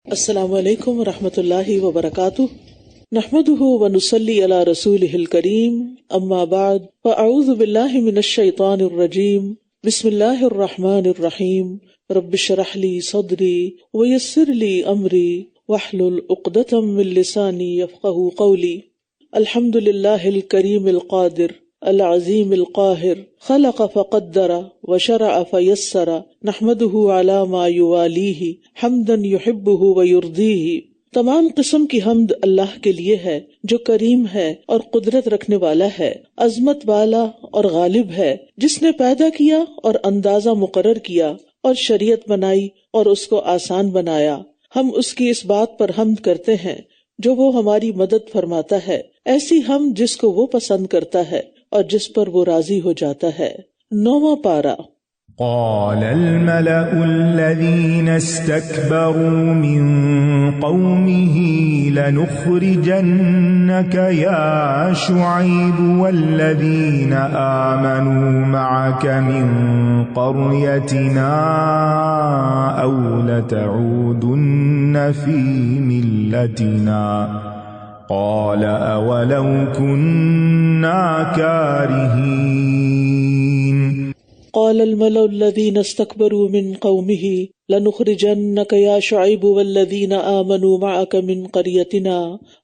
السلام علیکم ورحمۃ اللہ وبرکاتہ، نحمده ونصلی علی رسولہ الکریم، اما بعد فاعوذ باللہ من الشیطان الرجیم، بسم اللہ الرحمن الرحیم، رب اشرح لی صدری ویسر لی امری واحلل عقدۃ من لسانی یفقهوا قولی۔ الحمد للہ الکریم القادر العظیم القاہر، خلق فقدر وشرع فیسر، نحمده علی ما یوالیہ حمدا یحبہ ویرضیہ۔ تمام قسم کی حمد اللہ کے لیے ہے جو کریم ہے اور قدرت رکھنے والا ہے، عظمت والا اور غالب ہے، جس نے پیدا کیا اور اندازہ مقرر کیا اور شریعت بنائی اور اس کو آسان بنایا۔ ہم اس کی اس بات پر حمد کرتے ہیں جو وہ ہماری مدد فرماتا ہے، ایسی حمد جس کو وہ پسند کرتا ہے اور جس پر وہ راضی ہو جاتا ہے۔ 9واں پارہ۔ قال الملأ الذين استكبروا من قومه لنخرجنك يا شعيب والذين آمنوا معك من قريتنا أو لتعودن في ملتنا قال أولو كنا كارهين۔ قال الملأ الذين استكبروا من قومه لنخرجنك يا شعيب والذين آمنوا معك من قريتنا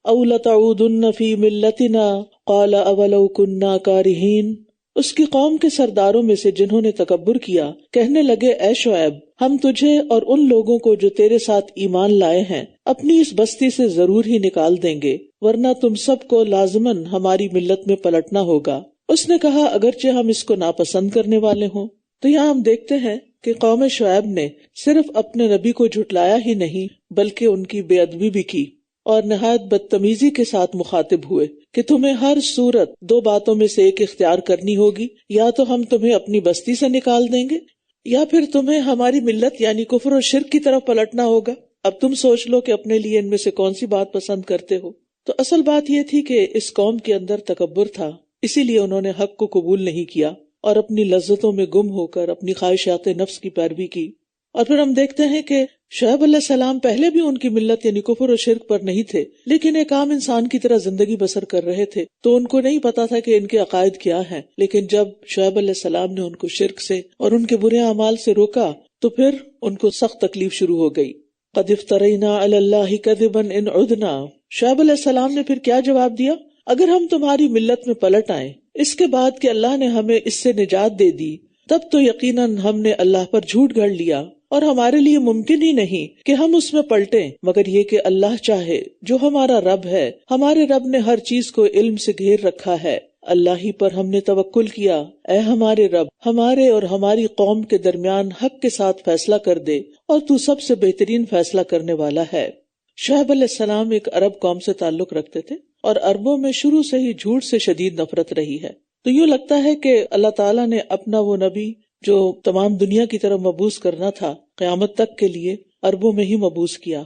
أو لتعودن في ملتنا قال أولو كنا كارهين۔ اس کی قوم کے سرداروں میں سے جنہوں نے تکبر کیا کہنے لگے، اے شعیب، ہم تجھے اور ان لوگوں کو جو تیرے ساتھ ایمان لائے ہیں اپنی اس بستی سے ضرور ہی نکال دیں گے، ورنہ تم سب کو لازماً ہماری ملت میں پلٹنا ہوگا۔ اس نے کہا اگرچہ ہم اس کو ناپسند کرنے والے ہوں۔ تو یہاں ہم دیکھتے ہیں کہ قوم شعیب نے صرف اپنے نبی کو جھٹلایا ہی نہیں بلکہ ان کی بے ادبی بھی کی اور نہایت بدتمیزی کے ساتھ مخاطب ہوئے کہ تمہیں ہر صورت دو باتوں میں سے ایک اختیار کرنی ہوگی، یا تو ہم تمہیں اپنی بستی سے نکال دیں گے یا پھر تمہیں ہماری ملت یعنی کفر و شرک کی طرف پلٹنا ہوگا۔ اب تم سوچ لو کہ اپنے لیے ان میں سے کون سی بات پسند کرتے ہو۔ تو اصل بات یہ تھی کہ اس قوم کے اندر تکبر تھا، اسی لیے انہوں نے حق کو قبول نہیں کیا اور اپنی لذتوں میں گم ہو کر اپنی خواہشات نفس کی پیروی کی۔ اور پھر ہم دیکھتے ہیں کہ شعیب علیہ السلام پہلے بھی ان کی ملت یعنی کفر و شرک پر نہیں تھے، لیکن ایک عام انسان کی طرح زندگی بسر کر رہے تھے، تو ان کو نہیں پتا تھا کہ ان کے عقائد کیا ہیں۔ لیکن جب شعیب علیہ السلام نے ان کو شرک سے اور ان کے برے اعمال سے روکا تو پھر ان کو سخت تکلیف شروع ہو گئی۔ قد افترینا علی اللہ کذبا ان عدنا۔ شعیب علیہ السلام نے پھر کیا جواب دیا؟ اگر ہم تمہاری ملت میں پلٹ آئیں اس کے بعد کہ اللہ نے ہمیں اس سے نجات دے دی، تب تو یقیناً ہم نے اللہ پر جھوٹ گھڑ لیا، اور ہمارے لیے ممکن ہی نہیں کہ ہم اس میں پلٹیں مگر یہ کہ اللہ چاہے۔ جو ہمارا رب ہے، ہمارے رب نے ہر چیز کو علم سے گھیر رکھا ہے، اللہ ہی پر ہم نے توکل کیا۔ اے ہمارے رب، ہمارے اور ہماری قوم کے درمیان حق کے ساتھ فیصلہ کر دے، اور تو سب سے بہترین فیصلہ کرنے والا ہے۔ شعیب علیہ السلام ایک عرب قوم سے تعلق رکھتے تھے اور عربوں میں شروع سے ہی جھوٹ سے شدید نفرت رہی ہے۔ تو یوں لگتا ہے کہ اللہ تعالیٰ نے اپنا وہ نبی جو تمام دنیا کی طرف مبعوث کرنا تھا قیامت تک کے لیے عربوں میں ہی مبعوث کیا،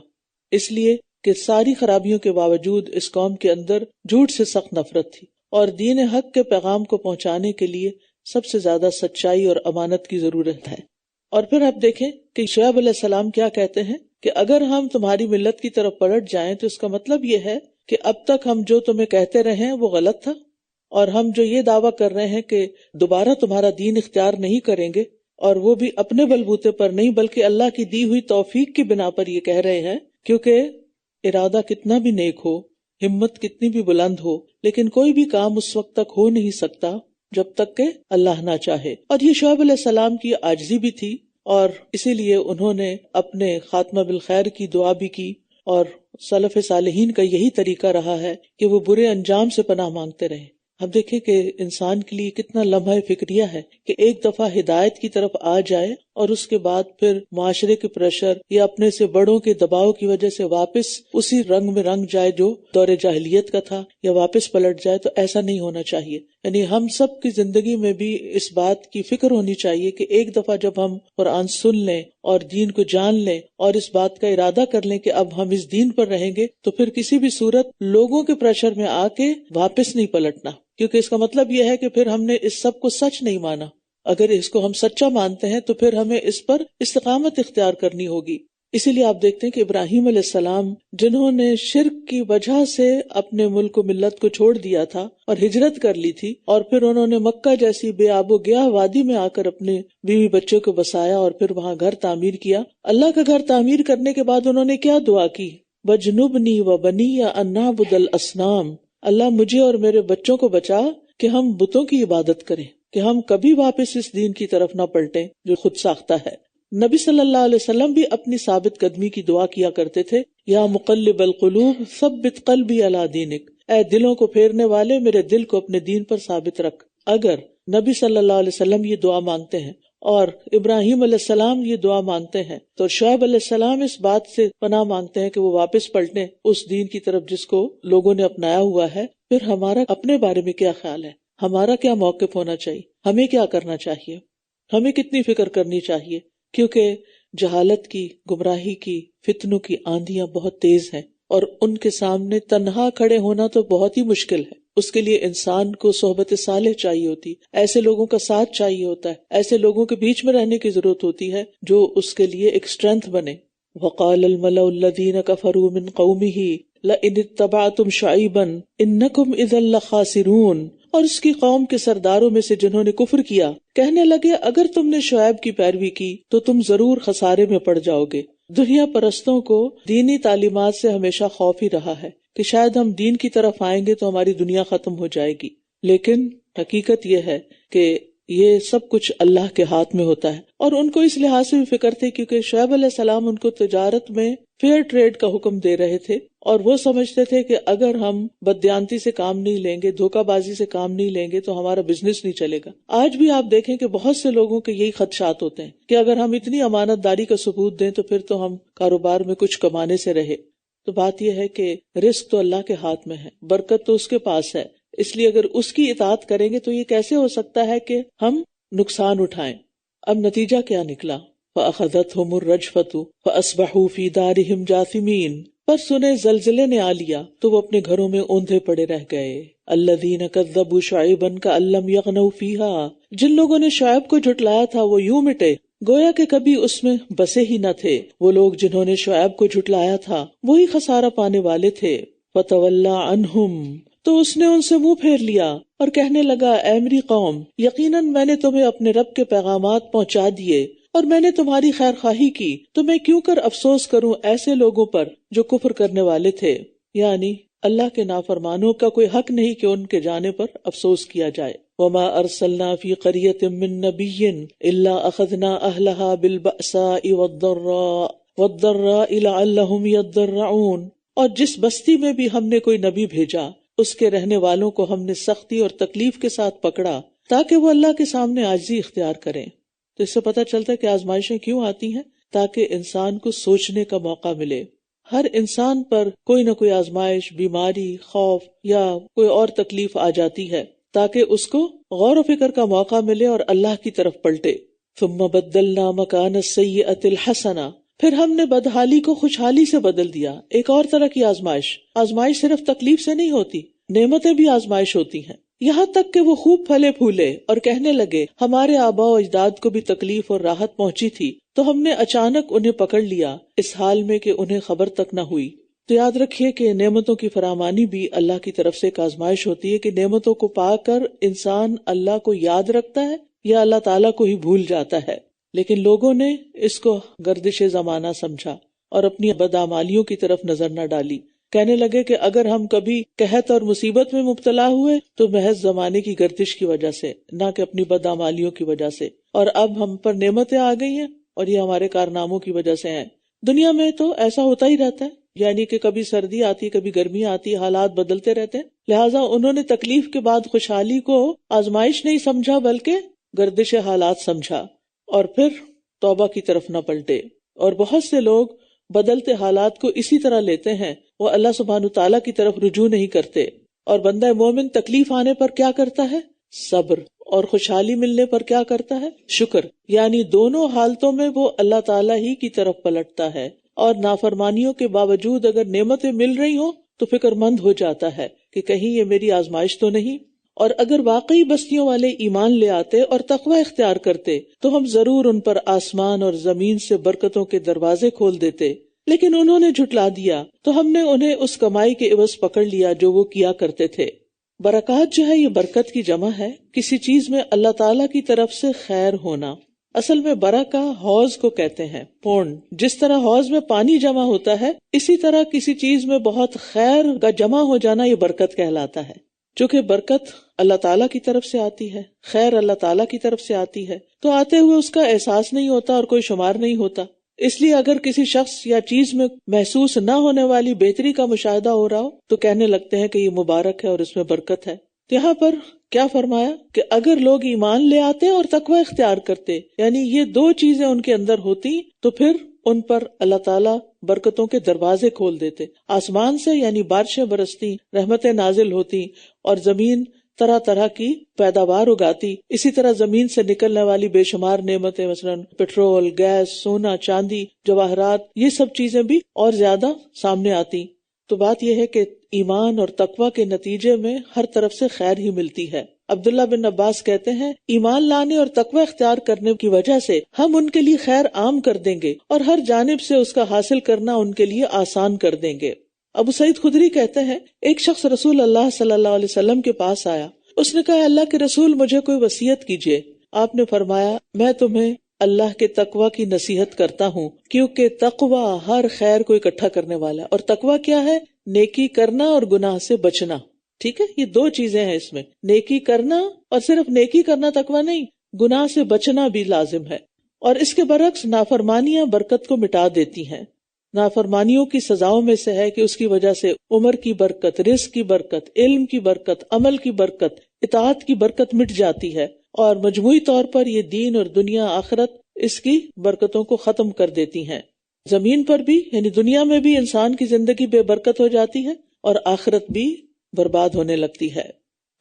اس لیے کہ ساری خرابیوں کے باوجود اس قوم کے اندر جھوٹ سے سخت نفرت تھی، اور دین حق کے پیغام کو پہنچانے کے لیے سب سے زیادہ سچائی اور امانت کی ضرورت ہے۔ اور پھر آپ دیکھیں کہ شعیب علیہ السلام کیا کہتے ہیں کہ اگر ہم تمہاری ملت کی طرف پلٹ جائیں تو اس کا مطلب یہ ہے کہ اب تک ہم جو تمہیں کہتے رہے ہیں وہ غلط تھا، اور ہم جو یہ دعویٰ کر رہے ہیں کہ دوبارہ تمہارا دین اختیار نہیں کریں گے، اور وہ بھی اپنے بلبوتے پر نہیں بلکہ اللہ کی دی ہوئی توفیق کی بنا پر یہ کہہ رہے ہیں، کیونکہ ارادہ کتنا بھی نیک ہو، ہمت کتنی بھی بلند ہو، لیکن کوئی بھی کام اس وقت تک ہو نہیں سکتا جب تک کہ اللہ نہ چاہے۔ اور یہ شعیب علیہ السلام کی عاجزی بھی تھی، اور اسی لیے انہوں نے اپنے خاتمہ بالخیر کی دعا بھی کی، اور سلف صالحین کا یہی طریقہ رہا ہے کہ وہ برے انجام سے پناہ مانگتے رہے۔ اب دیکھیں کہ انسان کے لیے کتنا لمحہ فکریہ ہے کہ ایک دفعہ ہدایت کی طرف آ جائے اور اس کے بعد پھر معاشرے کے پریشر یا اپنے سے بڑوں کے دباؤ کی وجہ سے واپس اسی رنگ میں رنگ جائے جو دور جاہلیت کا تھا، یا واپس پلٹ جائے۔ تو ایسا نہیں ہونا چاہیے۔ یعنی ہم سب کی زندگی میں بھی اس بات کی فکر ہونی چاہیے کہ ایک دفعہ جب ہم قرآن سن لیں اور دین کو جان لیں اور اس بات کا ارادہ کر لیں کہ اب ہم اس دین پر رہیں گے، تو پھر کسی بھی صورت لوگوں کے پریشر میں آ کے واپس نہیں پلٹنا، کیونکہ اس کا مطلب یہ ہے کہ پھر ہم نے اس سب کو سچ نہیں مانا۔ اگر اس کو ہم سچا مانتے ہیں تو پھر ہمیں اس پر استقامت اختیار کرنی ہوگی۔ اسی لیے آپ دیکھتے ہیں کہ ابراہیم علیہ السلام جنہوں نے شرک کی وجہ سے اپنے ملک و ملت کو چھوڑ دیا تھا اور ہجرت کر لی تھی، اور پھر انہوں نے مکہ جیسی بے آب و گیاہ وادی میں آ کر اپنے بیوی بچوں کو بسایا اور پھر وہاں گھر تعمیر کیا. اللہ کا گھر تعمیر کرنے کے بعد انہوں نے کیا دعا کی؟ وَجْنُبْنِي وَبَنِيَّ أَن نَعْبُدَ الْأَصْنَامَ، اللہ مجھے اور میرے بچوں کو بچا کہ ہم بتوں کی عبادت کریں، کہ ہم کبھی واپس اس دین کی طرف نہ پلٹیں جو خود ساختہ ہے. نبی صلی اللہ علیہ وسلم بھی اپنی ثابت قدمی کی دعا کیا کرتے تھے، یا مقلب القلوب ثبت قلبی علی دینک، اے دلوں کو پھیرنے والے میرے دل کو اپنے دین پر ثابت رکھ. اگر نبی صلی اللہ علیہ وسلم یہ دعا مانگتے ہیں اور ابراہیم علیہ السلام یہ دعا مانگتے ہیں، تو شعیب علیہ السلام اس بات سے پناہ مانگتے ہیں کہ وہ واپس پلٹیں اس دین کی طرف جس کو لوگوں نے اپنایا ہوا ہے. پھر ہمارا اپنے بارے میں کیا خیال ہے؟ ہمارا کیا موقف ہونا چاہیے؟ ہمیں کیا کرنا چاہیے؟ ہمیں کتنی فکر کرنی چاہیے؟ کیونکہ جہالت کی، گمراہی کی، فتنوں کی آندیاں بہت تیز ہیں، اور ان کے سامنے تنہا کھڑے ہونا تو بہت ہی مشکل ہے. اس کے لیے انسان کو صحبت صالح چاہیے ہوتی، ایسے لوگوں کا ساتھ چاہیے ہوتا ہے، ایسے لوگوں کے بیچ میں رہنے کی ضرورت ہوتی ہے جو اس کے لیے ایک اسٹرینتھ بنے. وقال الملأ الذین کفروا من قومہ لئن اتبعتم شعیبا انکم اذا لخاسرون، اور اس کی قوم کے سرداروں میں سے جنہوں نے کفر کیا کہنے لگے اگر تم نے شعیب کی پیروی کی تو تم ضرور خسارے میں پڑ جاؤ گے. دنیا پرستوں کو دینی تعلیمات سے ہمیشہ خوف ہی رہا ہے کہ شاید ہم دین کی طرف آئیں گے تو ہماری دنیا ختم ہو جائے گی، لیکن حقیقت یہ ہے کہ یہ سب کچھ اللہ کے ہاتھ میں ہوتا ہے. اور ان کو اس لحاظ سے بھی فکر تھی کیونکہ شعیب علیہ السلام ان کو تجارت میں فیئر ٹریڈ کا حکم دے رہے تھے، اور وہ سمجھتے تھے کہ اگر ہم بددیانتی سے کام نہیں لیں گے، دھوکہ بازی سے کام نہیں لیں گے تو ہمارا بزنس نہیں چلے گا. آج بھی آپ دیکھیں کہ بہت سے لوگوں کے یہی خدشات ہوتے ہیں کہ اگر ہم اتنی امانت داری کا ثبوت دیں تو پھر تو ہم کاروبار میں کچھ کمانے سے رہے. تو بات یہ ہے کہ رزق تو اللہ کے ہاتھ میں ہے، برکت تو اس کے پاس ہے، اس لیے اگر اس کی اطاعت کریں گے تو یہ کیسے ہو سکتا ہے کہ ہم نقصان اٹھائیں. اب نتیجہ کیا نکلا؟ فَأَخَذَتْهُمُ الرَّجْفَةُ فَأَصْبَحُوا فِي دَارِهِمْ جَاثِمِينَ، پس انہیں زلزلے نے آ لیا تو وہ اپنے گھروں میں اوندھے پڑے رہ گئے. الَّذِينَ كَذَّبُوا شُعَيْبًا كَأَن لَّمْ يَغْنَوْا فِيهَا، جن لوگوں نے شعیب کو جھٹلایا تھا وہ یوں مٹے گویا کہ کبھی اس میں بسے ہی نہ تھے. وہ لوگ جنہوں نے شعیب کو جھٹلایا تھا وہی خسارہ پانے والے تھے. فَتَوَلَّىٰ عَنْهُمْ، تو اس نے ان سے منہ پھیر لیا اور کہنے لگا اے میری قوم، یقیناً میں نے تمہیں اپنے رب کے پیغامات پہنچا دیے اور میں نے تمہاری خیر خواہی کی، تو میں کیوں کر افسوس کروں ایسے لوگوں پر جو کفر کرنے والے تھے. یعنی اللہ کے نافرمانوں کا کوئی حق نہیں کہ ان کے جانے پر افسوس کیا جائے. وما ارسلنا فی قریۃ من نبی الا اخذنا اہلها بالبأساء والضراء لعلهم يضرعون، اور جس بستی میں بھی ہم نے کوئی نبی بھیجا اس کے رہنے والوں کو ہم نے سختی اور تکلیف کے ساتھ پکڑا تاکہ وہ اللہ کے سامنے عاجزی اختیار کریں. تو اس سے پتہ چلتا ہے کہ آزمائشیں کیوں آتی ہیں، تاکہ انسان کو سوچنے کا موقع ملے. ہر انسان پر کوئی نہ کوئی آزمائش، بیماری، خوف یا کوئی اور تکلیف آ جاتی ہے تاکہ اس کو غور و فکر کا موقع ملے اور اللہ کی طرف پلٹے. ثم بدلنا مکان السیئۃ الحسنہ، پھر ہم نے بدحالی کو خوشحالی سے بدل دیا. ایک اور طرح کی آزمائش صرف تکلیف سے نہیں ہوتی، نعمتیں بھی آزمائش ہوتی ہیں. یہاں تک کہ وہ خوب پھلے پھولے اور کہنے لگے ہمارے آباء و اجداد کو بھی تکلیف اور راحت پہنچی تھی تو ہم نے اچانک انہیں پکڑ لیا اس حال میں کہ انہیں خبر تک نہ ہوئی. تو یاد رکھیے کہ نعمتوں کی فراوانی بھی اللہ کی طرف سے ایک آزمائش ہوتی ہے کہ نعمتوں کو پا کر انسان اللہ کو یاد رکھتا ہے یا اللہ تعالیٰ کو ہی بھول جاتا ہے. لیکن لوگوں نے اس کو گردش زمانہ سمجھا اور اپنی بدعمالیوں کی طرف نظر نہ ڈالی. کہنے لگے کہ اگر ہم کبھی قحط اور مصیبت میں مبتلا ہوئے تو محض زمانے کی گردش کی وجہ سے، نہ کہ اپنی بدعمالیوں کی وجہ سے. اور اب ہم پر نعمتیں آ گئی ہیں اور یہ ہمارے کارناموں کی وجہ سے ہیں. دنیا میں تو ایسا ہوتا ہی رہتا ہے، یعنی کہ کبھی سردی آتی، کبھی گرمی آتی، حالات بدلتے رہتے ہیں. لہٰذا انہوں نے تکلیف کے بعد خوشحالی کو آزمائش نہیں سمجھا بلکہ گردش حالات سمجھا اور پھر توبہ کی طرف نہ پلٹے. اور بہت سے لوگ بدلتے حالات کو اسی طرح لیتے ہیں، وہ اللہ سبحانہ تعالیٰ کی طرف رجوع نہیں کرتے. اور بندہ مومن تکلیف آنے پر کیا کرتا ہے؟ صبر. اور خوشحالی ملنے پر کیا کرتا ہے؟ شکر. یعنی دونوں حالتوں میں وہ اللہ تعالیٰ ہی کی طرف پلٹتا ہے. اور نافرمانیوں کے باوجود اگر نعمتیں مل رہی ہوں تو فکر مند ہو جاتا ہے کہ کہیں یہ میری آزمائش تو نہیں. اور اگر واقعی بستیوں والے ایمان لے آتے اور تقوی اختیار کرتے تو ہم ضرور ان پر آسمان اور زمین سے برکتوں کے دروازے کھول دیتے، لیکن انہوں نے جھٹلا دیا تو ہم نے انہیں اس کمائی کے عوض پکڑ لیا جو وہ کیا کرتے تھے۔ برکات جو ہے یہ برکت کی جمع ہے، کسی چیز میں اللہ تعالیٰ کی طرف سے خیر ہونا۔ اصل میں برکہ حوض کو کہتے ہیں، پونڈ۔ جس طرح حوض میں پانی جمع ہوتا ہے، اسی طرح کسی چیز میں بہت خیر کا جمع ہو جانا یہ برکت کہلاتا ہے۔ چونکہ برکت اللہ تعالیٰ کی طرف سے آتی ہے، خیر اللہ تعالیٰ کی طرف سے آتی ہے، تو آتے ہوئے اس کا احساس نہیں ہوتا اور کوئی شمار نہیں ہوتا۔ اس لیے اگر کسی شخص یا چیز میں محسوس نہ ہونے والی بہتری کا مشاہدہ ہو رہا ہو تو کہنے لگتے ہیں کہ یہ مبارک ہے اور اس میں برکت ہے۔ یہاں پر کیا فرمایا کہ اگر لوگ ایمان لے آتے اور تقوی اختیار کرتے، یعنی یہ دو چیزیں ان کے اندر ہوتی تو پھر ان پر اللہ تعالیٰ برکتوں کے دروازے کھول دیتے۔ آسمان سے یعنی بارشیں برستی، رحمتیں نازل ہوتی اور زمین طرح طرح کی پیداوار اگاتی۔ اسی طرح زمین سے نکلنے والی بے شمار نعمتیں، مثلا پیٹرول، گیس، سونا، چاندی، جواہرات، یہ سب چیزیں بھی اور زیادہ سامنے آتی۔ تو بات یہ ہے کہ ایمان اور تقوی کے نتیجے میں ہر طرف سے خیر ہی ملتی ہے۔ عبداللہ بن عباس کہتے ہیں، ایمان لانے اور تقوی اختیار کرنے کی وجہ سے ہم ان کے لیے خیر عام کر دیں گے اور ہر جانب سے اس کا حاصل کرنا ان کے لیے آسان کر دیں گے۔ ابو سعید خدری کہتے ہیں، ایک شخص رسول اللہ صلی اللہ علیہ وسلم کے پاس آیا، اس نے کہا، اللہ کے رسول مجھے کوئی وصیت کیجیے۔ آپ نے فرمایا، میں تمہیں اللہ کے تقوی کی نصیحت کرتا ہوں، کیونکہ تقوی ہر خیر کو اکٹھا کرنے والا ہے۔ اور تقوی کیا ہے؟ نیکی کرنا اور گناہ سے بچنا۔ ٹھیک ہے، یہ دو چیزیں ہیں اس میں، نیکی کرنا، اور صرف نیکی کرنا تقوی نہیں، گناہ سے بچنا بھی لازم ہے۔ اور اس کے برعکس نافرمانیاں برکت کو مٹا دیتی ہیں۔ نافرمانیوں کی سزاؤں میں سے ہے کہ اس کی وجہ سے عمر کی برکت، رزق کی برکت، علم کی برکت، عمل کی برکت، اطاعت کی برکت مٹ جاتی ہے، اور مجموعی طور پر یہ دین اور دنیا آخرت اس کی برکتوں کو ختم کر دیتی ہیں۔ زمین پر بھی یعنی دنیا میں بھی انسان کی زندگی بے برکت ہو جاتی ہے اور آخرت بھی برباد ہونے لگتی ہے۔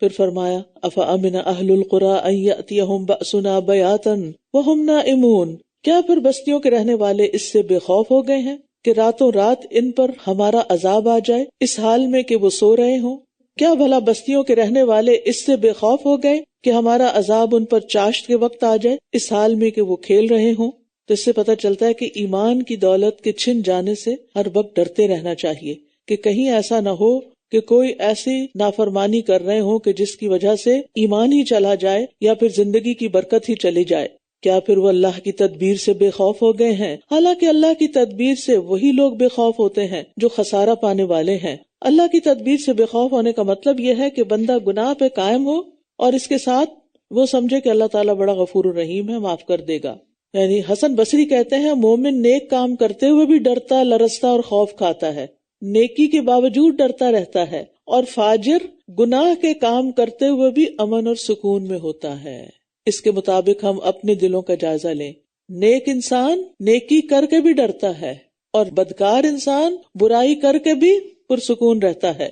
پھر فرمایا، افامن اہل القری ان یاتیہم باسنا بیاتا وہم نائمون، کیا پھر بستیوں کے رہنے والے اس سے بے خوف ہو گئے ہیں کہ راتوں رات ان پر ہمارا عذاب آ جائے اس حال میں کہ وہ سو رہے ہوں؟ کیا بھلا بستیوں کے رہنے والے اس سے بے خوف ہو گئے کہ ہمارا عذاب ان پر چاشت کے وقت آ جائے اس حال میں کہ وہ کھیل رہے ہوں؟ تو اس سے پتہ چلتا ہے کہ ایمان کی دولت کے چھن جانے سے ہر وقت ڈرتے رہنا چاہیے کہ کہیں ایسا نہ ہو کہ کوئی ایسی نافرمانی کر رہے ہوں کہ جس کی وجہ سے ایمان ہی چلا جائے یا پھر زندگی کی برکت ہی چلی جائے۔ کیا پھر وہ اللہ کی تدبیر سے بے خوف ہو گئے ہیں؟ حالانکہ اللہ کی تدبیر سے وہی لوگ بے خوف ہوتے ہیں جو خسارہ پانے والے ہیں۔ اللہ کی تدبیر سے بے خوف ہونے کا مطلب یہ ہے کہ بندہ گناہ پہ قائم ہو اور اس کے ساتھ وہ سمجھے کہ اللہ تعالیٰ بڑا غفور الرحیم ہے، معاف کر دے گا۔ یعنی حسن بصری کہتے ہیں، مومن نیک کام کرتے ہوئے بھی ڈرتا، لرزتا اور خوف کھاتا ہے، نیکی کے باوجود ڈرتا رہتا ہے، اور فاجر گناہ کے کام کرتے ہوئے بھی امن اور سکون میں ہوتا ہے۔ اس کے مطابق ہم اپنے دلوں کا جائزہ لیں۔ نیک انسان نیکی کر کے بھی ڈرتا ہے اور بدکار انسان برائی کر کے بھی پرسکون رہتا ہے۔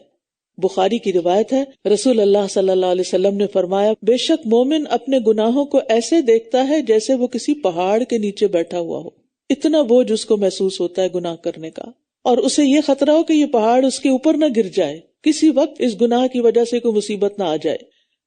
بخاری کی روایت ہے، رسول اللہ صلی اللہ علیہ وسلم نے فرمایا، بے شک مومن اپنے گناہوں کو ایسے دیکھتا ہے جیسے وہ کسی پہاڑ کے نیچے بیٹھا ہوا ہو۔ اتنا بوجھ اس کو محسوس ہوتا ہے گناہ کرنے کا، اور اسے یہ خطرہ ہو کہ یہ پہاڑ اس کے اوپر نہ گر جائے، کسی وقت اس گناہ کی وجہ سے کوئی مصیبت نہ آ جائے۔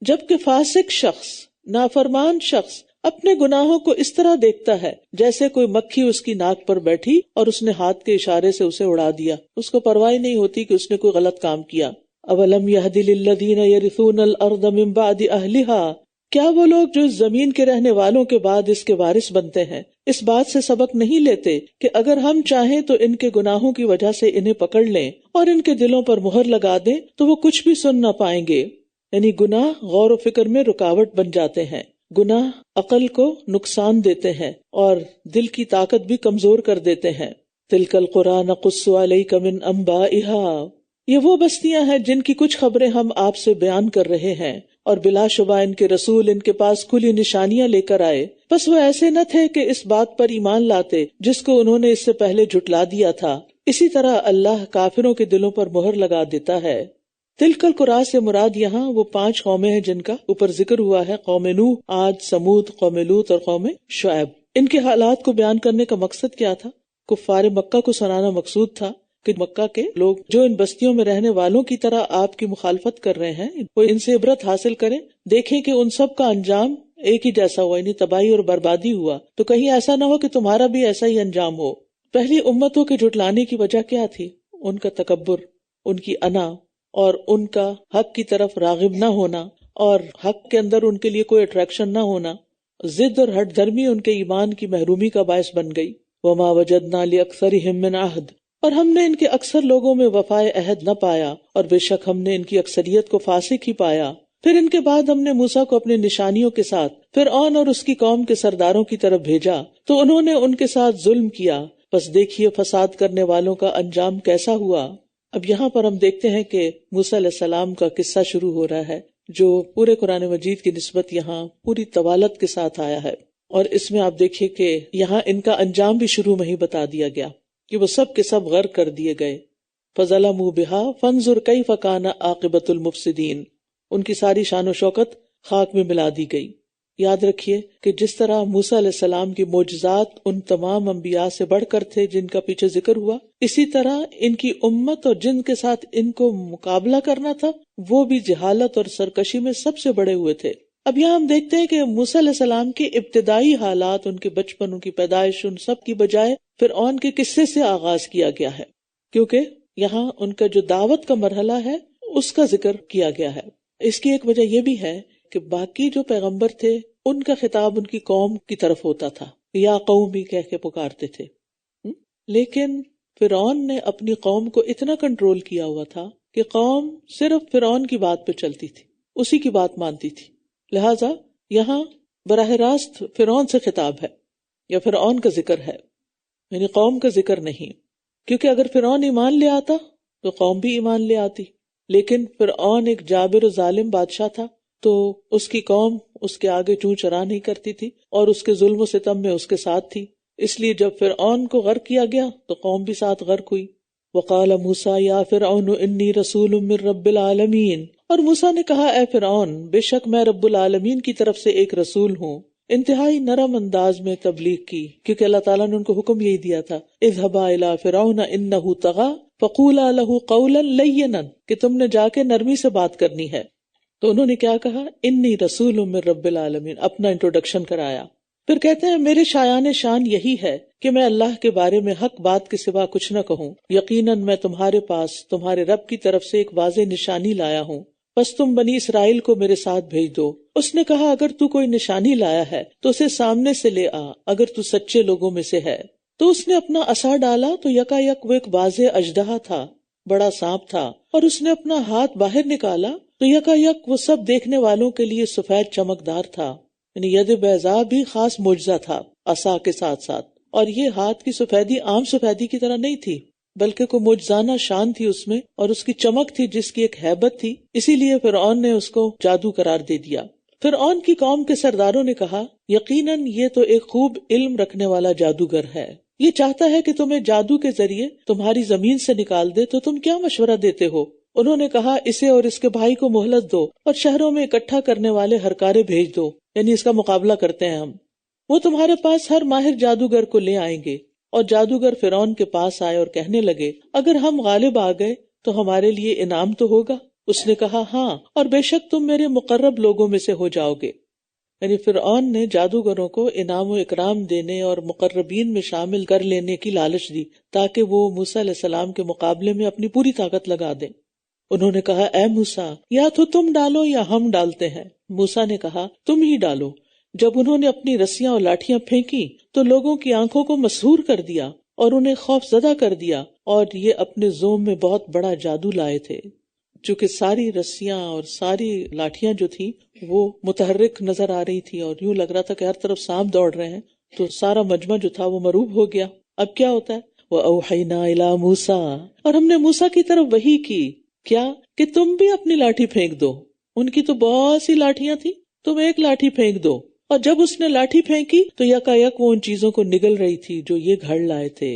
جبکہ فاسق شخص، نافرمان شخص اپنے گناہوں کو اس طرح دیکھتا ہے جیسے کوئی مکھی اس کی ناک پر بیٹھی اور اس نے ہاتھ کے اشارے سے اسے اڑا دیا، اس کو پرواہ نہیں ہوتی کہ اس نے کوئی غلط کام کیا۔ اولم یہد للذین یرثون الارض من بعد اہلہا، کیا وہ لوگ جو اس زمین کے رہنے والوں کے بعد اس کے وارث بنتے ہیں اس بات سے سبق نہیں لیتے کہ اگر ہم چاہیں تو ان کے گناہوں کی وجہ سے انہیں پکڑ لیں اور ان کے دلوں پر مہر لگا دیں تو وہ کچھ بھی سن نہ پائیں گے۔ یعنی گناہ غور و فکر میں رکاوٹ بن جاتے ہیں، گناہ عقل کو نقصان دیتے ہیں اور دل کی طاقت بھی کمزور کر دیتے ہیں۔ تلک القری نقص علیک من انبائها، یہ وہ بستیاں ہیں جن کی کچھ خبریں ہم آپ سے بیان کر رہے ہیں، اور بلا شبہ ان کے رسول ان کے پاس کھلی نشانیاں لے کر آئے، بس وہ ایسے نہ تھے کہ اس بات پر ایمان لاتے جس کو انہوں نے اس سے پہلے جھٹلا دیا تھا۔ اسی طرح اللہ کافروں کے دلوں پر مہر لگا دیتا ہے۔ تلک القری سے مراد یہاں وہ 5 قومیں ہیں جن کا اوپر ذکر ہوا ہے، قوم نوح، عاد، سمود، قوم لوط اور قوم شعیب۔ ان کے حالات کو بیان کرنے کا مقصد کیا تھا؟ کفار مکہ کو سنانا مقصود تھا کہ مکہ کے لوگ جو ان بستیوں میں رہنے والوں کی طرح آپ کی مخالفت کر رہے ہیں وہ ان سے عبرت حاصل کریں، دیکھیں کہ ان سب کا انجام ایک ہی جیسا ہوا، یعنی تباہی اور بربادی ہوا، تو کہیں ایسا نہ ہو کہ تمہارا بھی ایسا ہی انجام ہو۔ پہلی امتوں کے جھٹلانے کی وجہ کیا تھی؟ ان کا تکبر، ان کی انا، اور ان کا حق کی طرف راغب نہ ہونا، اور حق کے اندر ان کے لیے کوئی اٹریکشن نہ ہونا۔ ضد اور ہٹ دھرمی ان کے ایمان کی محرومی کا باعث بن گئی۔ وما وجدنا لأکثرہم من عہد، اور ہم نے ان کے اکثر لوگوں میں وفائے عہد نہ پایا، اور بے شک ہم نے ان کی اکثریت کو فاسق ہی پایا۔ پھر ان کے بعد ہم نے موسیٰ کو اپنی نشانیوں کے ساتھ فرعون اور اس کی قوم کے سرداروں کی طرف بھیجا، تو انہوں نے ان کے ساتھ ظلم کیا، بس دیکھیے فساد کرنے والوں کا انجام کیسا ہوا۔ اب یہاں پر ہم دیکھتے ہیں کہ موسیٰ علیہ السلام کا قصہ شروع ہو رہا ہے، جو پورے قرآن مجید کی نسبت یہاں پوری طوالت کے ساتھ آیا ہے، اور اس میں آپ دیکھیے کہ یہاں ان کا انجام بھی شروع میں ہی بتا دیا گیا کہ وہ سب کے سب غرق کر دیے گئے۔ فَظَلَمُوا بِهَا فَانظُرْ كَيْفَ كَانَ عَاقِبَةُ الْمُفْسِدِينَ، ان کی ساری شان و شوکت خاک میں ملا دی گئی۔ یاد رکھیے کہ جس طرح موسیٰ علیہ السلام کی معجزات ان تمام انبیاء سے بڑھ کر تھے جن کا پیچھے ذکر ہوا، اسی طرح ان کی امت اور جن کے ساتھ ان کو مقابلہ کرنا تھا وہ بھی جہالت اور سرکشی میں سب سے بڑے ہوئے تھے۔ اب یہاں ہم دیکھتے ہیں کہ موسیٰ علیہ السلام کے ابتدائی حالات، ان کے بچپن، ان کی پیدائش، ان سب کی بجائے فرعون کے قصے سے آغاز کیا گیا ہے، کیونکہ یہاں ان کا جو دعوت کا مرحلہ ہے اس کا ذکر کیا گیا ہے۔ اس کی ایک وجہ یہ بھی ہے کہ باقی جو پیغمبر تھے ان کا خطاب ان کی قوم کی طرف ہوتا تھا، یا قومی کہہ کے پکارتے تھے، لیکن فرعون نے اپنی قوم کو اتنا کنٹرول کیا ہوا تھا کہ قوم صرف فرعون کی بات پہ چلتی تھی، اسی کی بات مانتی تھی۔ لہٰذا یہاں براہ راست فرعون سے خطاب ہے یا فرعون کا ذکر ہے، یعنی قوم کا ذکر نہیں، کیونکہ اگر فرعون ایمان لے آتا تو قوم بھی ایمان لے آتی، لیکن فرعون ایک جابر و ظالم بادشاہ تھا، تو اس کی قوم اس کے آگے چوں چرا نہیں کرتی تھی اور اس کے ظلم و ستم میں اس کے ساتھ تھی، اس لیے جب فرعون کو غرق کیا گیا تو قوم بھی ساتھ غرق ہوئی۔ وقال موسیٰ یا فرعون انی رسول من رب العالمین، اور موسیٰ نے کہا اے فرعون بے شک میں رب العالمین کی طرف سے ایک رسول ہوں۔ انتہائی نرم انداز میں تبلیغ کی، کیونکہ اللہ تعالیٰ نے ان کو حکم یہی دیا تھا اذهبا الی فرعون انہ طغی فقولا لہ قولا لینا، کہ تم نے جا کے نرمی سے بات کرنی ہے۔ تو انہوں نے کیا کہا؟ انی رسول من رب العالمین، اپنا انٹروڈکشن کرایا۔ پھر کہتے ہیں میرے شایان شان یہی ہے کہ میں اللہ کے بارے میں حق بات کے سوا کچھ نہ کہوں، یقیناً میں تمہارے پاس تمہارے رب کی طرف سے ایک واضح نشانی لایا ہوں، بس تم بنی اسرائیل کو میرے ساتھ بھیج دو۔ اس نے کہا اگر تو کوئی نشانی لایا ہے تو اسے سامنے سے لے آ، اگر تو سچے لوگوں میں سے ہے۔ تو اس نے اپنا عصا ڈالا تو یکا یک وہ ایک واضح اژدہا تھا، بڑا سانپ تھا، اور اس نے اپنا ہاتھ باہر نکالا تو یکا یک وہ سب دیکھنے والوں کے لیے سفید چمکدار تھا، یعنی ید بیضاء بھی خاص معجزہ تھا عصا کے ساتھ ساتھ۔ اور یہ ہاتھ کی سفیدی عام سفیدی کی طرح نہیں تھی، بلکہ کوئی معجزانہ شان تھی اس میں، اور اس کی چمک تھی جس کی ایک ہیبت تھی، اسی لیے فرعون نے اس کو جادو قرار دے دیا۔ فرعون کی قوم کے سرداروں نے کہا یقیناً یہ تو ایک خوب علم رکھنے والا جادوگر ہے، یہ چاہتا ہے کہ تمہیں جادو کے ذریعے تمہاری زمین سے نکال دے، تو تم کیا مشورہ دیتے ہو؟ انہوں نے کہا اسے اور اس کے بھائی کو مہلت دو اور شہروں میں اکٹھا کرنے والے ہرکارے بھیج دو، یعنی اس کا مقابلہ کرتے ہیں ہم۔ وہ تمہارے پاس ہر ماہر جادوگر کو لے آئیں گے۔ اور جادوگر فرعون کے پاس آئے اور کہنے لگے اگر ہم غالب آ گئے تو ہمارے لیے انعام تو ہوگا؟ اس نے کہا ہاں، اور بے شک تم میرے مقرب لوگوں میں سے ہو جاؤ گے۔ یعنی فرعون نے جادوگروں کو انعام و اکرام دینے اور مقربین میں شامل کر لینے کی لالچ دی تاکہ وہ موسیٰ علیہ السلام کے مقابلے میں اپنی پوری طاقت لگا دیں۔ انہوں نے کہا اے موسیٰ یا تو تم ڈالو یا ہم ڈالتے ہیں۔ موسیٰ نے کہا تم ہی ڈالو۔ جب انہوں نے اپنی رسیاں اور لاٹھیاں پھینکی تو لوگوں کی آنکھوں کو مسحور کر دیا اور انہیں خوف زدہ کر دیا، اور یہ اپنے زوم میں بہت بڑا جادو لائے تھے۔ چونکہ ساری رسیاں اور ساری لاٹھیاں جو تھیں وہ متحرک نظر آ رہی تھی اور یوں لگ رہا تھا کہ ہر طرف سانپ دوڑ رہے ہیں، تو سارا مجمع جو تھا وہ مرعوب ہو گیا۔ اب کیا ہوتا ہے؟ وَأَوْحَيْنَا إِلَىٰ مُوسَىٰ، اور ہم نے موسیٰ کی طرف وحی کی، کیا کہ تم بھی اپنی لاٹھی پھینک دو۔ ان کی تو بہت سی لاٹھیاں تھیں، تم ایک لاٹھی پھینک دو۔ اور جب اس نے لاٹھی پھینکی تو یکا یک وہ ان چیزوں کو نگل رہی تھی جو یہ گھڑ لائے تھے۔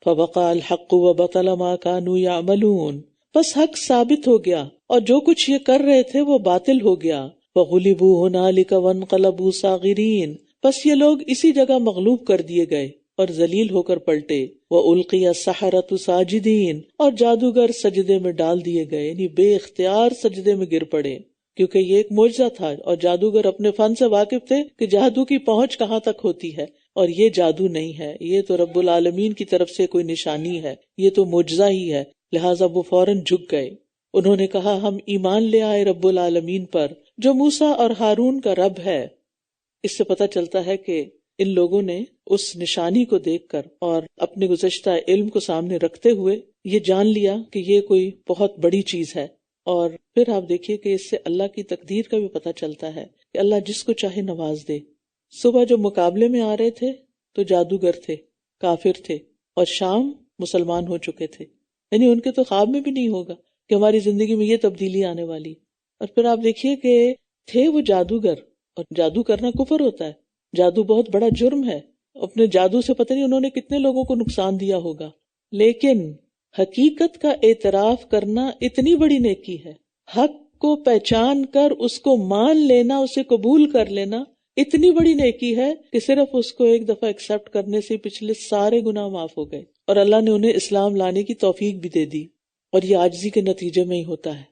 فَوَقَعَ الْحَقُّ وَبَطَلَ مَا كَانُوا يَعْمَلُونَ، بس حق ثابت ہو گیا اور جو کچھ یہ کر رہے تھے وہ باطل ہو گیا۔ وَغُلِبُوا هُنَالِكَ وَانقَلَبُوا صَاغِرِينَ، بس یہ لوگ اسی جگہ مغلوب کر دیے گئے اور ذلیل ہو کر پلٹے، وَأُلْقِيَ السَّحَرَةُ سَاجِدِينَ، اور جادوگر سجدے میں ڈال دیے گئے، یعنی بے اختیار سجدے میں گر پڑے، کیونکہ یہ ایک معجزہ تھا اور جادوگر اپنے فن سے واقف تھے کہ جادو کی پہنچ کہاں تک ہوتی ہے، اور یہ جادو نہیں ہے، یہ تو رب العالمین کی طرف سے کوئی نشانی ہے، یہ تو معجزہ ہی ہے، لہٰذا وہ فوراً جھک گئے۔ انہوں نے کہا ہم ایمان لے آئے رب العالمین پر جو موسیٰ اور ہارون کا رب ہے۔ اس سے پتہ چلتا ہے کہ ان لوگوں نے اس نشانی کو دیکھ کر اور اپنے گزشتہ علم کو سامنے رکھتے ہوئے یہ جان لیا کہ یہ کوئی بہت بڑی چیز ہے۔ اور پھر آپ دیکھیے کہ اس سے اللہ کی تقدیر کا بھی پتہ چلتا ہے کہ اللہ جس کو چاہے نواز دے۔ صبح جو مقابلے میں آ رہے تھے تو جادوگر تھے، کافر تھے، اور شام مسلمان ہو چکے تھے، یعنی ان کے تو خواب میں بھی نہیں ہوگا کہ ہماری زندگی میں یہ تبدیلی آنے والی۔ اور پھر آپ دیکھیے کہ تھے وہ جادوگر، اور جادو کرنا کفر ہوتا ہے، جادو بہت بڑا جرم ہے، اپنے جادو سے پتہ نہیں انہوں نے کتنے لوگوں کو نقصان دیا ہوگا، لیکن حقیقت کا اعتراف کرنا اتنی بڑی نیکی ہے، حق کو پہچان کر اس کو مان لینا، اسے قبول کر لینا اتنی بڑی نیکی ہے کہ صرف اس کو ایک دفعہ ایکسپٹ کرنے سے پچھلے سارے گناہ معاف ہو گئے، اور اللہ نے انہیں اسلام لانے کی توفیق بھی دے دی۔ اور یہ عاجزی کے نتیجے میں ہی ہوتا ہے۔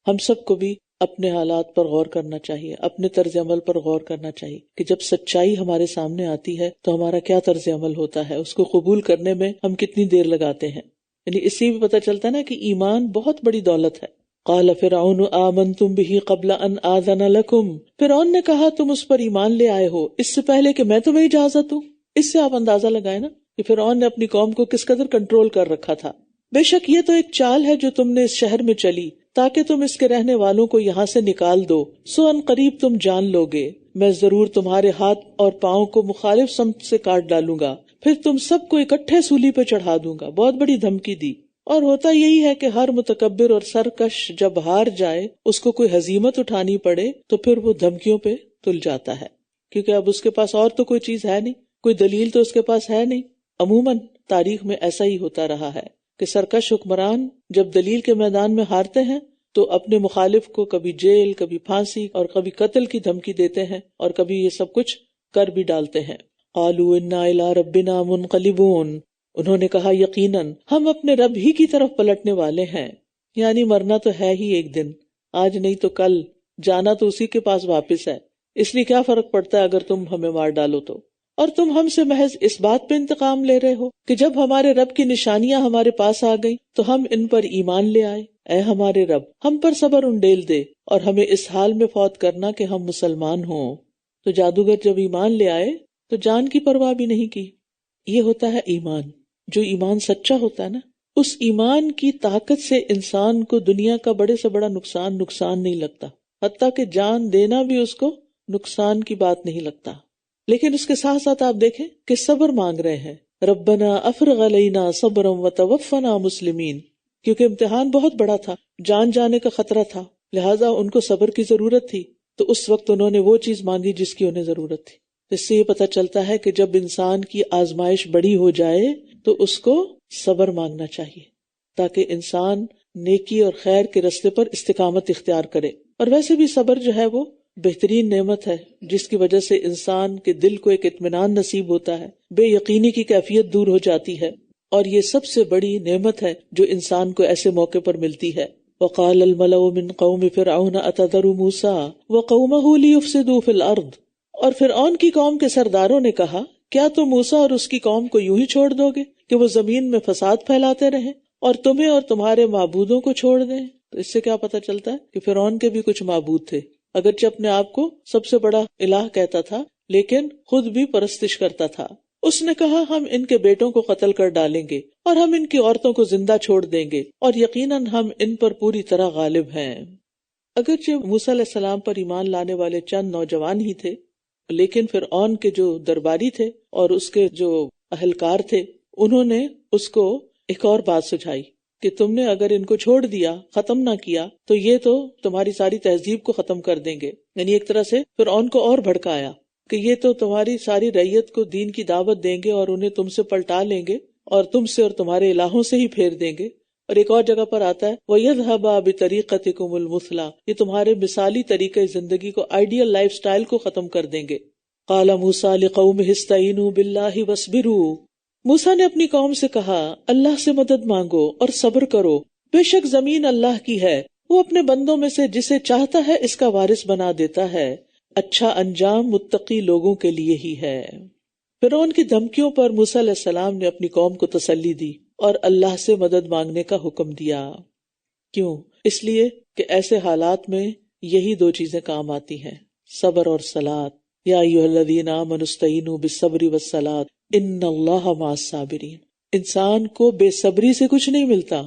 ہم سب کو بھی اپنے حالات پر غور کرنا چاہیے، اپنے طرز عمل پر غور کرنا چاہیے کہ جب سچائی ہمارے سامنے آتی ہے تو ہمارا کیا طرز عمل ہوتا ہے، اس کو قبول کرنے میں ہم کتنی دیر لگاتے ہیں۔ یعنی اس سے بھی پتہ چلتا ہے نا کہ ایمان بہت بڑی دولت ہے۔ قال فرعون آمنتم به قبل ان آذن لکم، فرعون نے کہا تم اس پر ایمان لے آئے ہو اس سے پہلے کہ میں تمہیں اجازت دوں۔ اس سے آپ اندازہ لگائیں نا کہ فرعون نے اپنی قوم کو کس قدر کنٹرول کر رکھا تھا۔ بے شک یہ تو ایک چال ہے جو تم نے اس شہر میں چلی تاکہ تم اس کے رہنے والوں کو یہاں سے نکال دو، سو ان قریب تم جان لو گے، میں ضرور تمہارے ہاتھ اور پاؤں کو مخالف سمت سے کاٹ ڈالوں گا، پھر تم سب کو اکٹھے سولی پہ چڑھا دوں گا۔ بہت بڑی دھمکی دی۔ اور ہوتا یہی ہے کہ ہر متکبر اور سرکش جب ہار جائے، اس کو کوئی ہزیمت اٹھانی پڑے تو پھر وہ دھمکیوں پہ تل جاتا ہے، کیونکہ اب اس کے پاس اور تو کوئی چیز ہے نہیں، کوئی دلیل تو اس کے پاس ہے نہیں۔ عموماً تاریخ میں ایسا ہی ہوتا رہا ہے کہ سرکش حکمران جب دلیل کے میدان میں ہارتے ہیں تو اپنے مخالف کو کبھی جیل، کبھی پھانسی اور کبھی قتل کی دھمکی دیتے ہیں، اور کبھی یہ سب کچھ کر بھی ڈالتے ہیں۔ قالوا انا الی ربنا منقلبون، انہوں نے کہا یقیناً ہم اپنے رب ہی کی طرف پلٹنے والے ہیں، یعنی مرنا تو ہے ہی ایک دن، آج نہیں تو کل، جانا تو اسی کے پاس واپس ہے، اس لیے کیا فرق پڑتا ہے اگر تم ہمیں مار ڈالو تو۔ اور تم ہم سے محض اس بات پہ انتقام لے رہے ہو کہ جب ہمارے رب کی نشانیاں ہمارے پاس آ گئیں تو ہم ان پر ایمان لے آئے۔ اے ہمارے رب، ہم پر صبر انڈیل دے اور ہمیں اس حال میں فوت کرنا کہ ہم مسلمان ہوں۔ تو جادوگر جب ایمان لے آئے تو جان کی پرواہ بھی نہیں کی۔ یہ ہوتا ہے ایمان۔ جو ایمان سچا ہوتا ہے نا، اس ایمان کی طاقت سے انسان کو دنیا کا بڑے سے بڑا نقصان نہیں لگتا، حتیٰ کہ جان دینا بھی اس کو نقصان کی بات نہیں لگتا۔ لیکن اس کے ساتھ ساتھ آپ دیکھیں کہ صبر مانگ رہے ہیں، ربنا افرغ علینا صبرا وتوفنا مسلمین، کیونکہ امتحان بہت بڑا تھا، جان جانے کا خطرہ تھا، لہٰذا ان کو صبر کی ضرورت تھی، تو اس وقت انہوں نے وہ چیز مانگی جس کی انہیں ضرورت تھی۔ اس سے یہ پتہ چلتا ہے کہ جب انسان کی آزمائش بڑی ہو جائے تو اس کو صبر مانگنا چاہیے تاکہ انسان نیکی اور خیر کے راستے پر استقامت اختیار کرے۔ اور ویسے بھی صبر جو ہے وہ بہترین نعمت ہے جس کی وجہ سے انسان کے دل کو ایک اطمینان نصیب ہوتا ہے، بے یقینی کی کیفیت دور ہو جاتی ہے، اور یہ سب سے بڑی نعمت ہے جو انسان کو ایسے موقع پر ملتی ہے۔ وقال الملأ من قوم فرعون اتذر موسیٰ وقومہ لیفسدوا فی الارض، اور فرعون کی قوم کے سرداروں نے کہا کیا تم موسیٰ اور اس کی قوم کو یوں ہی چھوڑ دو گے کہ وہ زمین میں فساد پھیلاتے رہیں اور تمہیں اور تمہارے معبودوں کو چھوڑ دیں؟ تو اس سے کیا پتہ چلتا ہے کہ فرعون کے بھی کچھ معبود تھے، اگرچہ اپنے آپ کو سب سے بڑا الہ کہتا تھا لیکن خود بھی پرستش کرتا تھا۔ اس نے کہا ہم ان کے بیٹوں کو قتل کر ڈالیں گے اور ہم ان کی عورتوں کو زندہ چھوڑ دیں گے اور یقیناً ہم ان پر پوری طرح غالب ہیں۔ اگرچہ موسیٰ علیہ السلام پر ایمان لانے والے چند نوجوان ہی تھے، لیکن فرعون کے جو درباری تھے اور اس کے جو اہلکار تھے انہوں نے اس کو ایک اور بات سجھائی کہ تم نے اگر ان کو چھوڑ دیا، ختم نہ کیا، تو یہ تو تمہاری ساری تہذیب کو ختم کر دیں گے۔ یعنی ایک طرح سے فرعون کو اور بھڑکایا کہ یہ تو تمہاری ساری رعیت کو دین کی دعوت دیں گے اور انہیں تم سے پلٹا لیں گے اور تم سے اور تمہارے الہوں سے ہی پھیر دیں گے۔ اور ایک اور جگہ پر آتا ہے وَيَذْهَبَا بِطَرِيقَتِكُمُ الْمُثْلَىٰ، یہ تمہارے مثالی طریقۂ زندگی کو، آئیڈیل لائف سٹائل کو ختم کر دیں گے۔ قَالَ مُوسَىٰ لِقَوْمِهِ اسْتَعِينُوا بِاللَّهِ وَاصْبِرُوا، موسیٰ نے اپنی قوم سے کہا اللہ سے مدد مانگو اور صبر کرو، بے شک زمین اللہ کی ہے، وہ اپنے بندوں میں سے جسے چاہتا ہے اس کا وارث بنا دیتا ہے، اچھا انجام متقی لوگوں کے لیے ہی ہے۔ فرعون کی دھمکیوں پر موسیٰ علیہ السلام نے اپنی قوم کو تسلی دی اور اللہ سے مدد مانگنے کا حکم دیا۔ کیوں؟ اس لیے کہ ایسے حالات میں یہی دو چیزیں کام آتی ہیں، صبر اور صلاۃ۔ یا ایھا الذین آمنوا استعینوا بالصبر والصلاۃ ان اللہ مع الصابرین۔ انسان کو بے صبری سے کچھ نہیں ملتا،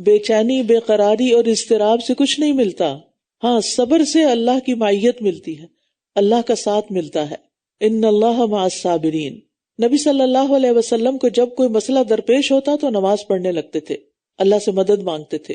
بے چینی، بے قراری اور اضطراب سے کچھ نہیں ملتا، ہاں صبر سے اللہ کی معیت ملتی ہے، اللہ کا ساتھ ملتا ہے۔ ان اللہ مع الصابرین۔ نبی صلی اللہ علیہ وسلم کو جب کوئی مسئلہ درپیش ہوتا تو نماز پڑھنے لگتے تھے، اللہ سے مدد مانگتے تھے،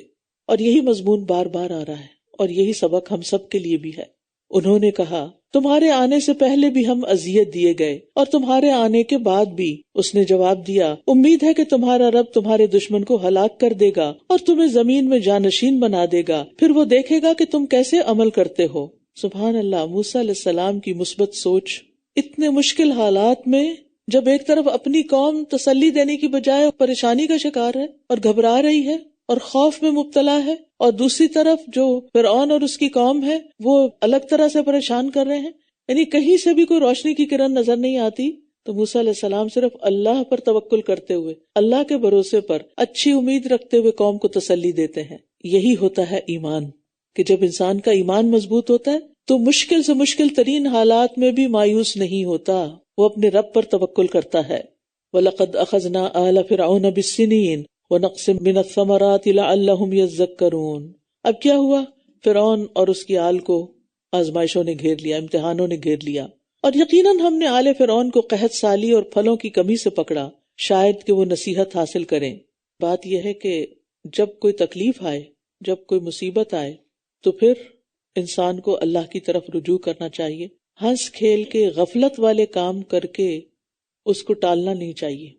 اور یہی مضمون بار بار آ رہا ہے اور یہی سبق ہم سب کے لیے بھی ہے۔ انہوں نے کہا تمہارے آنے سے پہلے بھی ہم اذیت دیے گئے اور تمہارے آنے کے بعد بھی۔ اس نے جواب دیا امید ہے کہ تمہارا رب تمہارے دشمن کو ہلاک کر دے گا اور تمہیں زمین میں جانشین بنا دے گا، پھر وہ دیکھے گا کہ تم کیسے عمل کرتے ہو۔ سبحان اللہ، موسیٰ علیہ السلام کی مثبت سوچ۔ اتنے مشکل حالات میں جب ایک طرف اپنی قوم تسلی دینے کی بجائے پریشانی کا شکار ہے اور گھبرا رہی ہے اور خوف میں مبتلا ہے، اور دوسری طرف جو فرعون اور اس کی قوم ہے وہ الگ طرح سے پریشان کر رہے ہیں، یعنی کہیں سے بھی کوئی روشنی کی کرن نظر نہیں آتی، تو موسیٰ علیہ السلام صرف اللہ پر توکل کرتے ہوئے، اللہ کے بھروسے پر اچھی امید رکھتے ہوئے قوم کو تسلی دیتے ہیں۔ یہی ہوتا ہے ایمان، کہ جب انسان کا ایمان مضبوط ہوتا ہے تو مشکل سے مشکل ترین حالات میں بھی مایوس نہیں ہوتا، وہ اپنے رب پر توکل کرتا ہے۔ وَلَقَدْ أَخَذْنَا آلَ فِرْعَوْنَ بِالسِّنِينَ وَنَقْصٍ مِّنَ الثَّمَرَاتِ لَعَلَّهُمْ يَذَّكَّرُونَ۔ اب کیا ہوا؟ فرعون اور اس کی آل کو آزمائشوں نے گھیر لیا، امتحانوں نے گھیر لیا، اور یقیناً ہم نے آل فرعون کو قحط سالی اور پھلوں کی کمی سے پکڑا، شاید کہ وہ نصیحت حاصل کریں۔ بات یہ ہے کہ جب کوئی تکلیف آئے، جب کوئی مصیبت آئے، تو پھر انسان کو اللہ کی طرف رجوع کرنا چاہیے، ہنس کھیل کے غفلت والے کام کر کے اس کو ٹالنا نہیں چاہیے،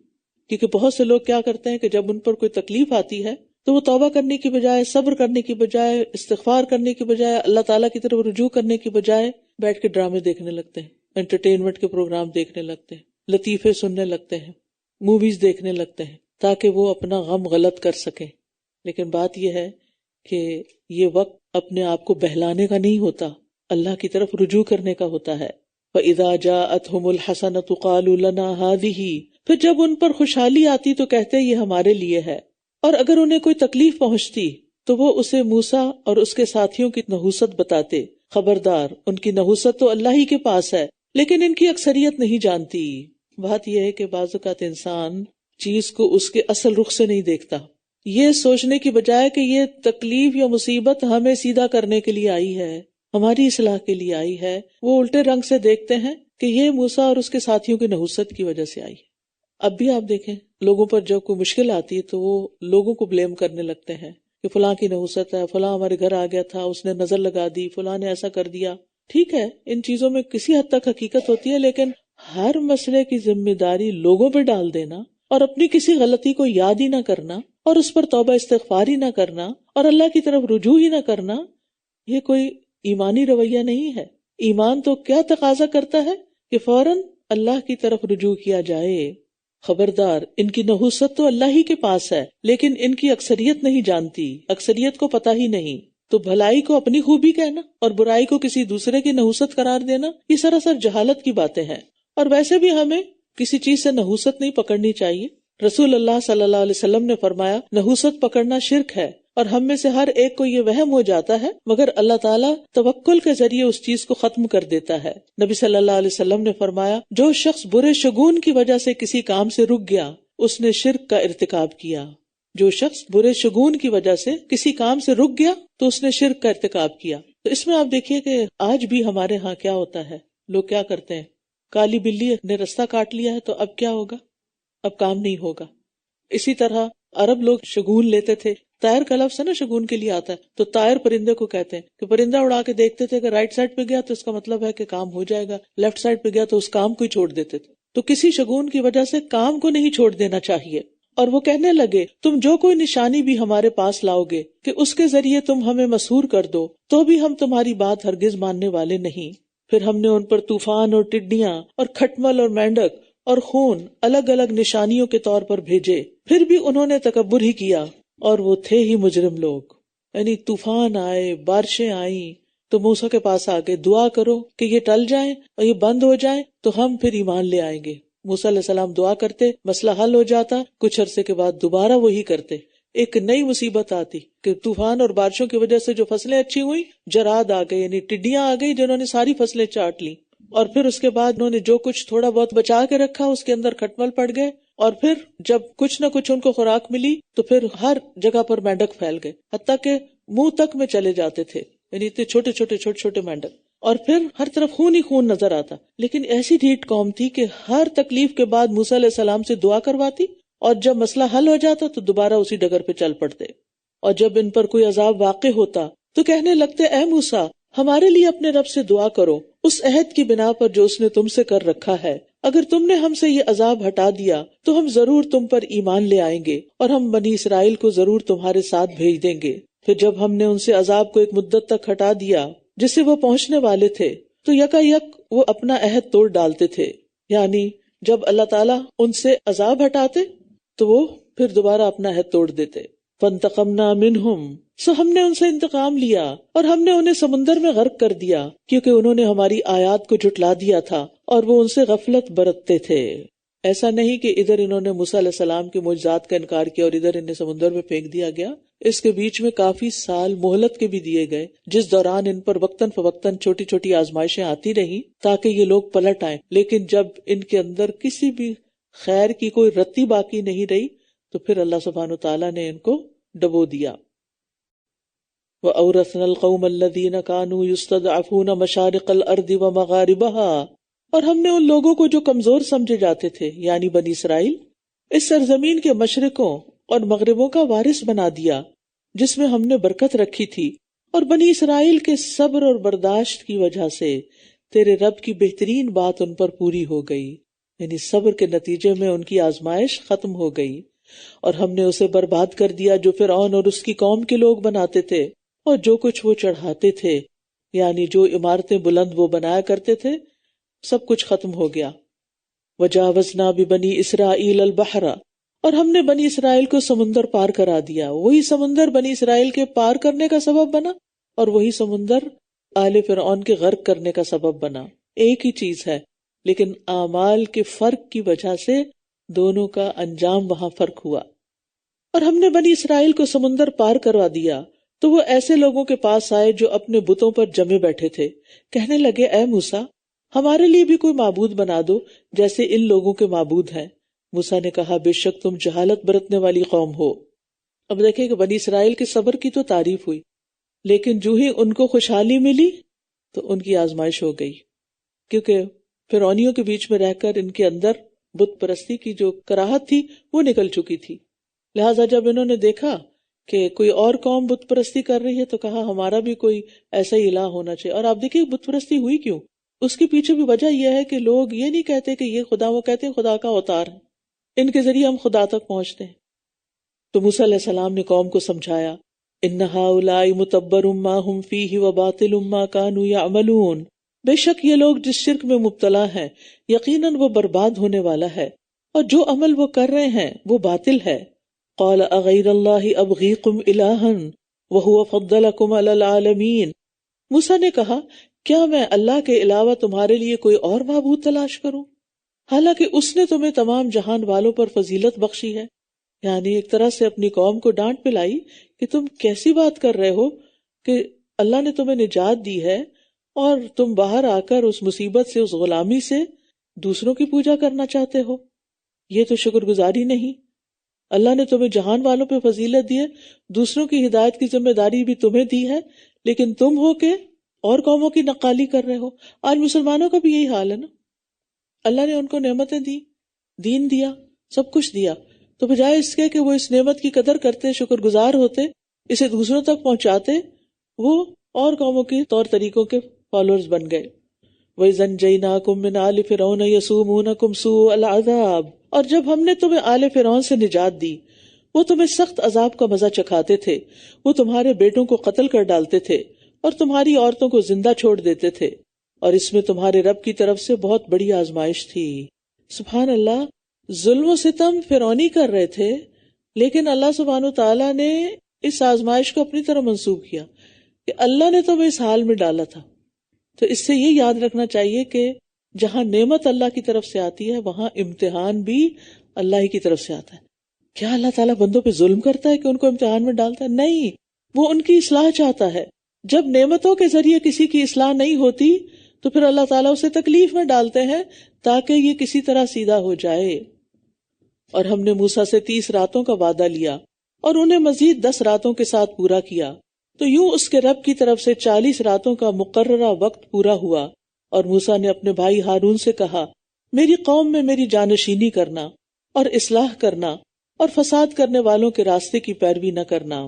کیونکہ بہت سے لوگ کیا کرتے ہیں کہ جب ان پر کوئی تکلیف آتی ہے تو وہ توبہ کرنے کی بجائے، صبر کرنے کی بجائے، استغفار کرنے کی بجائے، اللہ تعالیٰ کی طرف رجوع کرنے کی بجائے بیٹھ کے ڈرامے دیکھنے لگتے ہیں، انٹرٹینمنٹ کے پروگرام دیکھنے لگتے ہیں، لطیفے سننے لگتے ہیں، موویز دیکھنے لگتے ہیں، تاکہ وہ اپنا غم غلط کر سکیں۔ لیکن بات یہ ہے کہ یہ وقت اپنے آپ کو بہلانے کا نہیں ہوتا، اللہ کی طرف رجوع کرنے کا ہوتا ہے۔ وَإِذَا جَاءَتْهُمُ الْحَسَنَةُ قَالُوا لَنَا هَٰذِهِ، پھر جب ان پر خوشحالی آتی تو کہتے یہ ہمارے لیے ہے، اور اگر انہیں کوئی تکلیف پہنچتی تو وہ اسے موسیٰ اور اس کے ساتھیوں کی نحوست بتاتے۔ خبردار، ان کی نحوست تو اللہ ہی کے پاس ہے، لیکن ان کی اکثریت نہیں جانتی۔ بات یہ ہے کہ بعض اوقات انسان چیز کو اس کے اصل رخ سے نہیں دیکھتا، یہ سوچنے کی بجائے کہ یہ تکلیف یا مصیبت ہمیں سیدھا کرنے کے لیے آئی ہے، ہماری اصلاح کے لیے آئی ہے، وہ الٹے رنگ سے دیکھتے ہیں کہ یہ موسیٰ اور اس کے ساتھیوں کی نحوست کی وجہ سے آئی ہے۔ اب بھی آپ دیکھیں، لوگوں پر جب کوئی مشکل آتی ہے تو وہ لوگوں کو بلیم کرنے لگتے ہیں کہ فلاں کی نحوست ہے، فلاں ہمارے گھر آ گیا تھا، اس نے نظر لگا دی، فلاں نے ایسا کر دیا۔ ٹھیک ہے، ان چیزوں میں کسی حد تک حقیقت ہوتی ہے، لیکن ہر مسئلے کی ذمہ داری لوگوں پہ ڈال دینا اور اپنی کسی غلطی کو یاد ہی نہ کرنا اور اس پر توبہ استغفار ہی نہ کرنا اور اللہ کی طرف رجوع ہی نہ کرنا، یہ کوئی ایمانی رویہ نہیں ہے۔ ایمان تو کیا تقاضا کرتا ہے کہ فوراً اللہ کی طرف رجوع کیا جائے۔ خبردار، ان کی نحوست تو اللہ ہی کے پاس ہے، لیکن ان کی اکثریت نہیں جانتی، اکثریت کو پتہ ہی نہیں۔ تو بھلائی کو اپنی خوبی کہنا اور برائی کو کسی دوسرے کی نحوست قرار دینا، یہ سراسر جہالت کی باتیں ہیں۔ اور ویسے بھی ہمیں کسی چیز سے نحوست نہیں پکڑنی چاہیے۔ رسول اللہ صلی اللہ علیہ وسلم نے فرمایا نحوست پکڑنا شرک ہے، اور ہم میں سے ہر ایک کو یہ وہم ہو جاتا ہے، مگر اللہ تعالیٰ توکل کے ذریعے اس چیز کو ختم کر دیتا ہے۔ نبی صلی اللہ علیہ وسلم نے فرمایا جو شخص برے شگون کی وجہ سے کسی کام سے رک گیا، اس نے شرک کا ارتکاب کیا۔ جو شخص برے شگون کی وجہ سے کسی کام سے رک گیا تو اس نے شرک کا ارتکاب کیا۔ تو اس میں آپ دیکھیے کہ آج بھی ہمارے ہاں کیا ہوتا ہے، لوگ کیا کرتے ہیں، کالی بلی نے رستہ کاٹ لیا ہے تو اب کیا ہوگا، اب کام نہیں ہوگا۔ اسی طرح عرب لوگ شگون لیتے تھے، طائر کا لفظ ہے نا شگون کے لیے آتا ہے، تو طائر پرندے کو کہتے ہیں کہ پرندہ اڑا کے دیکھتے تھے کہ رائٹ سائڈ پہ گیا تو اس کا مطلب ہے کہ کام ہو جائے گا، لیفٹ سائڈ پہ گیا تو اس کام کو ہی چھوڑ دیتے تھے۔ تو کسی شگون کی وجہ سے کام کو نہیں چھوڑ دینا چاہیے۔ اور وہ کہنے لگے تم جو کوئی نشانی بھی ہمارے پاس لاؤ گے کہ اس کے ذریعے تم ہمیں مسحور کر دو، تو بھی ہم تمہاری بات ہرگز ماننے والے نہیں۔ پھر ہم نے ان پر طوفان اور ٹڈیاں اور کھٹمل اور مینڈک اور خون الگ الگ نشانیوں کے طور پر بھیجے، پھر بھی انہوں نے تکبر ہی کیا، اور وہ تھے ہی مجرم لوگ۔ یعنی طوفان آئے، بارشیں آئیں تو موسیٰ کے پاس آ کے دعا کرو کہ یہ ٹل جائیں اور یہ بند ہو جائیں تو ہم پھر ایمان لے آئیں گے۔ موسیٰ علیہ السلام دعا کرتے، مسئلہ حل ہو جاتا، کچھ عرصے کے بعد دوبارہ وہی کرتے، ایک نئی مصیبت آتی کہ طوفان اور بارشوں کی وجہ سے جو فصلیں اچھی ہوئی، جراد آ گئے، یعنی ٹڈیاں آ گئی جنہوں نے ساری فصلیں چاٹ لی، اور پھر اس کے بعد انہوں نے جو کچھ تھوڑا بہت بچا کے رکھا اس کے اندر کھٹمل پڑ گئے، اور پھر جب کچھ نہ کچھ ان کو خوراک ملی تو پھر ہر جگہ پر مینڈک پھیل گئے، حتیٰ کہ منہ تک میں چلے جاتے تھے، یعنی اتنے چھوٹے چھوٹے مینڈک، اور پھر ہر طرف خون ہی خون نظر آتا۔ لیکن ایسی ڈھیٹ قوم تھی کہ ہر تکلیف کے بعد موسیٰ علیہ السلام سے دعا کرواتی، اور جب مسئلہ حل ہو جاتا تو دوبارہ اسی ڈگر پہ چل پڑتے، اور جب ان پر کوئی عذاب واقع ہوتا تو کہنے لگتے، اے موسیٰ ہمارے لیے اپنے رب سے دعا کرو اس عہد کی بنا پر جو اس نے تم سے کر رکھا ہے، اگر تم نے ہم سے یہ عذاب ہٹا دیا تو ہم ضرور تم پر ایمان لے آئیں گے، اور ہم بنی اسرائیل کو ضرور تمہارے ساتھ بھیج دیں گے۔ پھر جب ہم نے ان سے عذاب کو ایک مدت تک ہٹا دیا جس سے وہ پہنچنے والے تھے تو یکا یک وہ اپنا عہد توڑ ڈالتے تھے، یعنی جب اللہ تعالیٰ ان سے عذاب ہٹاتے تو وہ پھر دوبارہ اپنا عہد توڑ دیتے۔ فانتقمنا منہم، سو ہم نے ان سے انتقام لیا اور ہم نے انہیں سمندر میں غرق کر دیا، کیونکہ انہوں نے ہماری آیات کو جھٹلا دیا تھا اور وہ ان سے غفلت برتتے تھے۔ ایسا نہیں کہ ادھر انہوں نے موسیٰ علیہ السلام کے معجزات کا انکار کیا اور ادھر انہیں سمندر میں پھینک دیا گیا، اس کے بیچ میں کافی سال مہلت کے بھی دیے گئے، جس دوران ان پر وقتاً فوقتاً چھوٹی چھوٹی آزمائشیں آتی رہی تاکہ یہ لوگ پلٹ آئیں، لیکن جب ان کے اندر کسی بھی خیر کی کوئی رتی باقی نہیں رہی تو پھر اللہ سبحانہ وتعالیٰ نے ان کو ڈبو دیا۔ وَأَوْرَثْنَا الْقَوْمَ الَّذِينَ كَانُوا يُسْتَضْعَفُونَ مَشَارِقَ الْأَرْضِ وَمَغَارِبَهَا، اور ہم نے ان لوگوں کو جو کمزور سمجھے جاتے تھے یعنی بنی اسرائیل، اس سرزمین کے مشرقوں اور مغربوں کا وارث بنا دیا جس میں ہم نے برکت رکھی تھی، اور بنی اسرائیل کے صبر اور برداشت کی وجہ سے تیرے رب کی بہترین بات ان پر پوری ہو گئی، یعنی صبر کے نتیجے میں ان کی آزمائش ختم ہو گئی، اور ہم نے اسے برباد کر دیا جو فرعون اور اس کی قوم کے لوگ بناتے تھے، اور جو کچھ وہ چڑھاتے تھے، یعنی جو عمارتیں بلند وہ بنایا کرتے تھے، سب کچھ ختم ہو گیا۔ وجاوزنا ببنی اسرائیل البحر، اور ہم نے بنی اسرائیل کو سمندر پار کرا دیا، وہی سمندر بنی اسرائیل کے پار کرنے کا سبب بنا اور وہی سمندر آل فرعون کے غرق کرنے کا سبب بنا۔ ایک ہی چیز ہے، لیکن اعمال کے فرق کی وجہ سے دونوں کا انجام وہاں فرق ہوا۔ اور ہم نے بنی اسرائیل کو سمندر پار کروا دیا تو وہ ایسے لوگوں کے پاس آئے جو اپنے بتوں پر جمے بیٹھے تھے، کہنے لگے، اے موسیٰ ہمارے لیے بھی کوئی معبود بنا دو جیسے ان لوگوں کے معبود ہیں۔ موسیٰ نے کہا، بے شک تم جہالت برتنے والی قوم ہو۔ اب دیکھیں کہ بنی اسرائیل کے صبر کی تو تعریف ہوئی، لیکن جو ہی ان کو خوشحالی ملی تو ان کی آزمائش ہو گئی، کیونکہ فرعونیوں کے بیچ میں رہ کر ان کے اندر بت پرستی کی جو کراہت تھی وہ نکل چکی تھی۔ لہٰذا جب انہوں نے دیکھا کہ کوئی اور قوم بت پرستی کر رہی ہے تو کہا ہمارا بھی کوئی ایسا ہی الہ ہونا چاہیے۔ اور آپ دیکھیں بت پرستی ہوئی کیوں، اس کے پیچھے بھی وجہ یہ ہے کہ لوگ یہ نہیں کہتے کہ یہ خدا، وہ کہتے ہیں خدا کا اوتار ہے، ان کے ذریعے ہم خدا تک پہنچتے ہیں۔ تو موسیٰ علیہ السلام نے قوم کو سمجھایا، ان ہؤلاء متبر ما هم فیہ وباطل ما كانوا یعملون، بے شک یہ لوگ جس شرک میں مبتلا ہیں یقیناً وہ برباد ہونے والا ہے، اور جو عمل وہ کر رہے ہیں وہ باطل ہے۔ قال اغیر اللہ ابغیکم الہا وہو فضلکم علی العالمین، موسیٰ نے کہا، کیا میں اللہ کے علاوہ تمہارے لیے کوئی اور معبود تلاش کروں، حالانکہ اس نے تمہیں تمام جہان والوں پر فضیلت بخشی ہے۔ یعنی ایک طرح سے اپنی قوم کو ڈانٹ پلائی کہ تم کیسی بات کر رہے ہو کہ اللہ نے تمہیں نجات دی ہے اور تم باہر آ کر اس مصیبت سے، اس غلامی سے دوسروں کی پوجا کرنا چاہتے ہو، یہ تو شکر گزاری نہیں۔ اللہ نے تمہیں جہان والوں پہ فضیلت دی ہے، دوسروں کی ہدایت کی ذمہ داری بھی تمہیں دی ہے، لیکن تم ہو کے اور قوموں کی نقالی کر رہے ہو۔ آج مسلمانوں کا بھی یہی حال ہے نا، اللہ نے ان کو نعمتیں دی، دین دیا، سب کچھ دیا، تو بجائے اس کے کہ وہ اس نعمت کی قدر کرتے، شکر گزار ہوتے، اسے دوسروں تک پہنچاتے، وہ اور قوموں کے طور طریقوں کے فالوورز بن گئے۔ وَإِذَا انجَيْنَاكُم مِّنْ آلِ فِرْعَوْنَ يَسُومُونَكُمْ سُوءَ الْعَذَابِ، اور جب ہم نے تمہیں آل فرعون سے نجات دی، وہ تمہیں سخت عذاب کا مزہ چکھاتے تھے، وہ تمہارے بیٹوں کو قتل کر ڈالتے تھے اور تمہاری عورتوں کو زندہ چھوڑ دیتے تھے، اور اس میں تمہارے رب کی طرف سے بہت بڑی آزمائش تھی۔ سبحان اللہ، ظلم و ستم فرعونی کر رہے تھے، لیکن اللہ سبحانہ تعالیٰ نے اس آزمائش کو اپنی طرح منسوخ کیا کہ اللہ نے تو اس حال میں ڈالا تھا. تو اس سے یہ یاد رکھنا چاہیے کہ جہاں نعمت اللہ کی طرف سے آتی ہے وہاں امتحان بھی اللہ ہی کی طرف سے آتا ہے. کیا اللہ تعالیٰ بندوں پہ ظلم کرتا ہے کہ ان کو امتحان میں ڈالتا ہے؟ نہیں، وہ ان کی اصلاح چاہتا ہے. جب نعمتوں کے ذریعے کسی کی اصلاح نہیں ہوتی تو پھر اللہ تعالیٰ اسے تکلیف میں ڈالتے ہیں تاکہ یہ کسی طرح سیدھا ہو جائے. اور ہم نے موسیٰ سے 30 راتوں کا وعدہ لیا اور انہیں مزید 10 راتوں کے ساتھ پورا کیا. تو یوں اس کے رب کی طرف سے 40 راتوں کا مقررہ وقت پورا ہوا. اور موسیٰ نے اپنے بھائی ہارون سے کہا، میری قوم میں میری جانشینی کرنا اور اصلاح کرنا اور فساد کرنے والوں کے راستے کی پیروی نہ کرنا.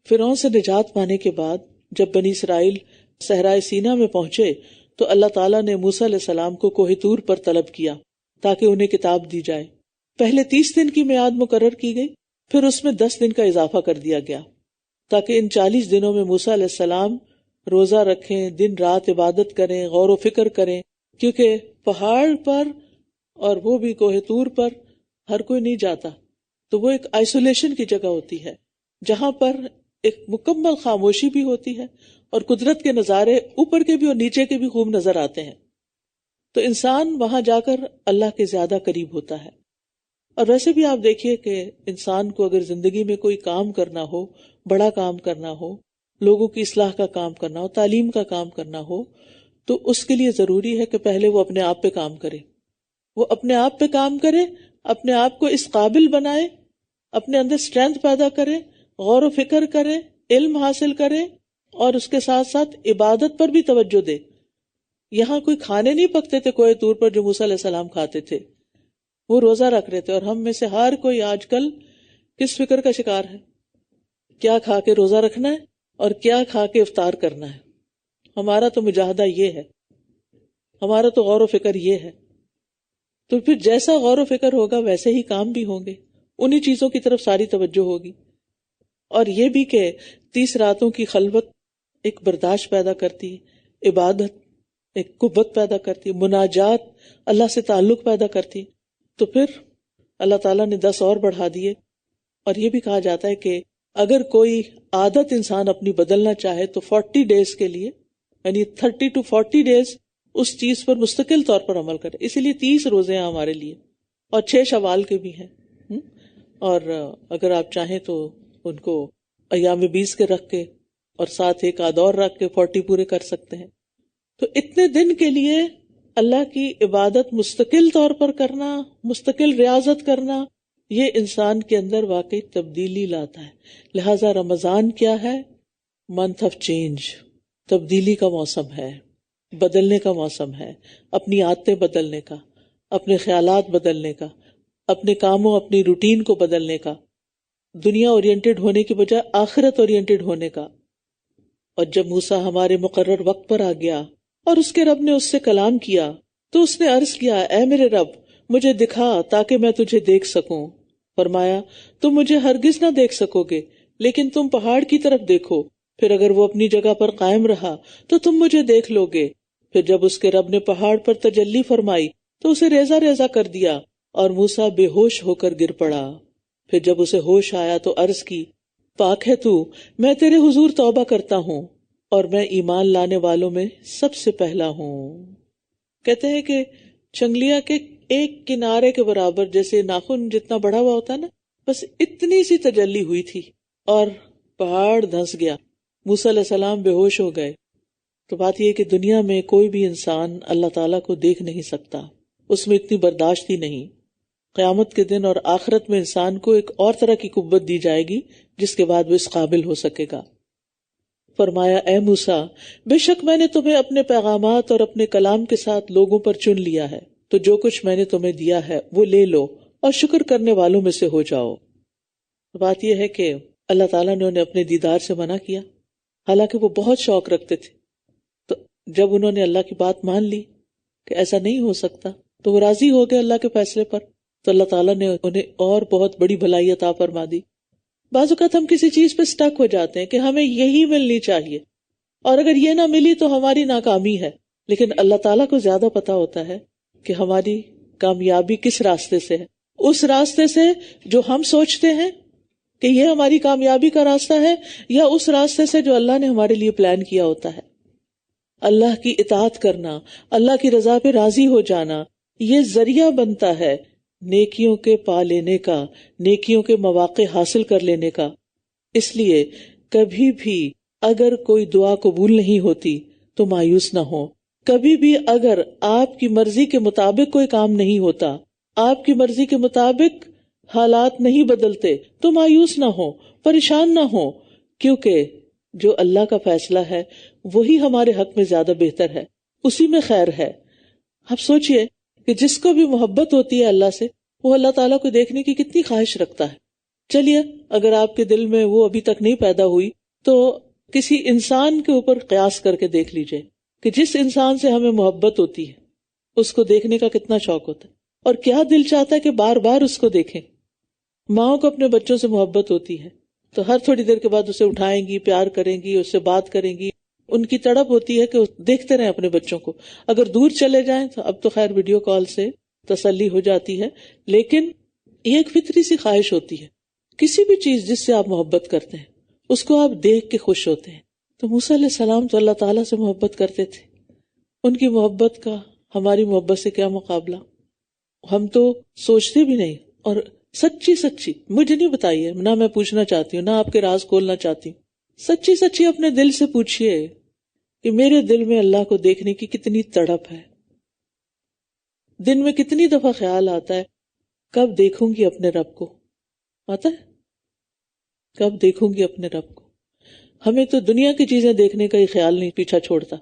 فرعون سے نجات پانے کے بعد جب بنی اسرائیل صحرائے سینا میں پہنچے تو اللہ تعالیٰ نے موسیٰ علیہ السلام کو کوہ طور پر طلب کیا تاکہ انہیں کتاب دی جائے. پہلے 30 دن کی میعاد مقرر کی گئی، پھر اس میں 10 دن کا اضافہ کر دیا گیا تاکہ ان 40 دنوں میں موسیٰ علیہ السلام روزہ رکھیں، دن رات عبادت کریں، غور و فکر کریں، کیونکہ پہاڑ پر اور وہ بھی کوہ طور پر ہر کوئی نہیں جاتا. تو وہ ایک آئسولیشن کی جگہ ہوتی ہے جہاں پر ایک مکمل خاموشی بھی ہوتی ہے اور قدرت کے نظارے اوپر کے بھی اور نیچے کے بھی خوب نظر آتے ہیں. تو انسان وہاں جا کر اللہ کے زیادہ قریب ہوتا ہے. اور ویسے بھی آپ دیکھیے کہ انسان کو اگر زندگی میں کوئی کام کرنا ہو، بڑا کام کرنا ہو، لوگوں کی اصلاح کا کام کرنا ہو، تعلیم کا کام کرنا ہو، تو اس کے لیے ضروری ہے کہ پہلے وہ اپنے آپ پہ کام کرے. وہ اپنے آپ پہ کام کرے، اپنے آپ کو اس قابل بنائے، اپنے اندر اسٹرینتھ پیدا کرے، غور و فکر کرے، علم حاصل کرے اور اس کے ساتھ ساتھ عبادت پر بھی توجہ دے. یہاں کوئی کھانے نہیں پکتے تھے کوہ طور پر جو موسیٰ علیہ السلام کھاتے تھے، وہ روزہ رکھ رہے تھے. اور ہم میں سے ہر کوئی آج کل کس فکر کا شکار ہے؟ کیا کھا کے روزہ رکھنا ہے اور کیا کھا کے افطار کرنا ہے. ہمارا تو مجاہدہ یہ ہے، ہمارا تو غور و فکر یہ ہے. تو پھر جیسا غور و فکر ہوگا ویسے ہی کام بھی ہوں گے، انہی چیزوں کی طرف ساری توجہ ہوگی. اور یہ بھی کہ 30 راتوں کی خلوت ایک برداشت پیدا کرتی ہے، عبادت ایک قوت پیدا کرتی، مناجات اللہ سے تعلق پیدا کرتی. تو پھر اللہ تعالیٰ نے 10 اور بڑھا دیے. اور یہ بھی کہا جاتا ہے کہ اگر کوئی عادت انسان اپنی بدلنا چاہے تو 40 ڈیز کے لیے، یعنی 30 to 40 ڈیز اس چیز پر مستقل طور پر عمل کرے. اسی لیے 30 روزے ہیں ہمارے لیے اور 6 شوال کے بھی ہیں. اور اگر آپ چاہیں تو ان کو ایام 20 کے رکھ کے اور ساتھ ایک آدھ اور رکھ کے 40 پورے کر سکتے ہیں. تو اتنے دن کے لیے اللہ کی عبادت مستقل طور پر کرنا، مستقل ریاضت کرنا، یہ انسان کے اندر واقعی تبدیلی لاتا ہے. لہٰذا رمضان کیا ہے؟ منتھ آف چینج، تبدیلی کا موسم ہے، بدلنے کا موسم ہے، اپنی عادتیں بدلنے کا، اپنے خیالات بدلنے کا، اپنے کاموں اپنی روٹین کو بدلنے کا، دنیا اورینٹڈ ہونے کی بجائے آخرت اورینٹڈ ہونے کا. اور جب موسیٰ ہمارے مقرر وقت پر آ گیا اور اس کے رب نے اس سے کلام کیا تو اس نے عرض کیا، اے میرے رب مجھے دکھا تاکہ میں تجھے دیکھ سکوں. فرمایا، تم مجھے ہرگز نہ دیکھ سکو گے، لیکن تم پہاڑ کی طرف دیکھو، پھر اگر وہ اپنی جگہ پر قائم رہا تو تم مجھے دیکھ لو گے. پھر جب اس کے رب نے پہاڑ پر تجلی فرمائی تو اسے ریزہ ریزہ کر دیا اور موسیٰ بے ہوش ہو کر گر پڑا. پھر جب اسے ہوش آیا تو عرض کی، پاک ہے تو، میں تیرے حضور توبہ کرتا ہوں اور میں ایمان لانے والوں میں سب سے پہلا ہوں. کہتے ہیں کہ چنگلیا کے ایک کنارے کے برابر، جیسے ناخن جتنا بڑا ہوا ہوتا ہے نا، بس اتنی سی تجلی ہوئی تھی اور پہاڑ دھنس گیا، موسیٰ علیہ السلام بے ہوش ہو گئے. تو بات یہ کہ دنیا میں کوئی بھی انسان اللہ تعالیٰ کو دیکھ نہیں سکتا، اس میں اتنی برداشت ہی نہیں. قیامت کے دن اور آخرت میں انسان کو ایک اور طرح کی قوت دی جائے گی جس کے بعد وہ اس قابل ہو سکے گا. فرمایا، اے موسیٰ، بے شک میں نے تمہیں اپنے پیغامات اور اپنے کلام کے ساتھ لوگوں پر چن لیا ہے، تو جو کچھ میں نے تمہیں دیا ہے وہ لے لو اور شکر کرنے والوں میں سے ہو جاؤ. بات یہ ہے کہ اللہ تعالیٰ نے انہیں اپنے دیدار سے منع کیا، حالانکہ وہ بہت شوق رکھتے تھے. تو جب انہوں نے اللہ کی بات مان لی کہ ایسا نہیں ہو سکتا تو وہ راضی ہو گئے اللہ کے فیصلے پر. تو اللہ تعالیٰ نے انہیں اور بہت بڑی بھلائی عطا فرما دی. بعض اوقات ہم کسی چیز پہ سٹک ہو جاتے ہیں کہ ہمیں یہی ملنی چاہیے اور اگر یہ نہ ملی تو ہماری ناکامی ہے، لیکن اللہ تعالیٰ کو زیادہ پتا ہوتا ہے کہ ہماری کامیابی کس راستے سے ہے؟ اس راستے سے جو ہم سوچتے ہیں کہ یہ ہماری کامیابی کا راستہ ہے، یا اس راستے سے جو اللہ نے ہمارے لیے پلان کیا ہوتا ہے؟ اللہ کی اطاعت کرنا، اللہ کی رضا پہ راضی ہو جانا، یہ ذریعہ بنتا ہے نیکیوں کے پا لینے کا، نیکیوں کے مواقع حاصل کر لینے کا۔ اس لیے کبھی بھی اگر کوئی دعا قبول نہیں ہوتی تو مایوس نہ ہو، کبھی بھی اگر آپ کی مرضی کے مطابق کوئی کام نہیں ہوتا، آپ کی مرضی کے مطابق حالات نہیں بدلتے تو مایوس نہ ہو، پریشان نہ ہو، کیونکہ جو اللہ کا فیصلہ ہے وہی ہمارے حق میں زیادہ بہتر ہے، اسی میں خیر ہے۔ آپ سوچئے کہ جس کو بھی محبت ہوتی ہے اللہ سے، وہ اللہ تعالیٰ کو دیکھنے کی کتنی خواہش رکھتا ہے۔ چلیے اگر آپ کے دل میں وہ ابھی تک نہیں پیدا ہوئی تو کسی انسان کے اوپر قیاس کر کے دیکھ لیجئے کہ جس انسان سے ہمیں محبت ہوتی ہے اس کو دیکھنے کا کتنا شوق ہوتا ہے، اور کیا دل چاہتا ہے کہ بار بار اس کو دیکھیں۔ ماؤں کو اپنے بچوں سے محبت ہوتی ہے تو ہر تھوڑی دیر کے بعد اسے اٹھائیں گی، پیار کریں گی، اس سے بات کریں گی۔ ان کی تڑپ ہوتی ہے کہ دیکھتے رہیں اپنے بچوں کو۔ اگر دور چلے جائیں تو اب تو خیر ویڈیو کال سے تسلی ہو جاتی ہے، لیکن یہ ایک فطری سی خواہش ہوتی ہے۔ کسی بھی چیز جس سے آپ محبت کرتے ہیں اس کو آپ دیکھ کے خوش ہوتے ہیں۔ تو موسیٰ علیہ السلام تو اللہ تعالیٰ سے محبت کرتے تھے، ان کی محبت کا ہماری محبت سے کیا مقابلہ؟ ہم تو سوچتے بھی نہیں، اور سچی مجھے نہیں بتائیے، نہ میں پوچھنا چاہتی ہوں، نہ آپ کے راز کھولنا چاہتی ہوں، سچی اپنے دل سے پوچھئے کہ میرے دل میں اللہ کو دیکھنے کی کتنی تڑپ ہے۔ دن میں کتنی دفعہ خیال آتا ہے کب دیکھوں گی اپنے رب کو؟ آتا ہے کب دیکھوں گی اپنے رب کو؟ ہمیں تو دنیا کی چیزیں دیکھنے کا ہی خیال نہیں پیچھا چھوڑتا،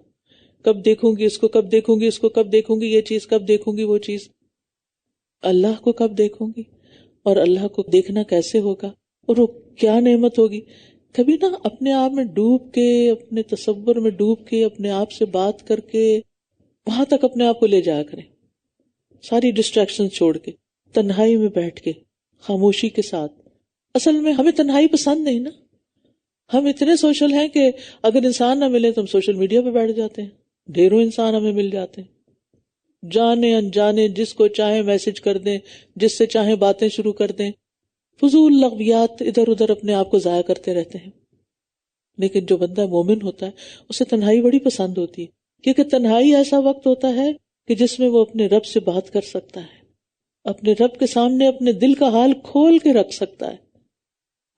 کب دیکھوں گی اس کو، کب دیکھوں گی اس کو، کب دیکھوں گی یہ چیز، کب دیکھوں گی وہ چیز۔ اللہ کو کب دیکھوں گی؟ اور اللہ کو دیکھنا کیسے ہوگا؟ اور وہ کیا نعمت ہوگی؟ کبھی نا اپنے آپ میں ڈوب کے، اپنے تصور میں ڈوب کے، اپنے آپ سے بات کر کے وہاں تک اپنے آپ کو لے جایا کریں، ساری ڈسٹریکشن چھوڑ کے، تنہائی میں بیٹھ کے، خاموشی کے ساتھ۔ اصل میں ہمیں تنہائی پسند نہیں نا، ہم اتنے سوشل ہیں کہ اگر انسان نہ ملے تو ہم سوشل میڈیا پہ بیٹھ جاتے ہیں، ڈھیروں انسان ہمیں مل جاتے ہیں، جانے انجانے جس کو چاہیں میسج کر دیں، جس سے چاہیں باتیں شروع کر دیں، فضول لغویات ادھر ادھر اپنے آپ کو ضائع کرتے رہتے ہیں۔ لیکن جو بندہ مومن ہوتا ہے اسے تنہائی بڑی پسند ہوتی ہے، کیونکہ تنہائی ایسا وقت ہوتا ہے کہ جس میں وہ اپنے رب سے بات کر سکتا ہے، اپنے رب کے سامنے اپنے دل کا حال کھول کے رکھ سکتا ہے،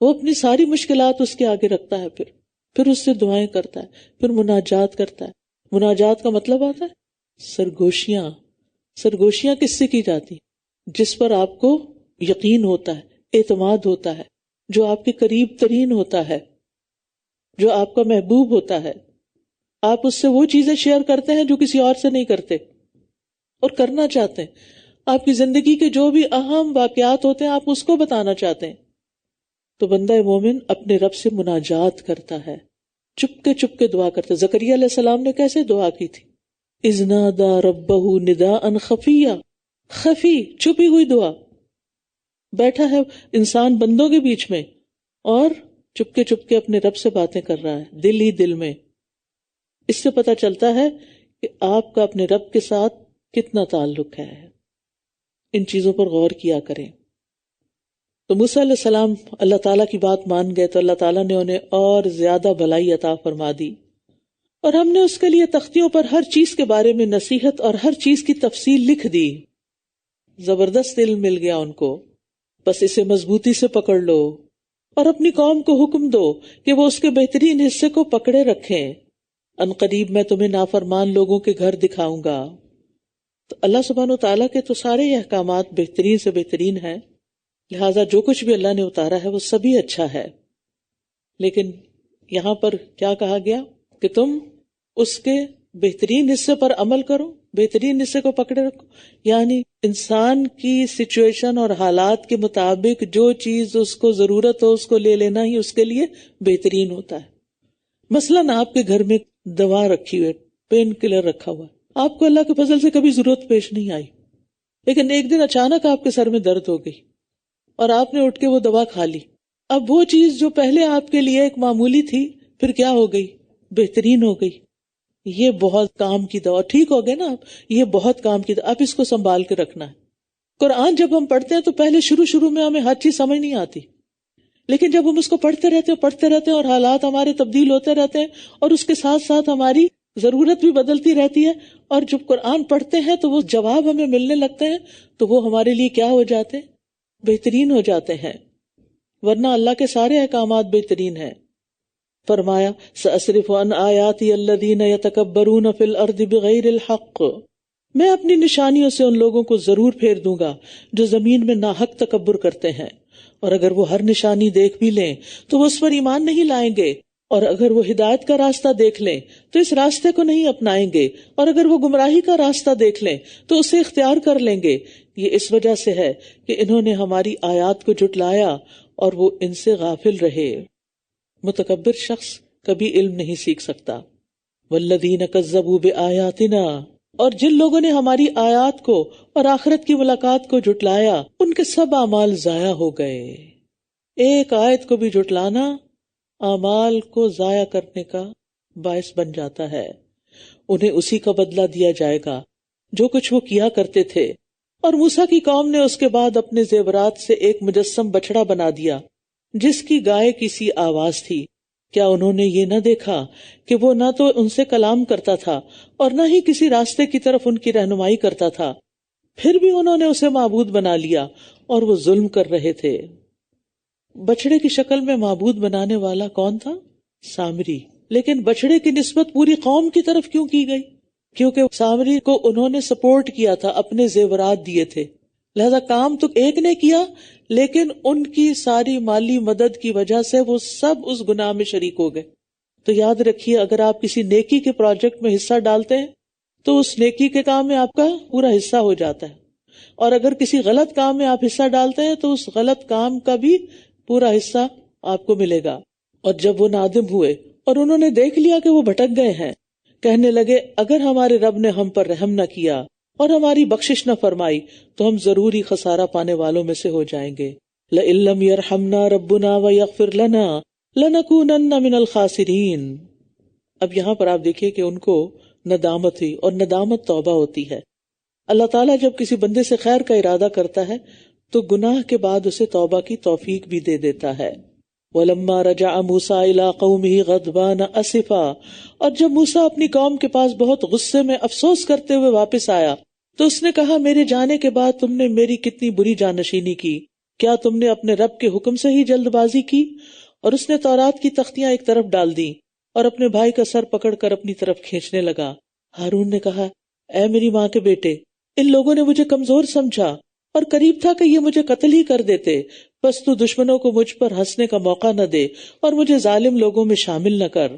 وہ اپنی ساری مشکلات اس کے آگے رکھتا ہے، پھر اس سے دعائیں کرتا ہے، پھر مناجات کرتا ہے۔ مناجات کا مطلب آتا ہے سرگوشیاں کس سے کی جاتی؟ جس پر آپ کو یقین ہوتا ہے، اعتماد ہوتا ہے، جو آپ کے قریب ترین ہوتا ہے، جو آپ کا محبوب ہوتا ہے۔ آپ اس سے وہ چیزیں شیئر کرتے ہیں جو کسی اور سے نہیں کرتے اور کرنا چاہتے ہیں۔ آپ کی زندگی کے جو بھی اہم واقعات ہوتے ہیں آپ اس کو بتانا چاہتے ہیں۔ تو بندہ مومن اپنے رب سے مناجات کرتا ہے، چپ کے دعا کرتا ہے۔ زکریا علیہ السلام نے کیسے دعا کی تھی؟ اذ نادى ربه نداء خفیا، خفی چھپی ہوئی دعا۔ بیٹھا ہے انسان بندوں کے بیچ میں اور چپ کے اپنے رب سے باتیں کر رہا ہے، دل ہی دل میں۔ اس سے پتہ چلتا ہے کہ آپ کا اپنے رب کے ساتھ کتنا تعلق ہے۔ ان چیزوں پر غور کیا کریں۔ تو موسیٰ علیہ السلام اللہ تعالیٰ کی بات مان گئے تو اللہ تعالیٰ نے انہیں اور زیادہ بھلائی عطا فرما دی، اور ہم نے اس کے لیے تختیوں پر ہر چیز کے بارے میں نصیحت اور ہر چیز کی تفصیل لکھ دی۔ زبردست علم مل گیا ان کو، بس اسے مضبوطی سے پکڑ لو اور اپنی قوم کو حکم دو کہ وہ اس کے بہترین حصے کو پکڑے رکھیں۔ ان قریب میں تمہیں نافرمان لوگوں کے گھر دکھاؤں گا۔ تو اللہ سبحانہ وتعالیٰ کے تو سارے یہ احکامات بہترین سے بہترین ہیں، لہٰذا جو کچھ بھی اللہ نے اتارا ہے وہ سبھی اچھا ہے۔ لیکن یہاں پر کیا کہا گیا کہ تم اس کے بہترین حصے پر عمل کرو، بہترین حصے کو پکڑے رکھو، یعنی انسان کی سچویشن اور حالات کے مطابق جو چیز اس کو ضرورت ہو اس کو لے لینا ہی اس کے لیے بہترین ہوتا ہے۔ مثلاً آپ کے گھر میں دوا رکھی ہوئی، پین کلر رکھا ہوا ہے، آپ کو اللہ کے فضل سے کبھی ضرورت پیش نہیں آئی، لیکن ایک دن اچانک آپ کے سر میں درد ہو گئی اور آپ نے اٹھ کے وہ دوا کھا لی۔ اب وہ چیز جو پہلے آپ کے لیے ایک معمولی تھی پھر کیا ہو گئی؟ بہترین ہو گئی۔ یہ بہت کام کی دوا، ٹھیک ہو گئے نا آپ، یہ بہت کام کی دوا، آپ اس کو سنبھال کے رکھنا ہے۔ قرآن جب ہم پڑھتے ہیں تو پہلے شروع میں ہمیں ہر چیز سمجھ نہیں آتی، لیکن جب ہم اس کو پڑھتے رہتے ہیں اور حالات ہمارے تبدیل ہوتے رہتے ہیں اور اس کے ساتھ ساتھ ہماری ضرورت بھی بدلتی رہتی ہے، اور جب قرآن پڑھتے ہیں تو وہ جواب ہمیں ملنے لگتے ہیں تو وہ ہمارے لیے کیا ہو جاتے ہیں؟ بہترین ہو جاتے ہیں، ورنہ اللہ کے سارے احکامات بہترین ہیں۔ فرمایا سأصرف عن آیاتی الذین یتکبرون فی الارض بغیر الحق، میں اپنی نشانیوں سے ان لوگوں کو ضرور پھیر دوں گا جو زمین میں ناحق تکبر کرتے ہیں، اور اگر وہ ہر نشانی دیکھ بھی لیں تو وہ اس پر ایمان نہیں لائیں گے، اور اگر وہ ہدایت کا راستہ دیکھ لیں تو اس راستے کو نہیں اپنائیں گے، اور اگر وہ گمراہی کا راستہ دیکھ لیں تو اسے اختیار کر لیں گے۔ یہ اس وجہ سے ہے کہ انہوں نے ہماری آیات کو جھٹلایا اور وہ ان سے غافل رہے۔ متکبر شخص کبھی علم نہیں سیکھ سکتا۔ والذین کذبوا بآیاتنا، اور جن لوگوں نے ہماری آیات کو اور آخرت کی ملاقات کو جھٹلایا ان کے سب اعمال ضائع ہو گئے۔ ایک آیت کو بھی جھٹلانا اعمال کو ضائع کرنے کا باعث بن جاتا ہے۔ انہیں اسی کا بدلہ دیا جائے گا جو کچھ وہ کیا کرتے تھے۔ اور موسیٰ کی قوم نے اس کے بعد اپنے زیورات سے ایک مجسم بچڑا بنا دیا جس کی گائے کی سی آواز تھی۔ کیا انہوں نے یہ نہ دیکھا کہ وہ نہ تو ان سے کلام کرتا تھا اور نہ ہی کسی راستے کی طرف ان کی رہنمائی کرتا تھا؟ پھر بھی انہوں نے اسے معبود بنا لیا اور وہ ظلم کر رہے تھے۔ بچڑے کی شکل میں معبود بنانے والا کون تھا؟ سامری۔ لیکن بچڑے کی نسبت پوری قوم کی طرف کیوں کی گئی؟ کیونکہ سامری کو انہوں نے سپورٹ کیا تھا، اپنے زیورات دیے تھے، لہذا کام تو ایک نے کیا لیکن ان کی ساری مالی مدد کی وجہ سے وہ سب اس گناہ میں شریک ہو گئے۔ تو یاد رکھیے، اگر آپ کسی نیکی کے پروجیکٹ میں حصہ ڈالتے ہیں تو اس نیکی کے کام میں آپ کا پورا حصہ ہو جاتا ہے، اور اگر کسی غلط کام میں آپ حصہ ڈالتے ہیں تو اس غلط کام کا بھی پورا حصہ آپ کو ملے گا۔ اور جب وہ نادم ہوئے اور انہوں نے دیکھ لیا کہ وہ بھٹک گئے ہیں، کہنے لگے اگر ہمارے رب نے ہم پر رحم نہ کیا اور ہماری بخشش نہ فرمائی تو ہم ضرور ہی خسارہ پانے والوں میں سے ہو جائیں گے۔ لئن لم یرحمنا ربنا ویغفر لنا لنکونن من الخاسرین۔ اب یہاں پر آپ دیکھیے کہ ان کو ندامت ہوئی، اور ندامت توبہ ہوتی ہے۔ اللہ تعالیٰ جب کسی بندے سے خیر کا ارادہ کرتا ہے تو گناہ کے بعد اسے توبہ کی توفیق بھی دے دیتا ہے۔ وَلَمَّا رَجَعَ مُوسَىٰ إِلَىٰ قَوْمِهِ غَضْبَانَ أَسِفًا، اور جب موسیٰ اپنی قوم کے پاس بہت غصے میں افسوس کرتے ہوئے واپس آیا تو اس نے کہا میرے جانے کے بعد تم نے میری کتنی بری جانشینی کی، کیا تم نے اپنے رب کے حکم سے ہی جلد بازی کی؟ اور اس نے تورات کی تختیاں ایک طرف ڈال دی اور اپنے بھائی کا سر پکڑ کر اپنی طرف کھینچنے لگا۔ ہارون نے کہا اے میری ماں کے بیٹے، ان لوگوں نے مجھے کمزور سمجھا اور قریب تھا کہ یہ مجھے قتل ہی کر دیتے، بس تو دشمنوں کو مجھ پر ہنسنے کا موقع نہ دے اور مجھے ظالم لوگوں میں شامل نہ کر۔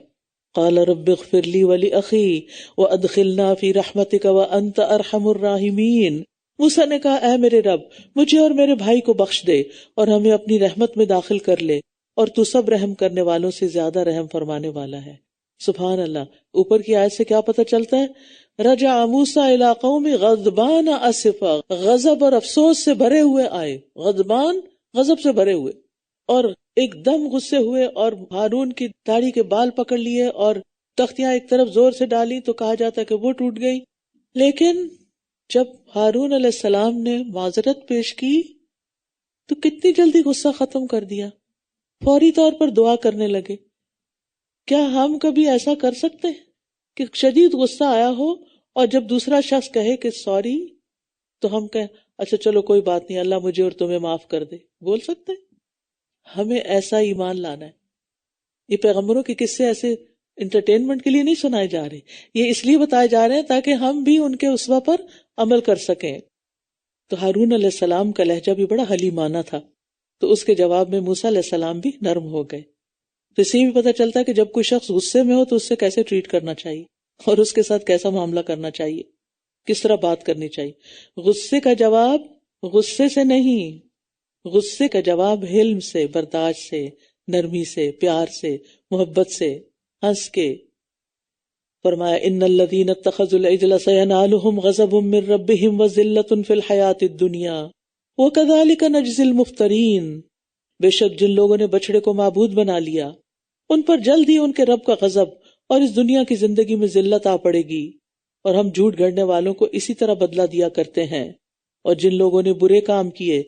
قال رب اغفر لی ولأخی وادخلنا فی رحمتک وانت ارحم الراحمین۔ موسیٰ نے کہا اے میرے رب، مجھے اور میرے بھائی کو بخش دے اور ہمیں اپنی رحمت میں داخل کر لے، اور تو سب رحم کرنے والوں سے زیادہ رحم فرمانے والا ہے۔ سبحان اللہ۔ اوپر کی آیت سے کیا پتہ چلتا ہے؟ رجع موسیٰ الی قوم غضبان اسفا، غضب اور افسوس سے بھرے ہوئے آئے، غضبان غضب سے بھرے ہوئے، اور ایک دم غصے ہوئے، اور ہارون کی داڑھی کے بال پکڑ لیے اور تختیاں ایک طرف زور سے ڈالی تو کہا جاتا ہے کہ وہ ٹوٹ گئی۔ لیکن جب ہارون علیہ السلام نے معذرت پیش کی تو کتنی جلدی غصہ ختم کر دیا، فوری طور پر دعا کرنے لگے۔ کیا ہم کبھی ایسا کر سکتے ہیں کہ شدید غصہ آیا ہو اور جب دوسرا شخص کہے کہ سوری تو ہم کہیں اچھا چلو کوئی بات نہیں، اللہ مجھے اور تمہیں معاف کر دے؟ بول سکتے؟ ہمیں ایسا ایمان لانا ہے۔ یہ پیغمبروں کے قصے ایسے انٹرٹینمنٹ کے لیے نہیں سنائے جا رہے، یہ اس لیے بتائے جا رہے ہیں تاکہ ہم بھی ان کے اسوہ پر عمل کر سکیں۔ تو ہارون علیہ السلام کا لہجہ بھی بڑا حلیمانہ تھا، تو اس کے جواب میں موسیٰ علیہ السلام بھی نرم ہو گئے۔ تو اس سے بھی پتہ چلتا ہے کہ جب کوئی شخص غصے میں ہو تو اس سے کیسے ٹریٹ کرنا چاہیے اور اس کے ساتھ کیسا معاملہ کرنا چاہیے، کس طرح بات کرنی چاہیے۔ غصے کا جواب غصے سے نہیں، غصے کا جواب حلم سے، برداشت سے، نرمی سے، پیار سے، محبت سے، ہنس کے۔ فرمایا ان الذین اتخذوا العجل سینالہم غضب من ربہم وذلۃ فی الحیاۃ الدنیا وکذالک نجزی المفترین۔ بے شک جن لوگوں نے بچڑے کو معبود بنا لیا ان پر جلد ہی ان کے رب کا غضب اور اس دنیا کی زندگی میں ذلت آ پڑے گی، اور ہم جھوٹ گھڑنے والوں کو اسی طرح بدلہ دیا کرتے ہیں۔ اور جن لوگوں نے برے کام کیے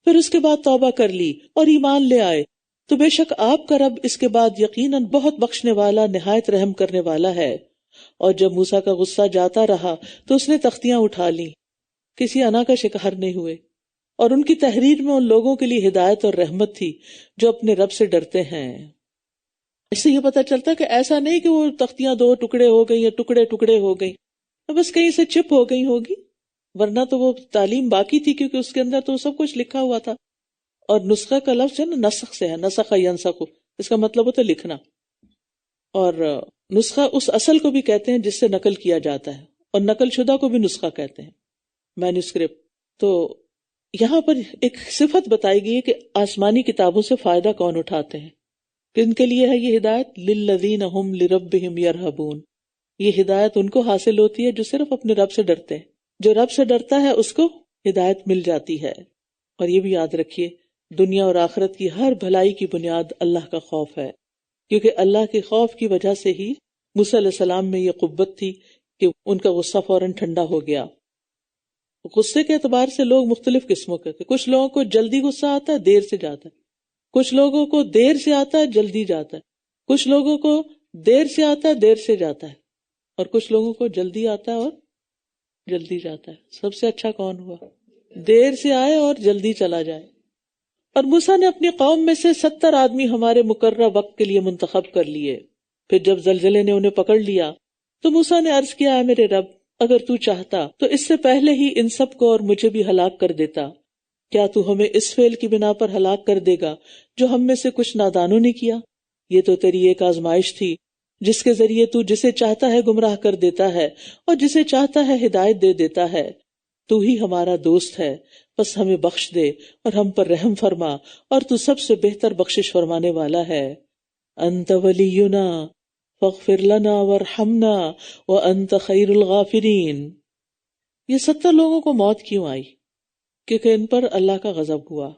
پھر اس کے بعد توبہ کر لی اور ایمان لے آئے تو بے شک آپ کا رب اس کے بعد یقیناً بہت بخشنے والا نہایت رحم کرنے والا ہے۔ اور جب موسیٰ کا غصہ جاتا رہا تو اس نے تختیاں اٹھا لی، کسی انا کا شکار نہیں ہوئے، اور ان کی تحریر میں ان لوگوں کے لیے ہدایت اور رحمت تھی جو اپنے رب سے ڈرتے ہیں۔ اس سے یہ پتہ چلتا ہے کہ ایسا نہیں کہ وہ تختیاں دو ٹکڑے ہو گئی یا ٹکڑے ٹکڑے ہو گئی، بس کہیں سے چپ ہو گئی ہوگی، ورنہ تو وہ تعلیم باقی تھی کیونکہ اس کے اندر تو سب کچھ لکھا ہوا تھا۔ اور نسخہ کا لفظ ہے نا، نسخ سے ہے، نسخ ینسخ، اس کا مطلب ہوتا ہے لکھنا، اور نسخہ اس اصل کو بھی کہتے ہیں جس سے نقل کیا جاتا ہے، اور نقل شدہ کو بھی نسخہ کہتے ہیں، مینوسکرپٹ۔ تو یہاں پر ایک صفت بتائی گئی ہے کہ آسمانی کتابوں سے فائدہ کون اٹھاتے ہیں، کن کے لیے ہے یہ ہدایت؟ للذین ہم لربہم یرہبون، یہ ہدایت ان کو حاصل ہوتی ہے جو صرف اپنے رب سے ڈرتے ہیں، جو رب سے ڈرتا ہے اس کو ہدایت مل جاتی ہے۔ اور یہ بھی یاد رکھیے دنیا اور آخرت کی ہر بھلائی کی بنیاد اللہ کا خوف ہے، کیونکہ اللہ کے خوف کی وجہ سے ہی موسیٰ علیہ السلام میں یہ قوت تھی کہ ان کا غصہ فوراً ٹھنڈا ہو گیا۔ غصے کے اعتبار سے لوگ مختلف قسموں کے، کچھ لوگوں کو جلدی غصہ آتا ہے، دیر سے جاتا ہے، کچھ لوگوں کو دیر سے آتا ہے، جلدی جاتا ہے، کچھ لوگوں کو دیر سے آتا ہے، دیر سے جاتا ہے، اور کچھ لوگوں کو جلدی آتا ہے اور جلدی جاتا ہے۔ سب سے اچھا کون ہوا؟ دیر سے آئے اور جلدی چلا جائے۔ اور موسیٰ نے اپنی قوم میں سے 70 آدمی ہمارے مقررہ وقت کے لیے منتخب کر لیے۔ پھر جب زلزلے نے انہیں پکڑ لیا تو موسیٰ نے عرض کیا، اے میرے رب، اگر تو چاہتا تو اس سے پہلے ہی ان سب کو اور مجھے بھی ہلاک کر دیتا۔ کیا تو ہمیں اس فعل کی بنا پر ہلاک کر دے گا جو ہم میں سے کچھ نادانوں نے کیا؟ یہ تو تیری ایک آزمائش تھی جس کے ذریعے تو جسے چاہتا ہے گمراہ کر دیتا ہے اور جسے چاہتا ہے ہدایت دے دیتا ہے۔ تو ہی ہمارا دوست ہے، بس ہمیں بخش دے اور ہم پر رحم فرما، اور تو سب سے بہتر بخشش فرمانے والا ہے۔ انت ولینا فاغفر لنا وارحمنا وانت خیر الغافرین۔ یہ 70 لوگوں کو موت کیوں آئی؟ کیونکہ ان پر اللہ کا غضب ہوا۔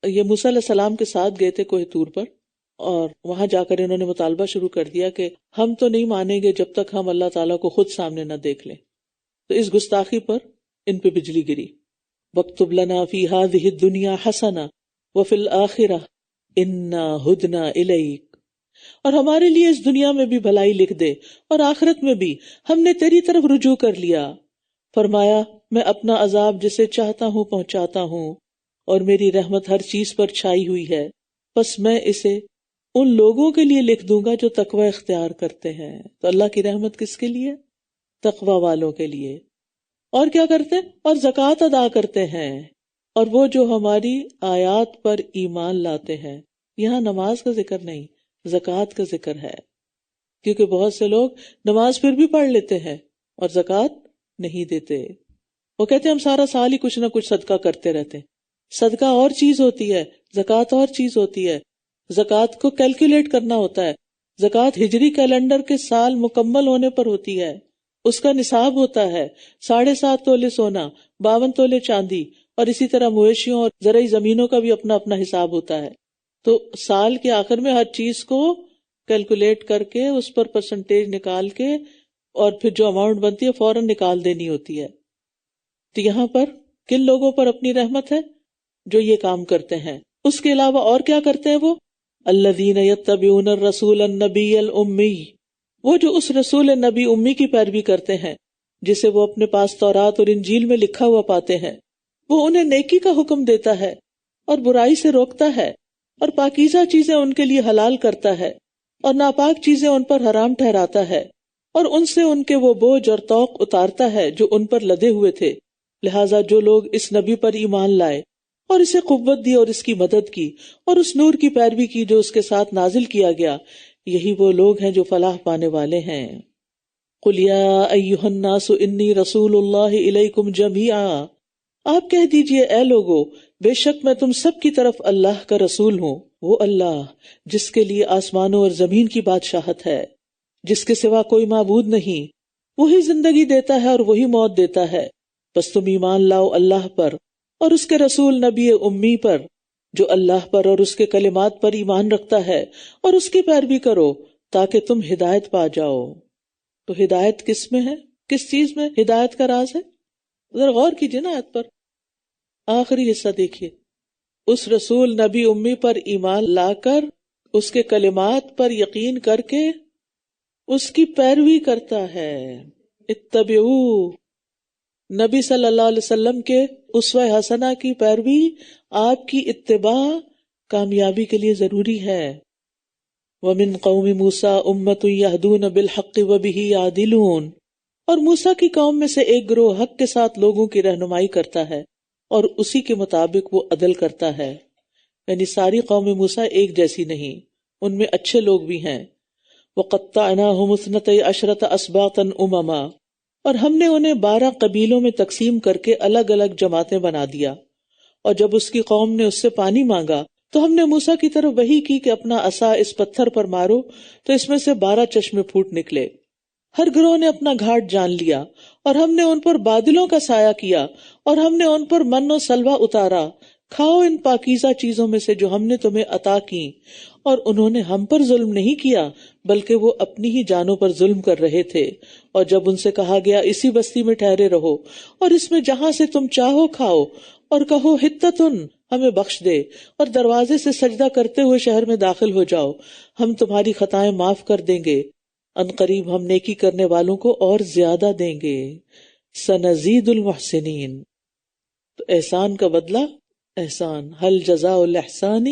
یہ موسیٰ علیہ السلام کے ساتھ گئے تھے کوہ طور پر، اور وہاں جا کر انہوں نے مطالبہ شروع کر دیا کہ ہم تو نہیں مانیں گے جب تک ہم اللہ تعالیٰ کو خود سامنے نہ دیکھ لیں۔ تو اس گستاخی پر ان پہ بجلی گری۔ وَاكْتُبْ لَنَا فِي هَذِهِ الدُّنْيَا حَسَنَةً وَفِي الْآخِرَةِ إِنَّا هُدْنَا إِلَيْكَ، اور ہمارے لیے اس دنیا میں بھی بھلائی لکھ دے اور آخرت میں بھی ہم نے تیری طرف رجوع کر لیا۔ فرمایا، میں اپنا عذاب جسے چاہتا ہوں پہنچاتا ہوں، اور میری رحمت ہر چیز پر چھائی ہوئی ہے، بس میں اسے ان لوگوں کے لیے لکھ دوں گا جو تقوی اختیار کرتے ہیں۔ تو اللہ کی رحمت کس کے لیے؟ تقوی والوں کے لیے۔ اور کیا کرتے ہیں؟ اور زکوٰۃ ادا کرتے ہیں، اور وہ جو ہماری آیات پر ایمان لاتے ہیں۔ یہاں نماز کا ذکر نہیں، زکوٰۃ کا ذکر ہے، کیونکہ بہت سے لوگ نماز پھر بھی پڑھ لیتے ہیں اور زکوٰۃ نہیں دیتے۔ وہ کہتے ہیں ہم سارا سال ہی کچھ نہ کچھ صدقہ کرتے رہتے ہیں۔ صدقہ اور چیز ہوتی ہے، زکوٰۃ اور چیز ہوتی ہے۔ زکوٰۃ کو کیلکولیٹ کرنا ہوتا ہے۔ زکوٰۃ ہجری کیلنڈر کے سال مکمل ہونے پر ہوتی ہے، اس کا نصاب ہوتا ہے 7.5 تولے سونا، 52 تولے چاندی، اور اسی طرح مویشیوں اور زرعی زمینوں کا بھی اپنا اپنا حساب ہوتا ہے۔ تو سال کے آخر میں ہر چیز کو کیلکولیٹ کر کے اس پر پرسنٹیج نکال کے اور پھر جو اماؤنٹ بنتی ہے فوراً نکال دینی ہوتی ہے۔ تو یہاں پر کن لوگوں پر اپنی رحمت ہے؟ جو یہ کام کرتے ہیں۔ اس کے علاوہ اور کیا کرتے ہیں وہ؟ الذین یتبعون الرسول النبی الامی، وہ جو اس رسول نبی امی کی پیروی کرتے ہیں جسے وہ اپنے پاس تورات اور انجیل میں لکھا ہوا پاتے ہیں۔ وہ انہیں نیکی کا حکم دیتا ہے اور برائی سے روکتا ہے، اور پاکیزہ چیزیں ان کے لیے حلال کرتا ہے اور ناپاک چیزیں ان پر حرام ٹھہراتا ہے، اور ان سے ان کے وہ بوجھ اور طوق اتارتا ہے جو ان پر لدے ہوئے تھے۔ لہٰذا جو لوگ اس نبی پر ایمان لائے اور اسے قوت دی اور اس کی مدد کی اور اس نور کی پیروی کی جو اس کے ساتھ نازل کیا گیا، یہی وہ لوگ ہیں جو فلاح پانے والے ہیں۔ قُلْ يَا أَيُّهَا النَّاسُ إِنِّي رَسُولُ اللَّهِ إِلَيْكُمْ جَمِيعًا، آپ کہہ دیجئے اے لوگو، بے شک میں تم سب کی طرف اللہ کا رسول ہوں، وہ اللہ جس کے لیے آسمانوں اور زمین کی بادشاہت ہے، جس کے سوا کوئی معبود نہیں، وہی زندگی دیتا ہے اور وہی موت دیتا ہے، بس تم ایمان لاؤ اللہ پر اور اس کے رسول نبی امی پر جو اللہ پر اور اس کے کلمات پر ایمان رکھتا ہے، اور اس کی پیروی کرو تاکہ تم ہدایت پا جاؤ۔ تو ہدایت کس میں ہے؟ کس چیز میں ہدایت کا راز ہے؟ ذرا غور کیجیے نا آیت پر۔ آخری حصہ دیکھیے، اس رسول نبی امی پر ایمان لا کر اس کے کلمات پر یقین کر کے اس کی پیروی کرتا ہے. اتبعو، نبی صلی اللہ علیہ وسلم کے اسوہ حسنہ کی پیروی، آپ کی اتباع کامیابی کے لیے ضروری ہے. وَمِن قَوْمِ مُوسَىٰ أُمَّةٌ يَهْدُونَ بِالْحَقِّ وَبِهِ يَعْدِلُونَ، اور موسیٰ کی قوم میں سے ایک گروہ حق کے ساتھ لوگوں کی رہنمائی کرتا ہے اور اسی کے مطابق وہ عدل کرتا ہے. یعنی ساری قوم موسیٰ ایک جیسی نہیں، ان میں اچھے لوگ بھی ہیں. وَقَطَّعْنَاهُمُ اثْنَتَيْ عَشْرَةَ أَسْبَاطًا أُمَمًا، اور ہم نے انہیں 12 قبیلوں میں تقسیم کر کے الگ الگ جماعتیں بنا دیا. اور جب اس کی قوم نے اس سے پانی مانگا تو ہم نے موسیٰ کی طرف وحی کی کہ اپنا عصا اس پتھر پر مارو تو اس میں سے 12 چشمے پھوٹ نکلے. ہر گروہ نے اپنا گھاٹ جان لیا اور ہم نے ان پر بادلوں کا سایہ کیا اور ہم نے ان پر من و سلوہ اتارا. کھاؤ ان پاکیزہ چیزوں میں سے جو ہم نے تمہیں عطا کی. اور انہوں نے ہم پر ظلم نہیں کیا بلکہ وہ اپنی ہی جانوں پر ظلم کر رہے تھے. اور جب ان سے کہا گیا اسی بستی میں ٹھہرے رہو اور اس میں جہاں سے تم چاہو کھاؤ، اور کہو حتتن، ہمیں بخش دے، اور دروازے سے سجدہ کرتے ہوئے شہر میں داخل ہو جاؤ، ہم تمہاری خطائیں معاف کر دیں گے، ان قریب ہم نیکی کرنے والوں کو اور زیادہ دیں گے. سنزید المحسنین. تو احسان کا بدلہ احسان. حل جزاء الاحسان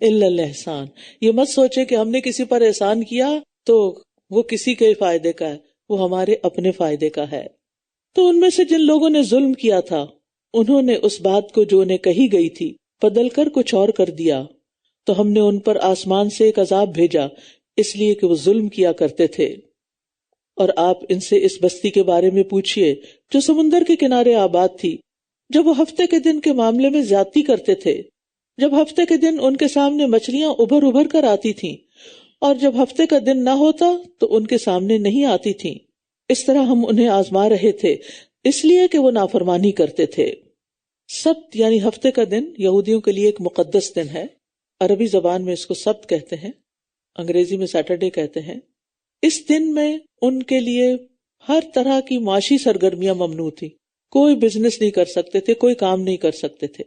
الا الاحسان. یہ مت سوچے کہ ہم نے کسی پر احسان کیا تو وہ کسی کے فائدے کا ہے، وہ ہمارے اپنے فائدے کا ہے. تو ان میں سے جن لوگوں نے ظلم کیا تھا انہوں نے اس بات کو جو انہیں کہی گئی تھی بدل کر کچھ اور کر دیا، تو ہم نے ان پر آسمان سے ایک عذاب بھیجا اس لیے کہ وہ ظلم کیا کرتے تھے. اور آپ ان سے اس بستی کے بارے میں پوچھئے جو سمندر کے کنارے آباد تھی، جب وہ ہفتے کے دن کے معاملے میں زیادتی کرتے تھے، جب ہفتے کے دن ان کے سامنے مچھلیاں ابھر ابھر کر آتی تھیں اور جب ہفتے کا دن نہ ہوتا تو ان کے سامنے نہیں آتی تھیں. اس طرح ہم انہیں آزما رہے تھے اس لیے کہ وہ نافرمانی کرتے تھے. سبت یعنی ہفتے کا دن یہودیوں کے لیے ایک مقدس دن ہے. عربی زبان میں اس کو سبت کہتے ہیں، انگریزی میں سیٹرڈے کہتے ہیں. اس دن میں ان کے لیے ہر طرح کی معاشی سرگرمیاں ممنوع تھی. کوئی بزنس نہیں کر سکتے تھے، کوئی کام نہیں کر سکتے تھے.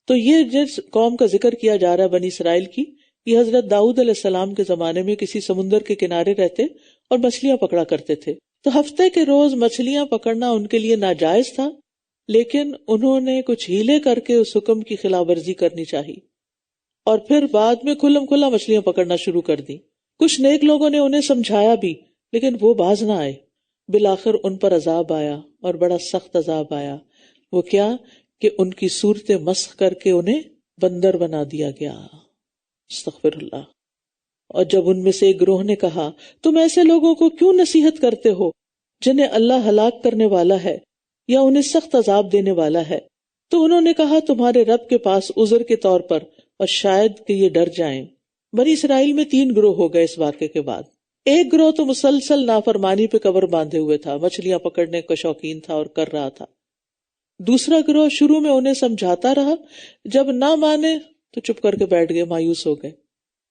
تو یہ جس قوم کا ذکر کیا جا رہا ہے بنی اسرائیل کی، یہ حضرت داؤد علیہ السلام کے زمانے میں کسی سمندر کے کنارے رہتے اور مچھلیاں پکڑا کرتے تھے. تو ہفتے کے روز مچھلیاں پکڑنا ان کے لیے ناجائز تھا، لیکن انہوں نے کچھ ہیلے کر کے اس حکم کی خلاف ورزی کرنی چاہی اور پھر بعد میں کھلم کھلا مچھلیاں پکڑنا شروع کر دی. کچھ نیک لوگوں نے انہیں سمجھایا بھی لیکن وہ باز نہ آئے. بالآخر ان پر عذاب آیا اور بڑا سخت عذاب آیا. وہ کیا کہ ان کی صورتیں مسخ کر کے انہیں بندر بنا دیا گیا. استغفر اللہ. اور جب ان میں سے ایک گروہ نے کہا تم ایسے لوگوں کو کیوں نصیحت کرتے ہو جنہیں اللہ ہلاک کرنے والا ہے یا انہیں سخت عذاب دینے والا ہے، تو انہوں نے کہا تمہارے رب کے پاس عذر کے طور پر اور شاید کہ یہ ڈر جائیں. بنی اسرائیل میں 3 گروہ ہو گئے اس واقعے کے بعد. ایک گروہ تو مسلسل نافرمانی پہ کمر باندھے ہوئے تھا، مچھلیاں پکڑنے کا شوقین تھا اور کر رہا تھا. دوسرا گروہ شروع میں انہیں سمجھاتا رہا، جب نہ مانے تو چپ کر کے بیٹھ گئے، مایوس ہو گئے.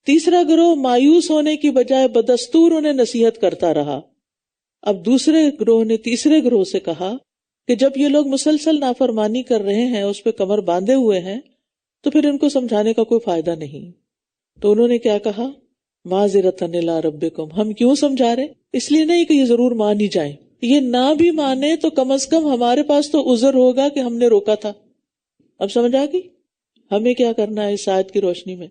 تیسرا گروہ مایوس ہونے کی بجائے بدستور انہیں نصیحت کرتا رہا. اب دوسرے گروہ نے تیسرے گروہ سے کہا کہ جب یہ لوگ مسلسل نافرمانی کر رہے ہیں، اس پہ کمر باندھے ہوئے ہیں، تو پھر ان کو سمجھانے کا کوئی فائدہ نہیں. تو انہوں نے کیا کہا، معذرتن الی ربکم، ہم کیوں سمجھا رہے، اس لیے نہیں کہ یہ ضرور مان ہی جائیں، یہ نہ بھی مانے تو کم از کم ہمارے پاس تو عذر ہوگا کہ ہم نے روکا تھا. اب سمجھ آ گئی ہمیں کیا کرنا ہے اس آیت کی روشنی میں.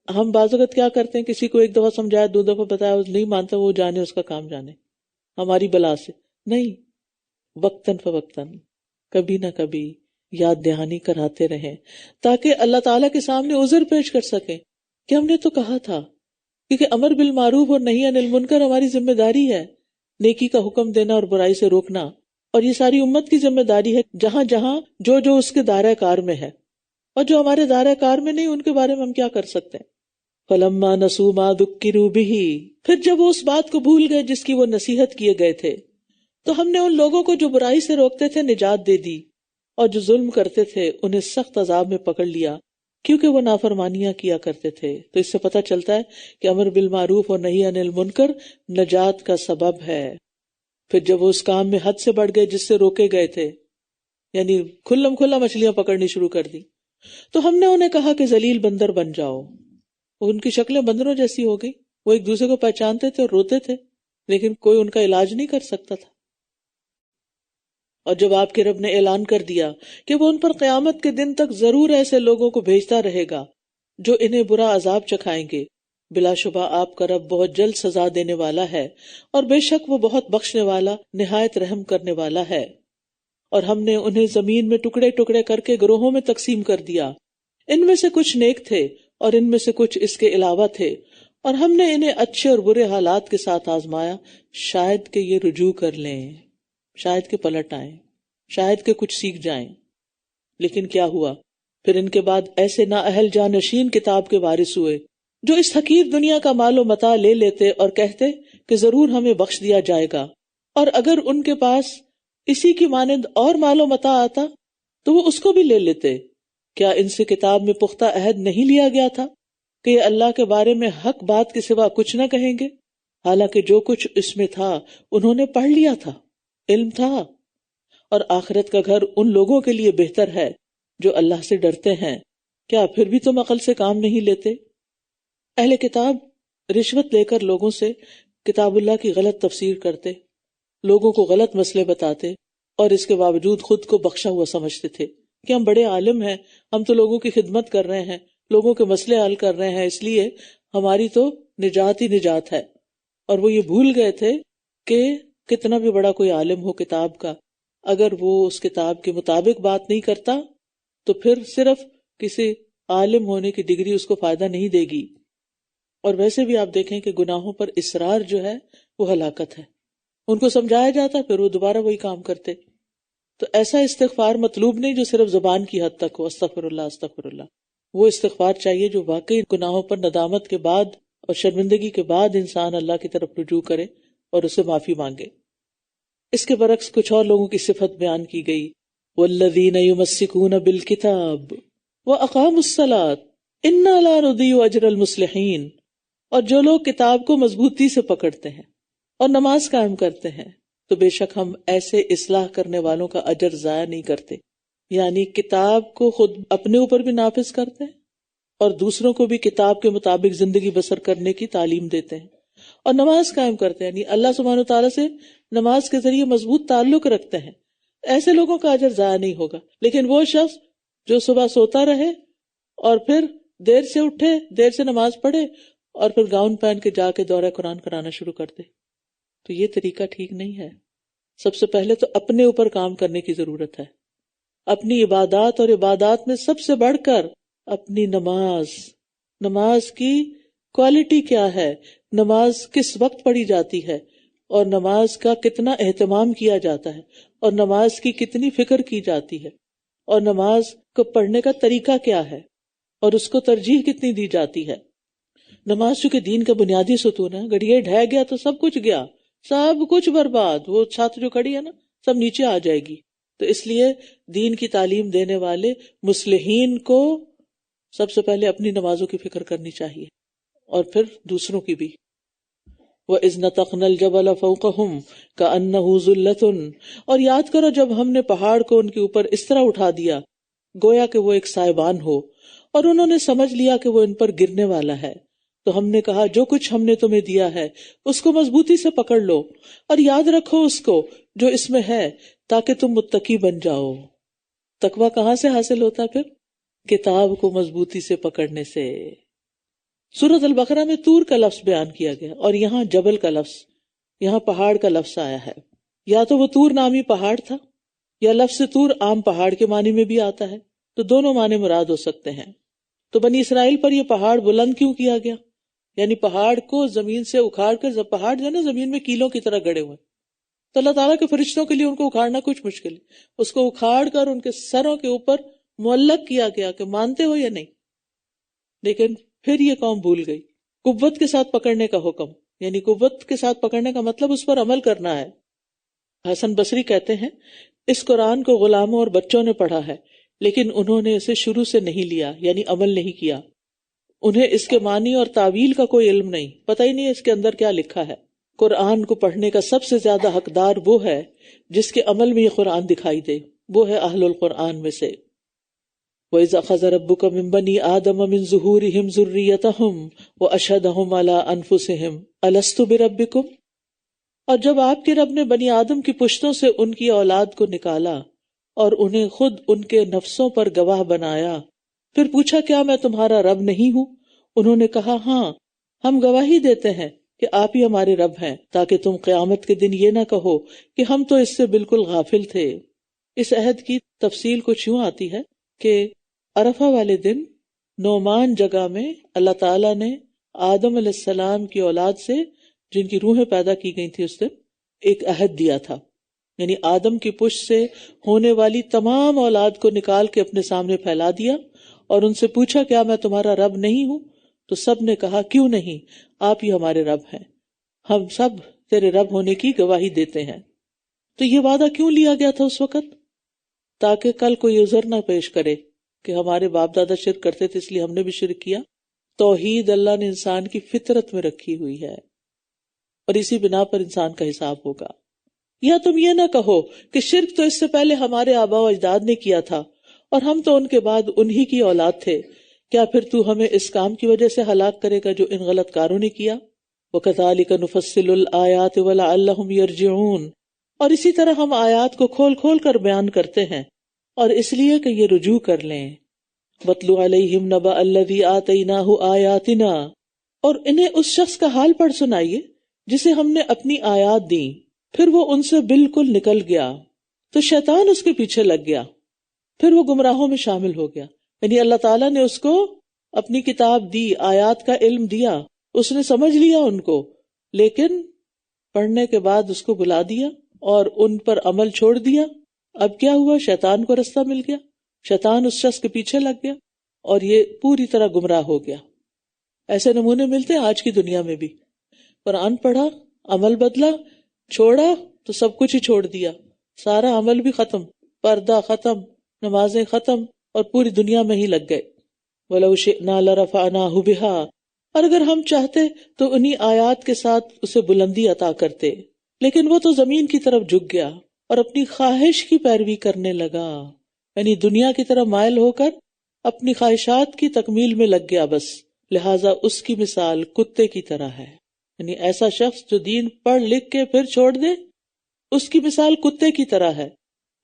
ہم بعض اوقات کیا کرتے ہیں، کسی کو ایک دفعہ سمجھایا، 2 دفعہ بتایا، وہ نہیں مانتا، وہ جانے اس کا کام جانے، ہماری بلا سے نہیں. وقتاً فوقتاً کبھی نہ کبھی یاد دہانی کراتے رہیں تاکہ اللہ تعالیٰ کے سامنے عذر پیش کر سکیں کہ ہم نے تو کہا تھا. کیونکہ امر بالمعروف اور نہی عن المنکر ہماری ذمہ داری ہے، نیکی کا حکم دینا اور برائی سے روکنا، اور یہ ساری امت کی ذمہ داری ہے جہاں جہاں جو اس کے دائرہ کار میں ہے. اور جو ہمارے دائرہ کار میں نہیں ان کے بارے میں ہم کیا کر سکتے ہیں. فَلَمَّا نَسُوا مَا ذُكِّرُوا بِهِ، پھر جب وہ اس بات کو بھول گئے جس کی وہ نصیحت کیے گئے تھے، تو ہم نے ان لوگوں کو جو برائی سے روکتے تھے نجات دے دی، اور جو ظلم کرتے تھے انہیں سخت عذاب میں پکڑ لیا کیونکہ وہ نافرمانیاں کیا کرتے تھے. تو اس سے پتہ چلتا ہے کہ امر بالمعروف اور نہی عن المنکر نجات کا سبب ہے. پھر جب وہ اس کام میں حد سے بڑھ گئے جس سے روکے گئے تھے، یعنی کھلم کھلا مچھلیاں پکڑنی شروع کر دی. تو ہم نے انہیں کہا کہ ذلیل بندر بن جاؤ. ان کی شکلیں بندروں جیسی ہو گئی. وہ ایک دوسرے کو پہچانتے تھے اور روتے تھے، لیکن کوئی ان کا علاج نہیں کر سکتا تھا. اور جب آپ کے رب نے اعلان کر دیا کہ وہ ان پر قیامت کے دن تک ضرور ایسے لوگوں کو بھیجتا رہے گا جو انہیں برا عذاب چکھائیں گے، بلا شبہ آپ کا رب بہت جلد سزا دینے والا ہے، اور بے شک وہ بہت بخشنے والا نہایت رحم کرنے والا ہے. اور ہم نے انہیں زمین میں ٹکڑے ٹکڑے کر کے گروہوں میں تقسیم کر دیا. ان میں سے کچھ نیک تھے اور ان میں سے کچھ اس کے علاوہ تھے، اور ہم نے انہیں اچھے اور برے حالات کے ساتھ آزمایا، شاید کہ یہ رجوع کر لیں، شاید کہ پلٹ آئیں، شاید کہ کچھ سیکھ جائیں. لیکن کیا ہوا؟ پھر ان کے بعد ایسے نااہل جانشین کتاب کے وارث ہوئے جو اس حقیر دنیا کا مال و متاع لے لیتے اور کہتے کہ ضرور ہمیں بخش دیا جائے گا، اور اگر ان کے پاس اسی کی مانند اور مال و متاع آتا تو وہ اس کو بھی لے لیتے. کیا ان سے کتاب میں پختہ عہد نہیں لیا گیا تھا کہ یہ اللہ کے بارے میں حق بات کے سوا کچھ نہ کہیں گے؟ حالانکہ جو کچھ اس میں تھا انہوں نے پڑھ لیا تھا، علم تھا. اور آخرت کا گھر ان لوگوں کے لیے بہتر ہے جو اللہ سے ڈرتے ہیں. کیا پھر بھی تم عقل سے کام نہیں لیتے؟ اہل کتاب رشوت لے کر لوگوں سے کتاب اللہ کی غلط تفسیر کرتے، لوگوں کو غلط مسئلے بتاتے، اور اس کے باوجود خود کو بخشا ہوا سمجھتے تھے کہ ہم بڑے عالم ہیں، ہم تو لوگوں کی خدمت کر رہے ہیں، لوگوں کے مسئلے حل کر رہے ہیں، اس لیے ہماری تو نجات ہی نجات ہے. اور وہ یہ بھول گئے تھے کہ کتنا بھی بڑا کوئی عالم ہو کتاب کا، اگر وہ اس کتاب کے مطابق بات نہیں کرتا تو پھر صرف کسی عالم ہونے کی ڈگری اس کو فائدہ نہیں دے گی. اور ویسے بھی آپ دیکھیں کہ گناہوں پر اصرار جو ہے وہ ہلاکت ہے. ان کو سمجھایا جاتا پھر وہ دوبارہ وہی کام کرتے. تو ایسا استغفار مطلوب نہیں جو صرف زبان کی حد تک ہو، استغفر اللہ استغفر اللہ. وہ استغفار چاہیے جو واقعی گناہوں پر ندامت کے بعد اور شرمندگی کے بعد انسان اللہ کی طرف رجوع کرے اور اسے معافی مانگے. اس کے برعکس کچھ اور لوگوں کی صفت بیان کی گئی. والذین یمسکون بالکتاب واقاموا الصلاۃ انا لا نضیع اجر المصلحین. اور جو لوگ کتاب کو مضبوطی سے پکڑتے ہیں اور نماز قائم کرتے ہیں تو بے شک ہم ایسے اصلاح کرنے والوں کا اجر ضائع نہیں کرتے. یعنی کتاب کو خود اپنے اوپر بھی نافذ کرتے ہیں اور دوسروں کو بھی کتاب کے مطابق زندگی بسر کرنے کی تعلیم دیتے ہیں، اور نماز قائم کرتے ہیں، یعنی اللہ سبحانہ وتعالیٰ سے نماز کے ذریعے مضبوط تعلق رکھتے ہیں. ایسے لوگوں کا اجر ضائع نہیں ہوگا. لیکن وہ شخص جو صبح سوتا رہے اور پھر دیر سے اٹھے، دیر سے نماز پڑھے اور پھر گاؤن پہن کے جا کے دورہ قرآن کرانا شروع کر دے، تو یہ طریقہ ٹھیک نہیں ہے. سب سے پہلے تو اپنے اوپر کام کرنے کی ضرورت ہے. اپنی عبادات اور عبادات میں سب سے بڑھ کر اپنی نماز کی کوالٹی کیا ہے، نماز کس وقت پڑھی جاتی ہے، اور نماز کا کتنا اہتمام کیا جاتا ہے، اور نماز کی کتنی فکر کی جاتی ہے، اور نماز کو پڑھنے کا طریقہ کیا ہے، اور اس کو ترجیح کتنی دی جاتی ہے. نماز چونکہ دین کا بنیادی ستون ہے، اگر یہ ڈھہ گیا تو سب کچھ گیا، سب کچھ برباد. وہ چھت جو کھڑی ہے نا سب نیچے آ جائے گی. تو اس لیے دین کی تعلیم دینے والے مصلحین کو سب سے پہلے اپنی نمازوں کی فکر کرنی چاہیے اور پھر دوسروں کی بھی. وَإِذْ نَتَقْنَا الْجَبَلَ فَوْقَهُمْ كَأَنَّهُ ظُلَّةٌ. اور یاد کرو جب ہم نے پہاڑ کو ان کے اوپر اس طرح اٹھا دیا گویا کہ وہ ایک سائبان ہو، اور انہوں نے سمجھ لیا کہ وہ ان پر گرنے والا ہے. تو ہم نے کہا جو کچھ ہم نے تمہیں دیا ہے اس کو مضبوطی سے پکڑ لو اور یاد رکھو اس کو جو اس میں ہے تاکہ تم متقی بن جاؤ. تقویٰ کہاں سے حاصل ہوتا ہے؟ پھر کتاب کو مضبوطی سے پکڑنے سے. سورۃ البقرہ میں طور کا لفظ بیان کیا گیا اور یہاں جبل کا لفظ، یہاں پہاڑ کا لفظ آیا ہے. یا تو وہ طور نامی پہاڑ تھا یا لفظ طور عام پہاڑ کے معنی میں بھی آتا ہے، تو دونوں معنی مراد ہو سکتے ہیں. تو بنی اسرائیل پر یہ پہاڑ بلند کیوں کیا گیا؟ یعنی پہاڑ کو زمین سے اکھاڑ کر، پہاڑ جو ہے نا زمین میں کیلوں کی طرح گڑے ہوئے، تو اللہ تعالیٰ کے فرشتوں کے لیے ان کو اکھاڑنا کچھ مشکل ہے. اس کو اکھاڑ کر ان کے سروں کے اوپر معلق کیا گیا کہ مانتے ہو یا نہیں. لیکن پھر یہ قوم بھول گئی. قوت کے ساتھ پکڑنے کا حکم، یعنی قوت کے ساتھ پکڑنے کا مطلب اس پر عمل کرنا ہے. حسن بصری کہتے ہیں اس قرآن کو غلاموں اور بچوں نے پڑھا ہے لیکن انہوں نے اسے شروع سے نہیں لیا، یعنی عمل نہیں کیا. انہیں اس کے معنی اور تعویل کا کوئی علم نہیں، پتہ ہی نہیں اس کے اندر کیا لکھا ہے. قرآن کو پڑھنے کا سب سے زیادہ حقدار وہ ہے جس کے عمل میں یہ قرآن دکھائی دے. وہ ہے اہل القرآن میں سے۔ وَإِذْ أَخَذَ رَبُّكَ مِن بَنِي آدَمَ مِن ظُهُورِهِمْ ذُرِّيَّتَهُمْ وَأَشْهَدَهُمْ عَلَىٰ أَنفُسِهِمْ أَلَسْتُ بِرَبِّكُمْ، اور جب آپ کے رب نے بنی آدم کی پشتوں سے ان کی اولاد کو نکالا اور انہیں خود ان کے نفسوں پر گواہ بنایا، پھر پوچھا کیا میں تمہارا رب نہیں ہوں؟ انہوں نے کہا ہاں، ہم گواہی دیتے ہیں کہ آپ ہی ہمارے رب ہیں، تاکہ تم قیامت کے دن یہ نہ کہو کہ ہم تو اس سے بالکل غافل تھے۔ اس عہد کی تفصیل کچھ یوں آتی ہے کہ عرفہ والے دن نعمان جگہ میں اللہ تعالیٰ نے آدم علیہ السلام کی اولاد سے، جن کی روحیں پیدا کی گئی تھی اس دن، ایک عہد دیا تھا، یعنی آدم کی پشت سے ہونے والی تمام اولاد کو نکال کے اپنے سامنے پھیلا دیا اور ان سے پوچھا کیا میں تمہارا رب نہیں ہوں؟ تو سب نے کہا کیوں نہیں، آپ ہی ہمارے رب ہیں، ہم سب تیرے رب ہونے کی گواہی دیتے ہیں۔ تو یہ وعدہ کیوں لیا گیا تھا اس وقت؟ تاکہ کل کوئی عذر نہ پیش کرے کہ ہمارے باپ دادا شرک کرتے تھے اس لیے ہم نے بھی شرک کیا۔ توحید اللہ نے انسان کی فطرت میں رکھی ہوئی ہے اور اسی بنا پر انسان کا حساب ہوگا۔ یا تم یہ نہ کہو کہ شرک تو اس سے پہلے ہمارے آباء و اجداد نے کیا تھا اور ہم تو ان کے بعد انہی کی اولاد تھے، کیا پھر تو ہمیں اس کام کی وجہ سے ہلاک کرے گا جو ان غلط کاروں نے کیا؟ وَكَذَلِكَ نُفَصِّلُ الْآيَاتِ وَلَعَلَّهُمْ يَرْجِعُونَ، اور اسی طرح ہم آیات کو کھول کھول کر بیان کرتے ہیں اور اس لیے کہ یہ رجوع کر لیں۔ وَاتْلُ عَلَيْهِمْ نَبَأَ الَّذِي آتَيْنَاهُ آيَاتِنَا، اور انہیں اس شخص کا حال پڑھ سنائیے جسے ہم نے اپنی آیات دیں، پھر وہ ان سے بالکل نکل گیا تو شیطان اس کے پیچھے لگ گیا، پھر وہ گمراہوں میں شامل ہو گیا۔ یعنی اللہ تعالیٰ نے اس کو اپنی کتاب دی، آیات کا علم دیا، اس نے سمجھ لیا ان کو، لیکن پڑھنے کے بعد اس کو بلا دیا اور ان پر عمل چھوڑ دیا۔ اب کیا ہوا؟ شیطان کو رستہ مل گیا، شیطان اس شخص کے پیچھے لگ گیا اور یہ پوری طرح گمراہ ہو گیا۔ ایسے نمونے ملتے ہیں آج کی دنیا میں بھی۔ قرآن پڑھا، عمل بدلا، چھوڑا تو سب کچھ ہی چھوڑ دیا، سارا عمل بھی ختم، پردہ ختم، نمازیں ختم، اور پوری دنیا میں ہی لگ گئے۔ وَلَوْ شِئْنَا لَرَفَعْنَاهُ بِهَا، اور اگر ہم چاہتے تو انہی آیات کے ساتھ اسے بلندی عطا کرتے، لیکن وہ تو زمین کی طرف جھک گیا اور اپنی خواہش کی پیروی کرنے لگا، یعنی دنیا کی طرف مائل ہو کر اپنی خواہشات کی تکمیل میں لگ گیا بس، لہٰذا اس کی مثال کتے کی طرح ہے۔ یعنی ایسا شخص جو دین پڑھ لکھ کے پھر چھوڑ دے، اس کی مثال کتے کی طرح ہے۔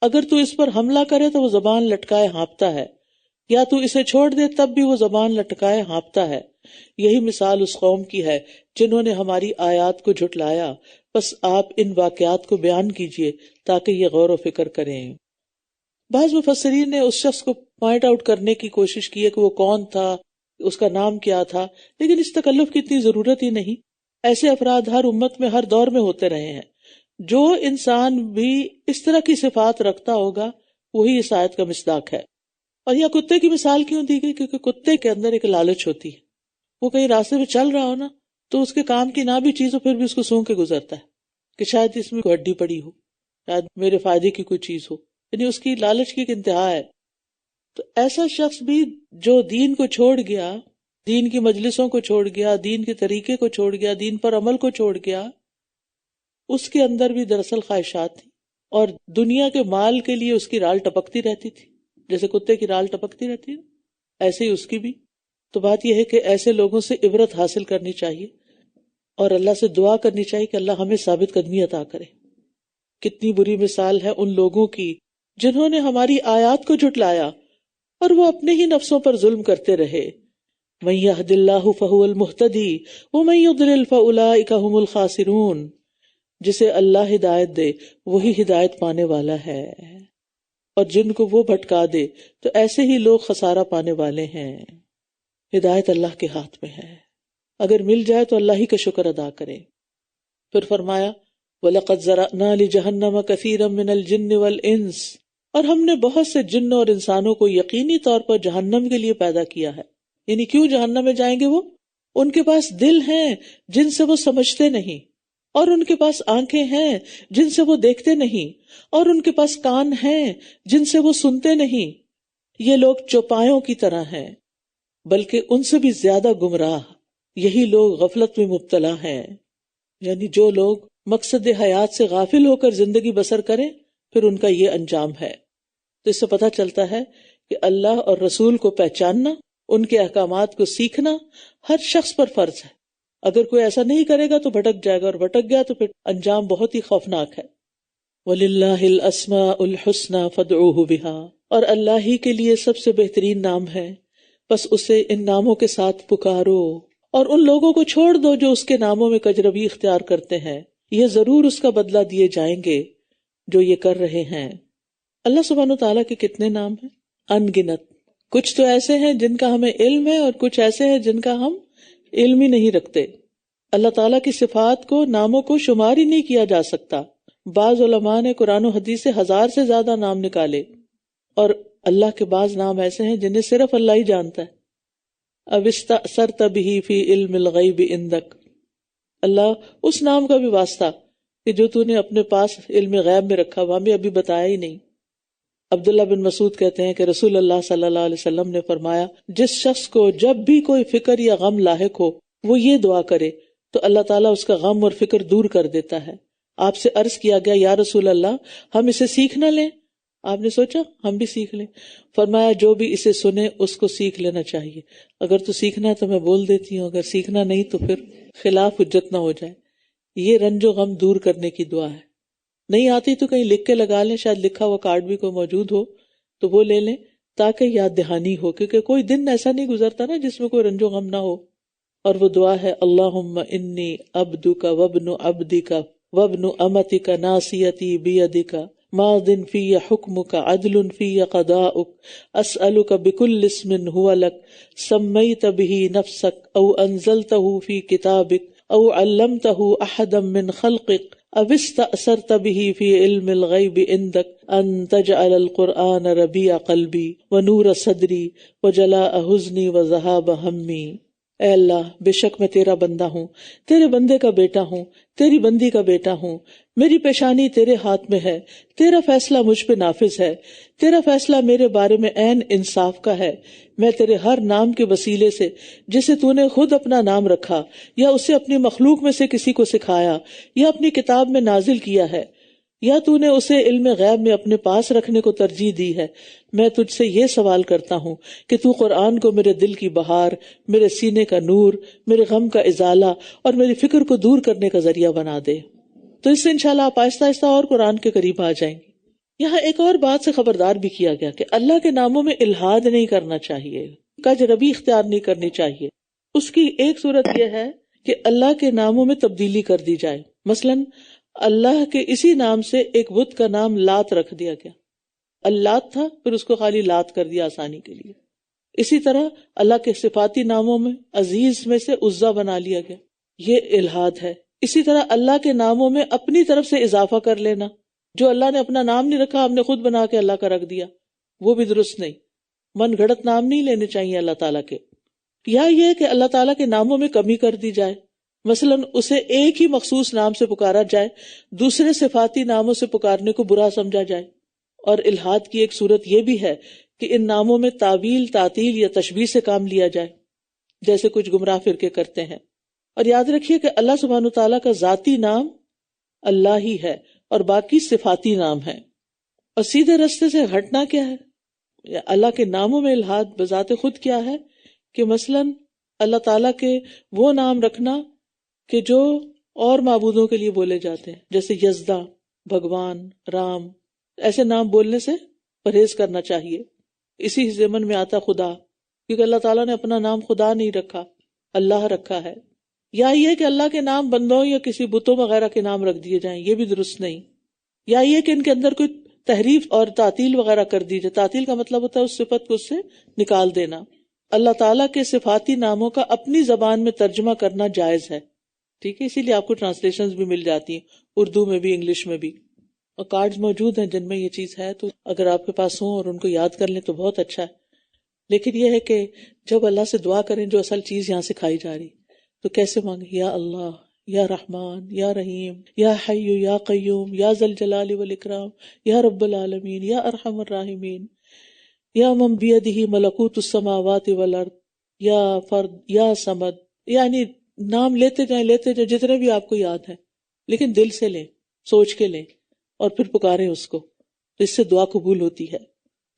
اگر تو اس پر حملہ کرے تو وہ زبان لٹکائے ہانپتا ہے، یا تو اسے چھوڑ دے تب بھی وہ زبان لٹکائے ہانپتا ہے۔ یہی مثال اس قوم کی ہے جنہوں نے ہماری آیات کو جھٹلایا، بس آپ ان واقعات کو بیان کیجئے تاکہ یہ غور و فکر کریں۔ بعض مفسرین نے اس شخص کو پوائنٹ آؤٹ کرنے کی کوشش کی ہے کہ وہ کون تھا، اس کا نام کیا تھا، لیکن اس تکلف کی اتنی ضرورت ہی نہیں۔ ایسے افراد ہر امت میں ہر دور میں ہوتے رہے ہیں۔ جو انسان بھی اس طرح کی صفات رکھتا ہوگا وہی اس آیت کا مصداق ہے۔ اور یہ کتے کی مثال کیوں دی گئی؟ کیونکہ کتے کے اندر ایک لالچ ہوتی ہے، وہ کہیں راستے میں چل رہا ہو نا تو اس کے کام کی نہ بھی چیز ہو پھر بھی اس کو سونگ کے گزرتا ہے کہ شاید اس میں کوئی ہڈی پڑی ہو، شاید میرے فائدے کی کوئی چیز ہو، یعنی اس کی لالچ کی ایک انتہا ہے۔ تو ایسا شخص بھی جو دین کو چھوڑ گیا، دین کی مجلسوں کو چھوڑ گیا، دین کے طریقے کو چھوڑ گیا، دین پر عمل کو چھوڑ گیا، اس کے اندر بھی دراصل خواہشات تھی اور دنیا کے مال کے لیے اس کی رال ٹپکتی رہتی تھی، جیسے کتے کی رال ٹپکتی رہتی ہے ایسے ہی اس کی بھی۔ تو بات یہ ہے کہ ایسے لوگوں سے عبرت حاصل کرنی چاہیے اور اللہ سے دعا کرنی چاہیے کہ اللہ ہمیں ثابت قدمی عطا کرے۔ کتنی بری مثال ہے ان لوگوں کی جنہوں نے ہماری آیات کو جھٹلایا اور وہ اپنے ہی نفسوں پر ظلم کرتے رہے۔ مَن يَهْدِ اللَّهُ فَهُوَ الْمُهْتَدِي وَمَن يُضْلِلْ فَأُولَٰئِكَ هُمُ الْخَاسِرُونَ، جسے اللہ ہدایت دے وہی ہدایت پانے والا ہے، اور جن کو وہ بھٹکا دے تو ایسے ہی لوگ خسارہ پانے والے ہیں۔ ہدایت اللہ کے ہاتھ میں ہے، اگر مل جائے تو اللہ ہی کا شکر ادا کرے۔ پھر فرمایا وَلَقَدْ ذَرَأْنَا لِجَهَنَّمَ كَثِيرًا مِنَ الْجِنِّ وَالْإِنسِ، اور ہم نے بہت سے جنوں اور انسانوں کو یقینی طور پر جہنم کے لیے پیدا کیا ہے۔ یعنی کیوں جہنم میں جائیں گے وہ؟ ان کے پاس دل ہیں جن سے وہ سمجھتے نہیں، اور ان کے پاس آنکھیں ہیں جن سے وہ دیکھتے نہیں، اور ان کے پاس کان ہیں جن سے وہ سنتے نہیں۔ یہ لوگ چوپایوں کی طرح ہیں، بلکہ ان سے بھی زیادہ گمراہ۔ یہی لوگ غفلت میں مبتلا ہیں، یعنی جو لوگ مقصد حیات سے غافل ہو کر زندگی بسر کریں پھر ان کا یہ انجام ہے۔ تو اس سے پتہ چلتا ہے کہ اللہ اور رسول کو پہچاننا، ان کے احکامات کو سیکھنا ہر شخص پر فرض ہے. اگر کوئی ایسا نہیں کرے گا تو بھٹک جائے گا، اور بھٹک گیا تو پھر انجام بہت ہی خوفناک ہے. وَلِلَّهِ الْأَسْمَاءُ الْحُسْنَى فَادْعُوهُ بِهَا، اور اللہ ہی کے لیے سب سے بہترین نام ہے، بس اسے ان ناموں کے ساتھ پکارو. اور ان لوگوں کو چھوڑ دو جو اس کے ناموں میں کجروی اختیار کرتے ہیں، یہ ضرور اس کا بدلہ دیے جائیں گے جو یہ کر رہے ہیں. اللہ سبحانہ وتعالیٰ کے کتنے نام ہیں؟ ان گنت. کچھ تو ایسے ہیں جن کا ہمیں علم ہے، اور کچھ ایسے ہیں جن کا ہم علم ہی نہیں رکھتے. اللہ تعالیٰ کی صفات کو، ناموں کو شمار ہی نہیں کیا جا سکتا. بعض علماء نے قرآن و حدیث سے 1000 سے زیادہ نام نکالے، اور اللہ کے بعض نام ایسے ہیں جنہیں صرف اللہ ہی جانتا ہے. اب استأثرت به فی علم الغیب عندک، اللہ اس نام کا بھی واسطہ کہ جو تو نے اپنے پاس علم غیب میں رکھا، وہ ہمیں ابھی بتایا ہی نہیں. عبداللہ بن مسعود کہتے ہیں کہ رسول اللہ صلی اللہ علیہ وسلم نے فرمایا، جس شخص کو جب بھی کوئی فکر یا غم لاحق ہو وہ یہ دعا کرے تو اللہ تعالیٰ اس کا غم اور فکر دور کر دیتا ہے. آپ سے عرض کیا گیا، یا رسول اللہ ہم اسے سیکھ نہ لیں؟ آپ نے سوچا ہم بھی سیکھ لیں. فرمایا جو بھی اسے سنے اس کو سیکھ لینا چاہیے. اگر تو سیکھنا ہے تو میں بول دیتی ہوں، اگر سیکھنا نہیں تو پھر خلاف حجت نہ ہو جائے. یہ رنج و غم دور کرنے کی دعا ہے. نہیں آتی تو کہیں لکھ کے لگا لیں، شاید لکھا ہوا کارڈ بھی کوئی موجود ہو تو وہ لے لیں تاکہ یاد دہانی ہو، کیونکہ کوئی دن ایسا نہیں گزرتا نا جس میں کوئی رنج و غم نہ ہو. اور وہ دعا ہے، اللہم انی عبدک وابن عبدک وابن امتک ناصیتی بیدک ماض فی حکمک عدل فی قضاؤک اسألک بکل اسم هو لک سمیت به نفسک او انزلتہ فی کتابک او علمتہ احدا من خلقک او استأثرت به فی علم الغیب عندک ان تجعل القرآن ربیع قلبی ونور صدری وجلاء حزنی وذہاب ہمی. اے اللہ، بے شک میں تیرا بندہ ہوں، تیرے بندے کا بیٹا ہوں، تیری بندی کا بیٹا ہوں. میری پیشانی تیرے ہاتھ میں ہے، تیرا فیصلہ مجھ پہ نافذ ہے، تیرا فیصلہ میرے بارے میں عین انصاف کا ہے. میں تیرے ہر نام کے وسیلے سے، جسے تو نے خود اپنا نام رکھا یا اسے اپنی مخلوق میں سے کسی کو سکھایا یا اپنی کتاب میں نازل کیا ہے یا تو نے اسے علم غیب میں اپنے پاس رکھنے کو ترجیح دی ہے، میں تجھ سے یہ سوال کرتا ہوں کہ تو قرآن کو میرے دل کی بہار، میرے سینے کا نور، میرے غم کا ازالہ اور میری فکر کو دور کرنے کا ذریعہ بنا دے. تو اس سے انشاءاللہ آپ آہستہ آہستہ اور قرآن کے قریب آ جائیں گے. یہاں ایک اور بات سے خبردار بھی کیا گیا کہ اللہ کے ناموں میں الحاد نہیں کرنا چاہیے، کجروی اختیار نہیں کرنی چاہیے. اس کی ایک صورت یہ ہے کہ اللہ کے ناموں میں تبدیلی کر دی جائے. مثلاً اللہ کے اسی نام سے ایک بت کا نام لات رکھ دیا گیا، اللات تھا پھر اس کو خالی لات کر دیا آسانی کے لیے. اسی طرح اللہ کے صفاتی ناموں میں عزیز میں سے عزا بنا لیا گیا، یہ الحاد ہے. اسی طرح اللہ کے ناموں میں اپنی طرف سے اضافہ کر لینا، جو اللہ نے اپنا نام نہیں رکھا ہم نے خود بنا کے اللہ کا رکھ دیا، وہ بھی درست نہیں. من گھڑت نام نہیں لینے چاہیے اللہ تعالیٰ کے. یا یہ کہ اللہ تعالیٰ کے ناموں میں کمی کر دی جائے، مثلاً اسے ایک ہی مخصوص نام سے پکارا جائے، دوسرے صفاتی ناموں سے پکارنے کو برا سمجھا جائے. اور الحاد کی ایک صورت یہ بھی ہے کہ ان ناموں میں تعویل، تعطیل یا تشبیہ سے کام لیا جائے، جیسے کچھ گمراہ فرقے کرتے ہیں. اور یاد رکھیے کہ اللہ سبحانہ تعالیٰ کا ذاتی نام اللہ ہی ہے اور باقی صفاتی نام ہے. اور سیدھے رستے سے ہٹنا کیا ہے؟ اللہ کے ناموں میں الحاد بذات خود کیا ہے کہ مثلاً اللہ تعالیٰ کے وہ نام رکھنا کہ جو اور معبودوں کے لیے بولے جاتے ہیں، جیسے یزداں، بھگوان، رام، ایسے نام بولنے سے پرہیز کرنا چاہیے. اسی ضمن میں آتا خدا، کیونکہ اللہ تعالیٰ نے اپنا نام خدا نہیں رکھا، اللہ رکھا ہے. یا یہ کہ اللہ کے نام بندوں یا کسی بتوں وغیرہ کے نام رکھ دیے جائیں، یہ بھی درست نہیں. یا یہ کہ ان کے اندر کوئی تحریف اور تعطیل وغیرہ کر دی جائے. تعطیل کا مطلب ہوتا ہے اس صفت کو اس سے نکال دینا. اللہ تعالیٰ کے صفاتی ناموں کا اپنی زبان میں ترجمہ کرنا جائز ہے، ٹھیک ہے. اسی لیے آپ کو ٹرانسلیشنز بھی مل جاتی ہیں، اردو میں بھی، انگلش میں بھی، اور کارڈز موجود ہیں جن میں یہ چیز ہے. تو اگر آپ کے پاس ہوں اور ان کو یاد کر لیں تو بہت اچھا ہے. لیکن یہ ہے کہ جب اللہ سے دعا کریں جو اصل چیز یہاں سکھائی جا رہی، تو کیسے مانگیں؟ یا اللہ، یا رحمان، یا رحیم، یا حی یا قیوم، یا ذل جلال والاکرام، یا رب العالمین، یا ارحم الراحمین، یا من بیدہ ملکوت السماوات والارض، یا فرد، یا صمد. یعنی نام لیتے جائیں جتنے بھی آپ کو یاد ہیں، لیکن دل سے لیں، سوچ کے لیں اور پھر پکاریں اس کو. تو اس سے دعا قبول ہوتی ہے.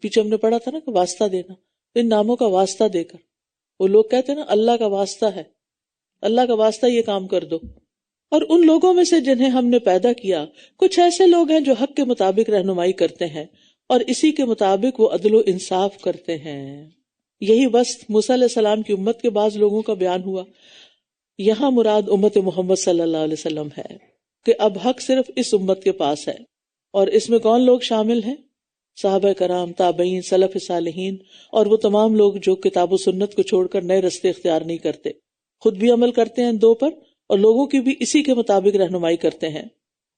پیچھے ہم نے پڑھا تھا نا کہ واسطہ دینا، ان ناموں کا واسطہ دے کر، وہ لوگ کہتے ہیں نا اللہ کا واسطہ ہے، اللہ کا واسطہ یہ کام کر دو. اور ان لوگوں میں سے جنہیں ہم نے پیدا کیا کچھ ایسے لوگ ہیں جو حق کے مطابق رہنمائی کرتے ہیں اور اسی کے مطابق وہ عدل و انصاف کرتے ہیں. یہی وصف موسیٰ علیہ السلام کی امت کے بعض لوگوں کا بیان ہوا. یہاں مراد امت محمد صلی اللہ علیہ وسلم ہے کہ اب حق صرف اس امت کے پاس ہے. اور اس میں کون لوگ شامل ہیں؟ صحابہ کرام، تابعین، سلف صالحین اور وہ تمام لوگ جو کتاب و سنت کو چھوڑ کر نئے رستے اختیار نہیں کرتے، خود بھی عمل کرتے ہیں ان دو پر اور لوگوں کی بھی اسی کے مطابق رہنمائی کرتے ہیں.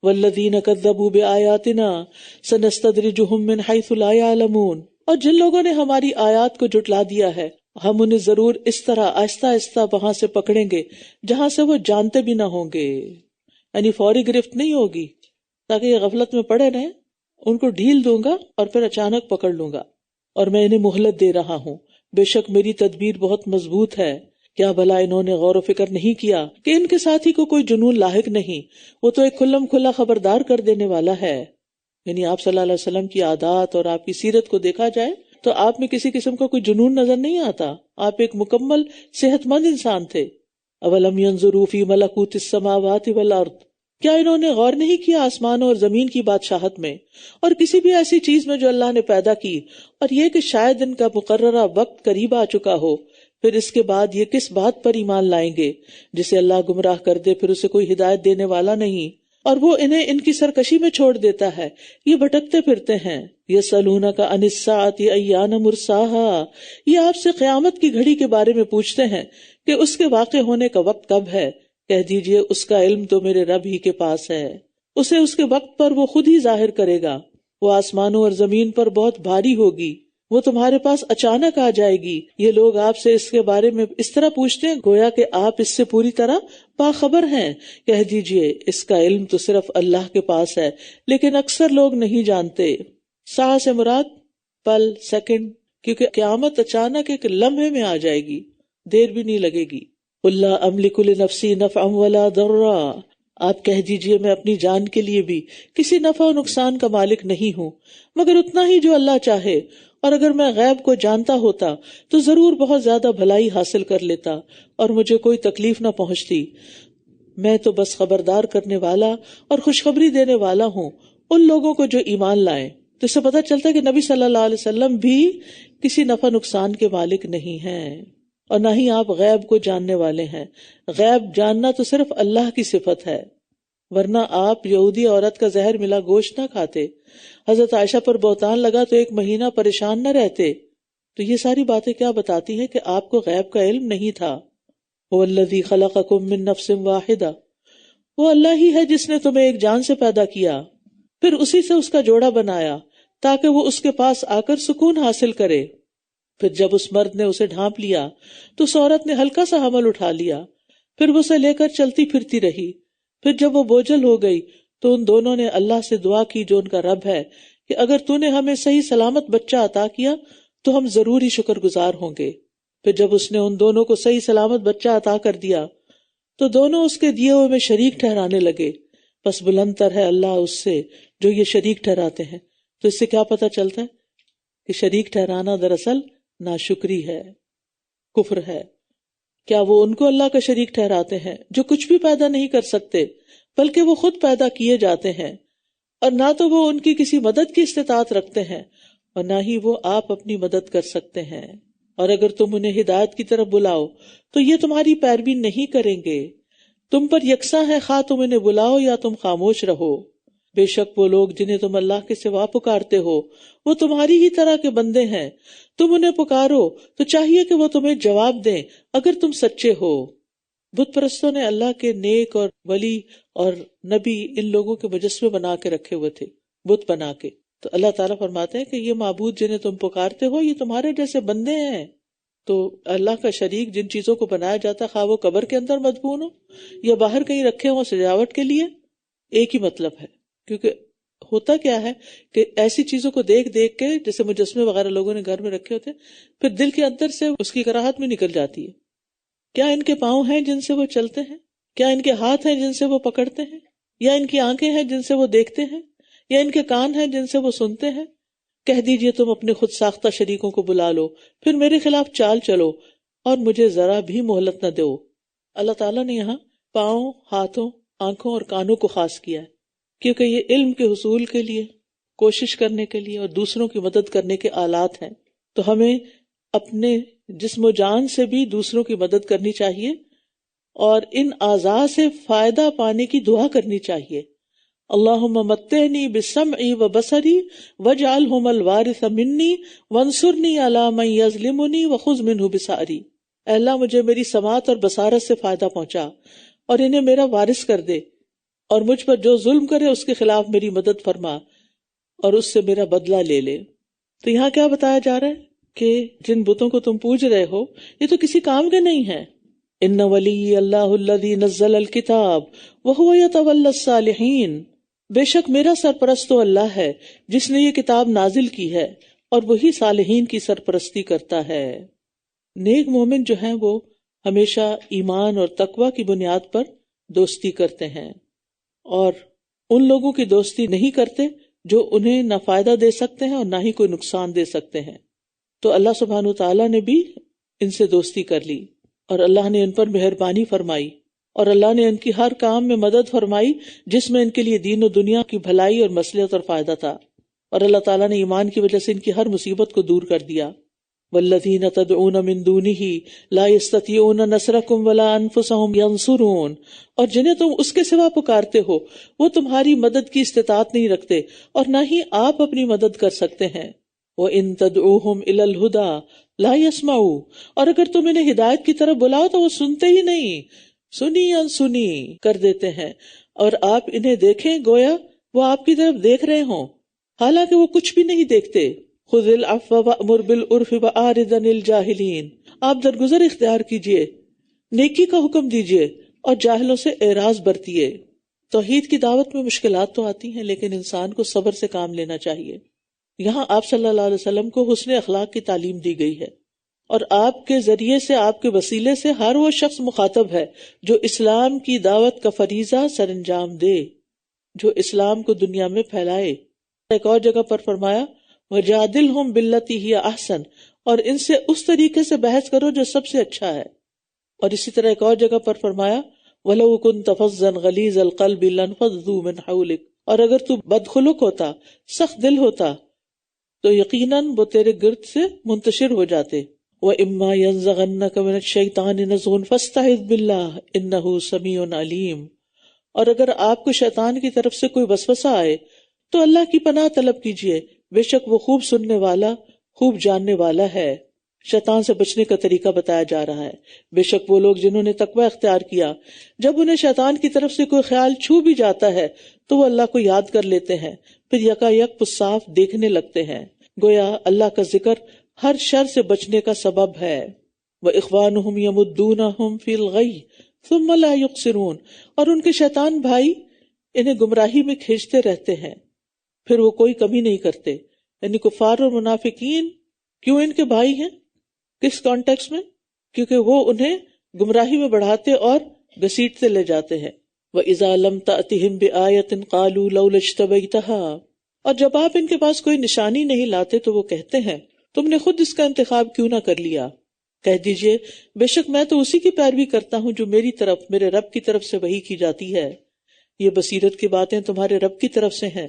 والذین کذبوا بآیاتنا سنستدرجهم من حیث لا یعلمون، اور جن لوگوں نے ہماری آیات کو جھٹلا دیا ہے ہم انہیں ضرور اس طرح آہستہ آہستہ وہاں سے پکڑیں گے جہاں سے وہ جانتے بھی نہ ہوں گے. یعنی فوری گرفت نہیں ہوگی تاکہ یہ غفلت میں پڑے رہیں، ان کو ڈھیل دوں گا اور پھر اچانک پکڑ لوں گا. اور میں انہیں مہلت دے رہا ہوں، بے شک میری تدبیر بہت مضبوط ہے. کیا بھلا انہوں نے غور و فکر نہیں کیا کہ ان کے ساتھی کو کوئی جنون لاحق نہیں، وہ تو ایک کھلم کھلا خبردار کر دینے والا ہے. یعنی آپ صلی اللہ علیہ وسلم کی عادات اور آپ کی سیرت کو دیکھا جائے تو آپ میں کسی قسم کا کوئی جنون نظر نہیں آتا، آپ ایک مکمل صحت مند انسان تھے. اولم ينظروا في ملکوت السماوات والارض، کیا انہوں نے غور نہیں کیا آسمانوں اور زمین کی بادشاہت میں اور کسی بھی ایسی چیز میں جو اللہ نے پیدا کی، اور یہ کہ شاید ان کا مقررہ وقت قریب آ چکا ہو، پھر اس کے بعد یہ کس بات پر ایمان لائیں گے؟ جسے اللہ گمراہ کر دے پھر اسے کوئی ہدایت دینے والا نہیں، اور وہ انہیں ان کی سرکشی میں چھوڑ دیتا ہے، یہ بھٹکتے پھرتے ہیں. یسألونک عن الساعۃ ایان مرساها، یہ آپ سے قیامت کی گھڑی کے بارے میں پوچھتے ہیں کہ اس کے واقع ہونے کا وقت کب ہے. کہہ دیجئے اس کا علم تو میرے رب ہی کے پاس ہے، اسے اس کے وقت پر وہ خود ہی ظاہر کرے گا. وہ آسمانوں اور زمین پر بہت بھاری ہوگی، وہ تمہارے پاس اچانک آ جائے گی. یہ لوگ آپ سے اس کے بارے میں اس طرح پوچھتے ہیں گویا کہ آپ اس سے پوری طرح باخبر ہیں. کہہ دیجئے اس کا علم تو صرف اللہ کے پاس ہے، لیکن اکثر لوگ نہیں جانتے. سا سے مراد پل، سیکنڈ، کیونکہ قیامت اچانک ایک لمحے میں آ جائے گی، دیر بھی نہیں لگے گی. قل لا املک لنفسی نفعا ولا ضرا، آپ کہہ دیجئے میں اپنی جان کے لیے بھی کسی نفع و نقصان کا مالک نہیں ہوں مگر اتنا ہی جو اللہ چاہے، اور اگر میں غیب کو جانتا ہوتا تو ضرور بہت زیادہ بھلائی حاصل کر لیتا اور مجھے کوئی تکلیف نہ پہنچتی. میں تو بس خبردار کرنے والا اور خوشخبری دینے والا ہوں ان لوگوں کو جو ایمان لائیں. تو اس سے پتہ چلتا ہے کہ نبی صلی اللہ علیہ وسلم بھی کسی نفع نقصان کے مالک نہیں ہیں اور نہ ہی آپ غیب کو جاننے والے ہیں. غیب جاننا تو صرف اللہ کی صفت ہے، ورنہ آپ یہودی عورت کا زہر ملا گوشت نہ کھاتے، حضرت عائشہ پر بہتان لگا تو 1 مہینہ پریشان نہ رہتے. تو یہ ساری باتیں کیا بتاتی ہیں کہ آپ کو غیب کا علم نہیں تھا. هو الذی خلقکم من نفس واحدہ، وہ اللہ ہی ہے جس نے تمہیں ایک جان سے پیدا کیا، پھر اسی سے اس کا جوڑا بنایا تاکہ وہ اس کے پاس آ کر سکون حاصل کرے. پھر جب اس مرد نے اسے ڈھانپ لیا تو اس عورت نے ہلکا سا حمل اٹھا لیا، پھر وہ اسے لے کر چلتی پھرتی رہی. پھر جب وہ بوجھل ہو گئی تو ان دونوں نے اللہ سے دعا کی جو ان کا رب ہے کہ اگر تو نے ہمیں صحیح سلامت بچہ عطا کیا تو ہم ضرور ہی شکر گزار ہوں گے. پھر جب اس نے ان دونوں کو صحیح سلامت بچہ عطا کر دیا تو دونوں اس کے دیے ہوئے میں شریک ٹھہرانے لگے. بس بلند تر ہے اللہ اس سے جو یہ شریک ٹھہراتے ہیں. تو اس سے کیا پتہ چلتا ہے کہ شریک ٹھہرانا دراصل ناشکری ہے، کفر ہے. کیا وہ ان کو اللہ کا شریک ٹھہراتے ہیں جو کچھ بھی پیدا نہیں کر سکتے بلکہ وہ خود پیدا کیے جاتے ہیں، اور نہ تو وہ ان کی کسی مدد کی استطاعت رکھتے ہیں اور نہ ہی وہ آپ اپنی مدد کر سکتے ہیں. اور اگر تم انہیں ہدایت کی طرف بلاؤ تو یہ تمہاری پیروی نہیں کریں گے. تم پر یکساں ہے خواہ تم انہیں بلاؤ یا تم خاموش رہو. بے شک وہ لوگ جنہیں تم اللہ کے سوا پکارتے ہو وہ تمہاری ہی طرح کے بندے ہیں. تم انہیں پکارو تو چاہیے کہ وہ تمہیں جواب دیں اگر تم سچے ہو. بت پرستوں نے اللہ کے نیک اور ولی اور نبی ان لوگوں کے مجسمے بنا کے رکھے ہوئے تھے، بت بنا کے. تو اللہ تعالیٰ فرماتے ہیں کہ یہ معبود جنہیں تم پکارتے ہو یہ تمہارے جیسے بندے ہیں. تو اللہ کا شریک جن چیزوں کو بنایا جاتا خواہ وہ قبر کے اندر مدفون ہو یا باہر کہیں رکھے ہوں سجاوٹ کے لیے، ایک ہی مطلب ہے. کیونکہ ہوتا کیا ہے کہ ایسی چیزوں کو دیکھ دیکھ کے جیسے مجسمے وغیرہ لوگوں نے گھر میں رکھے ہوتے پھر دل کے اندر سے اس کی کراہت میں نکل جاتی ہے. کیا ان کے پاؤں ہیں جن سے وہ چلتے ہیں؟ کیا ان کے ہاتھ ہیں جن سے وہ پکڑتے ہیں؟ یا ان کی آنکھیں ہیں جن سے وہ دیکھتے ہیں؟ یا ان کے کان ہیں جن سے وہ سنتے ہیں؟ کہہ دیجئے تم اپنے خود ساختہ شریکوں کو بلا لو، پھر میرے خلاف چال چلو اور مجھے ذرا بھی مہلت نہ دو۔ اللہ تعالیٰ نے یہاں پاؤں، ہاتھوں، آنکھوں اور کانوں کو خاص کیا ہے، کیونکہ یہ علم کے حصول کے لیے، کوشش کرنے کے لیے اور دوسروں کی مدد کرنے کے آلات ہیں۔ تو ہمیں اپنے جسم و جان سے بھی دوسروں کی مدد کرنی چاہیے اور ان اعضاء سے فائدہ پانے کی دعا کرنی چاہیے۔ اللہم متعنی بسمعی و بصری واجعلہم الوارث منی وانصرنی علی من یظلمنی وخذ منہ بثأری۔ اے اللہ مجھے میری سماعت اور بصارت سے فائدہ پہنچا اور انہیں میرا وارث کر دے، اور مجھ پر جو ظلم کرے اس کے خلاف میری مدد فرما اور اس سے میرا بدلہ لے لے۔ تو یہاں کیا بتایا جا رہا ہے کہ جن بتوں کو تم پوج رہے ہو یہ تو کسی کام کے نہیں ہیں۔ ان ولی اللہ الذی نزل الکتاب وہو یتولی الصالحین، بے شک میرا سرپرست تو اللہ ہے جس نے یہ کتاب نازل کی ہے اور وہی صالحین کی سرپرستی کرتا ہے۔ نیک مومن جو ہیں وہ ہمیشہ ایمان اور تقوی کی بنیاد پر دوستی کرتے ہیں اور ان لوگوں کی دوستی نہیں کرتے جو انہیں نہ فائدہ دے سکتے ہیں اور نہ ہی کوئی نقصان دے سکتے ہیں۔ تو اللہ سبحانہ وتعالیٰ نے بھی ان سے دوستی کر لی اور اللہ نے ان پر مہربانی فرمائی اور اللہ نے ان کی ہر کام میں مدد فرمائی جس میں ان کے لیے دین و دنیا کی بھلائی اور مصلحت اور فائدہ تھا، اور اللہ تعالیٰ نے ایمان کی وجہ سے ان کی ہر مصیبت کو دور کر دیا۔ والذین تدعون من دونہ لا یستطیعون نصرکم ولا انفسہم ینصرون، اور جنہیں تم اس کے سوا پکارتے ہو وہ تمہاری مدد کی استطاعت نہیں رکھتے اور نہ ہی آپ اپنی مدد کر سکتے ہیں۔ وَإِن تَدْعُوهُمْ إِلَى الْهُدَى لَا يَسْمَعُوا، اور اگر تم انہیں ہدایت کی طرف بلاؤ تو وہ سنتے ہی نہیں، سنی انسنی کر دیتے ہیں، اور آپ انہیں دیکھیں گویا وہ آپ کی طرف دیکھ رہے ہوں حالانکہ وہ کچھ بھی نہیں دیکھتے۔ خُذِ الْعَفْوَ وَأْمُرْ بِالْعُرْفِ وَأَعْرِضْ عَنِ الْجَاهِلِينَ، آپ درگزر اختیار کیجئے، نیکی کا حکم دیجئے اور جاہلوں سے اعراض برتیے۔ توحید کی دعوت میں مشکلات تو آتی ہیں لیکن انسان کو صبر سے کام لینا چاہیے۔ یہاں آپ صلی اللہ علیہ وسلم کو حسن اخلاق کی تعلیم دی گئی ہے، اور آپ کے ذریعے سے، آپ کے وسیلے سے ہر وہ شخص مخاطب ہے جو اسلام کی دعوت کا فریضہ سر انجام دے، جو اسلام کو دنیا میں پھیلائے۔ ایک اور جگہ پر فرمایا وَجَادِلْهُمْ بِالَّتِي هِيَ أَحْسَنُ، اور ان سے اس طریقے سے بحث کرو جو سب سے اچھا ہے۔ اور اسی طرح ایک اور جگہ پر فرمایا وَلَوْ كُنْتَ فَظًّا غَلِيظَ الْقَلْبِ لَانفَضُّوا مِنْ حَوْلِكَ، اور اگر تو بدخلق ہوتا، سخت دل ہوتا تو یقیناً وہ تیرے گرد سے منتشر ہو جاتے۔ وَإِمَّا يَنزَغَنَّكَ مِنَ الشَّيْطَانِ نَزْغٌ فَاسْتَعِذْ بِاللَّهِ إِنَّهُ سَمِيعٌ عَلِيمٌ، اور اگر آپ کو شیطان کی طرف سے کوئی وسوسہ آئے تو اللہ کی پناہ طلب کیجئے، بے شک وہ خوب سننے والا، خوب جاننے والا ہے۔ شیطان سے بچنے کا طریقہ بتایا جا رہا ہے۔ بے شک وہ لوگ جنہوں نے تقوی اختیار کیا، جب انہیں شیطان کی طرف سے کوئی خیال چھو بھی جاتا ہے تو وہ اللہ کو یاد کر لیتے ہیں، پھر یکا یک صاف دیکھنے لگتے ہیں۔ گویا اللہ کا ذکر ہر شر سے بچنے کا سبب ہے۔ وَإِخْوَانُهُمْ يَمُدُّونَهُمْ فِي الْغَيِّ ثُمَّ لَا يُقْصِرُونَ، اور ان کے شیطان بھائی انہیں گمراہی میں کھینچتے رہتے ہیں پھر وہ کوئی کمی نہیں کرتے۔ یعنی کفار اور منافقین کیوں ان کے بھائی ہیں؟ کس کانٹیکس میں؟ کیونکہ وہ انہیں گمراہی میں بڑھاتے اور گھسیٹتے لے جاتے ہیں۔ وَإِذَا لَمْ تَأْتِهِمْ بِآيَةٍ قَالُوا لَوْلَا اجْتَبَيْتَهَا، اور جب آپ ان کے پاس کوئی نشانی نہیں لاتے تو وہ کہتے ہیں تم نے خود اس کا انتخاب کیوں نہ کر لیا۔ کہہ دیجئے بے شک میں تو اسی کی پیروی کرتا ہوں جو میری طرف، میرے رب کی طرف سے وحی کی جاتی ہے۔ یہ بصیرت کی باتیں تمہارے رب کی طرف سے ہیں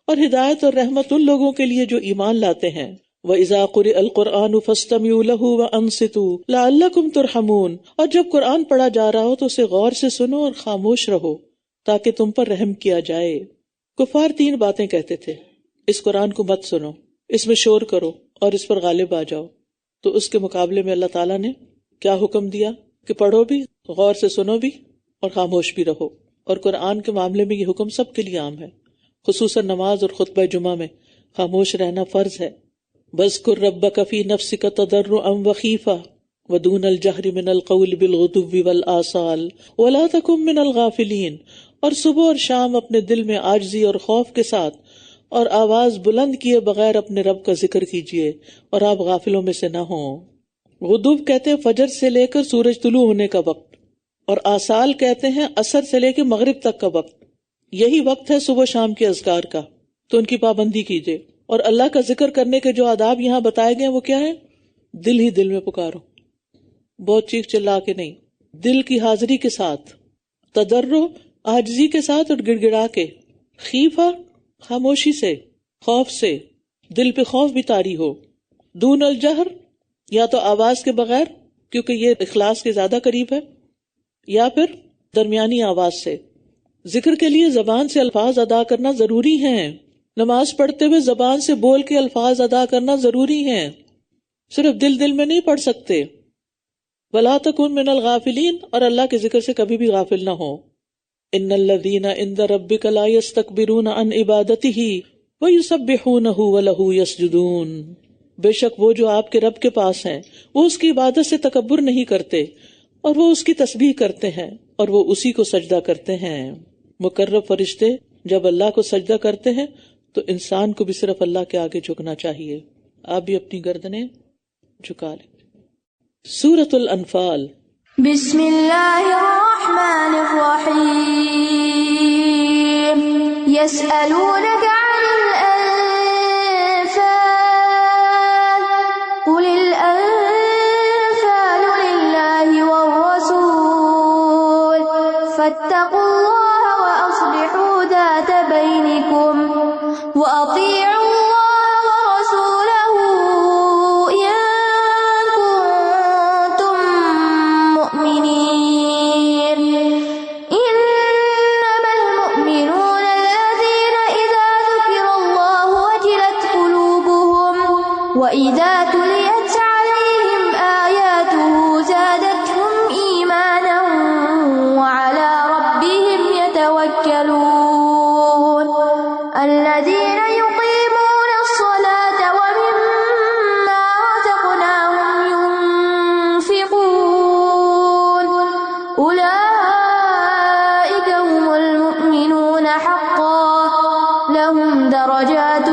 اور ہدایت اور رحمت ان لوگوں کے لیے جو ایمان لاتے ہیں۔ وَإِذَا قُرِئَ الْقُرْآنُ فَاسْتَمِعُوا لَهُ وَأَنصِتُوا لَعَلَّكُمْ تُرْحَمُونَ، اور جب قرآن پڑھا جا رہا ہو تو اسے غور سے سنو اور خاموش رہو تاکہ تم پر رحم کیا جائے۔ کفار تین باتیں کہتے تھے، اس قرآن کو مت سنو، اس میں شور کرو اور اس پر غالب آ جاؤ۔ تو اس کے مقابلے میں اللہ تعالیٰ نے کیا حکم دیا کہ پڑھو بھی، غور سے سنو بھی اور خاموش بھی رہو۔ اور قرآن کے معاملے میں یہ حکم سب کے لیے عام ہے، خصوصاً نماز اور خطبہ جمعہ میں خاموش رہنا فرض ہے۔ وَاذْكُرْ رَبَّكَ فِي نَفْسِكَ تَضَرُّعًا وَخِيفَةً وَدُونَ الْجَهْرِ مِنَ الْقَوْلِ بِالْغُدُوِّ وَالْآصَالِ وَلَا تَكُن مِّنَ الْغَافِلِينَ، اور صبح اور شام اپنے دل میں عاجزی اور خوف کے ساتھ اور آواز بلند کیے بغیر اپنے رب کا ذکر کیجیے اور آپ غافلوں میں سے نہ ہوں۔ غدو کہتے ہیں فجر سے لے کر سورج طلوع ہونے کا وقت، اور آصال کہتے ہیں عصر سے لے کے مغرب تک کا وقت۔ یہی وقت ہے صبح شام کے اذکار کا، تو ان کی پابندی کیجیے۔ اور اللہ کا ذکر کرنے کے جو آداب یہاں بتائے گئے وہ کیا ہے؟ دل ہی دل میں پکارو، بہت چیخ چلا کے نہیں، دل کی حاضری کے ساتھ، تضرع عاجزی کے ساتھ اور گڑ گڑا کے، خیفہ خاموشی سے، خوف سے، دل پہ خوف بھی طاری ہو، دون الجہر یا تو آواز کے بغیر کیونکہ یہ اخلاص کے زیادہ قریب ہے، یا پھر درمیانی آواز سے۔ ذکر کے لیے زبان سے الفاظ ادا کرنا ضروری ہیں، نماز پڑھتے ہوئے زبان سے بول کے الفاظ ادا کرنا ضروری ہیں، صرف دل دل میں نہیں پڑھ سکتے۔ وَلَا تَكُن مِّنَ الْغَافِلِينَ، اور اللہ کے ذکر سے کبھی بھی غافل نہ ہو۔ إِنَّ الَّذِينَ عِندَ رَبِّكَ لَا يَسْتَكْبِرُونَ عَنْ عِبَادَتِهِ وَيُسَبِّحُونَهُ وَلَهُ يَسْجُدُونَ، بے شک وہ جو آپ کے رب کے پاس ہیں وہ اس کی عبادت سے تکبر نہیں کرتے اور وہ اس کی تسبیح کرتے ہیں اور وہ اسی کو سجدہ کرتے ہیں۔ مقرب فرشتے جب اللہ کو سجدہ کرتے ہیں تو انسان کو بھی صرف اللہ کے آگے جھکنا چاہیے۔ آپ بھی اپنی گردنیں جھکا لیں۔ سورۃ الانفال۔ بسم اللہ الرحمن الرحیم۔ یسألونک عن الانفال قل الانفال للہ والرسول فاتقوا اللہ واصلحوا ذات بینکم واطیعوا وَإِذَا تُلِيَتْ عَلَيْهِمْ آيَاتُهُ زَادَتْهُمْ إِيمَانًا وَعَلَى رَبِّهِمْ يَتَوَكَّلُونَ الَّذِينَ يُقِيمُونَ الصَّلَاةَ وَمِمَّا رَزَقْنَاهُمْ يُنْفِقُونَ أُولَئِكَ هُمُ الْمُؤْمِنُونَ حَقًّا لَهُمْ دَرَجَاتٌ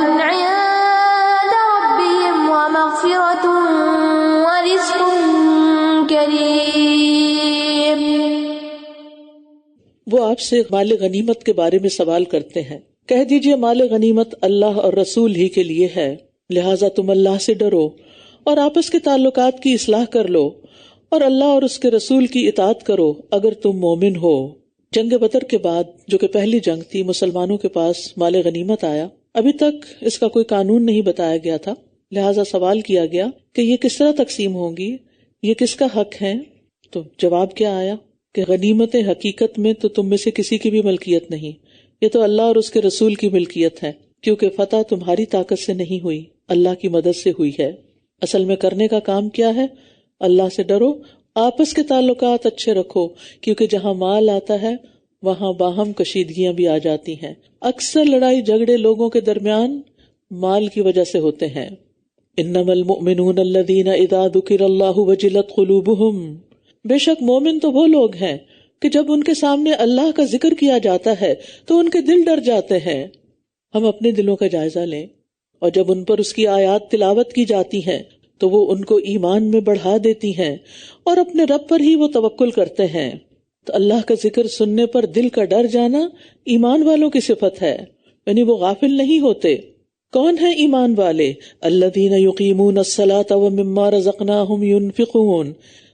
وہ آپ سے مال غنیمت کے بارے میں سوال کرتے ہیں، کہہ دیجئے مال غنیمت اللہ اور رسول ہی کے لیے ہے، لہٰذا تم اللہ سے ڈرو اور آپس کے تعلقات کی اصلاح کر لو اور اللہ اور اس کے رسول کی اطاعت کرو اگر تم مومن ہو۔ جنگ بدر کے بعد جو کہ پہلی جنگ تھی، مسلمانوں کے پاس مال غنیمت آیا، ابھی تک اس کا کوئی قانون نہیں بتایا گیا تھا، لہٰذا سوال کیا گیا کہ یہ کس طرح تقسیم ہوں گی، یہ کس کا حق ہے؟ تو جواب کیا آیا کہ غنیمتیں حقیقت میں تو تم میں سے کسی کی بھی ملکیت نہیں، یہ تو اللہ اور اس کے رسول کی ملکیت ہے، کیونکہ فتح تمہاری طاقت سے نہیں ہوئی، اللہ کی مدد سے ہوئی ہے۔ اصل میں کرنے کا کام کیا ہے؟ اللہ سے ڈرو، آپس کے تعلقات اچھے رکھو، کیونکہ جہاں مال آتا ہے وہاں باہم کشیدگیاں بھی آ جاتی ہیں۔ اکثر لڑائی جھگڑے لوگوں کے درمیان مال کی وجہ سے ہوتے ہیں۔ انما المؤمنون الذین اذا ذکر اللہ وجلت قلوبہم، بے شک مومن تو وہ لوگ ہیں کہ جب ان کے سامنے اللہ کا ذکر کیا جاتا ہے تو ان کے دل ڈر جاتے ہیں۔ ہم اپنے دلوں کا جائزہ لیں، اور جب ان پر اس کی آیات تلاوت کی جاتی ہیں تو وہ ان کو ایمان میں بڑھا دیتی ہیں اور اپنے رب پر ہی وہ توکل کرتے ہیں۔ تو اللہ کا ذکر سننے پر دل کا ڈر جانا ایمان والوں کی صفت ہے، یعنی وہ غافل نہیں ہوتے۔ کون ہیں ایمان والے؟ الذین یقیمون الصلاۃ ومما رزقناہم ینفقون،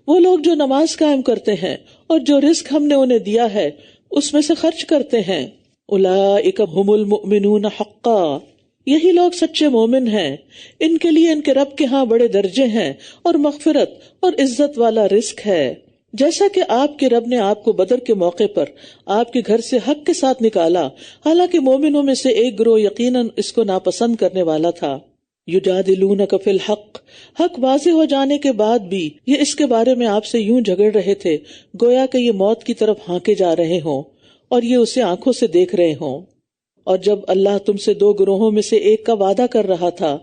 وہ لوگ جو نماز قائم کرتے ہیں اور جو رزق ہم نے انہیں دیا ہے اس میں سے خرچ کرتے ہیں۔ اولئک ھم المؤمنون حقا، یہی لوگ سچے مومن ہیں، ان کے لیے ان کے رب کے ہاں بڑے درجے ہیں اور مغفرت اور عزت والا رزق ہے۔ جیسا کہ آپ کے رب نے آپ کو بدر کے موقع پر آپ کے گھر سے حق کے ساتھ نکالا، حالانکہ مومنوں میں سے ایک گروہ یقیناً اس کو ناپسند کرنے والا تھا۔ یجادلونک فی الحق، حق واضح ہو جانے کے بعد بھی یہ اس کے بارے میں آپ سے یوں جھگڑ رہے تھے گویا کہ یہ موت کی طرف ہانکے جا رہے ہوں اور یہ اسے آنکھوں سے دیکھ رہے ہوں۔ اور جب اللہ تم سے دو گروہوں میں سے ایک کا وعدہ کر رہا تھا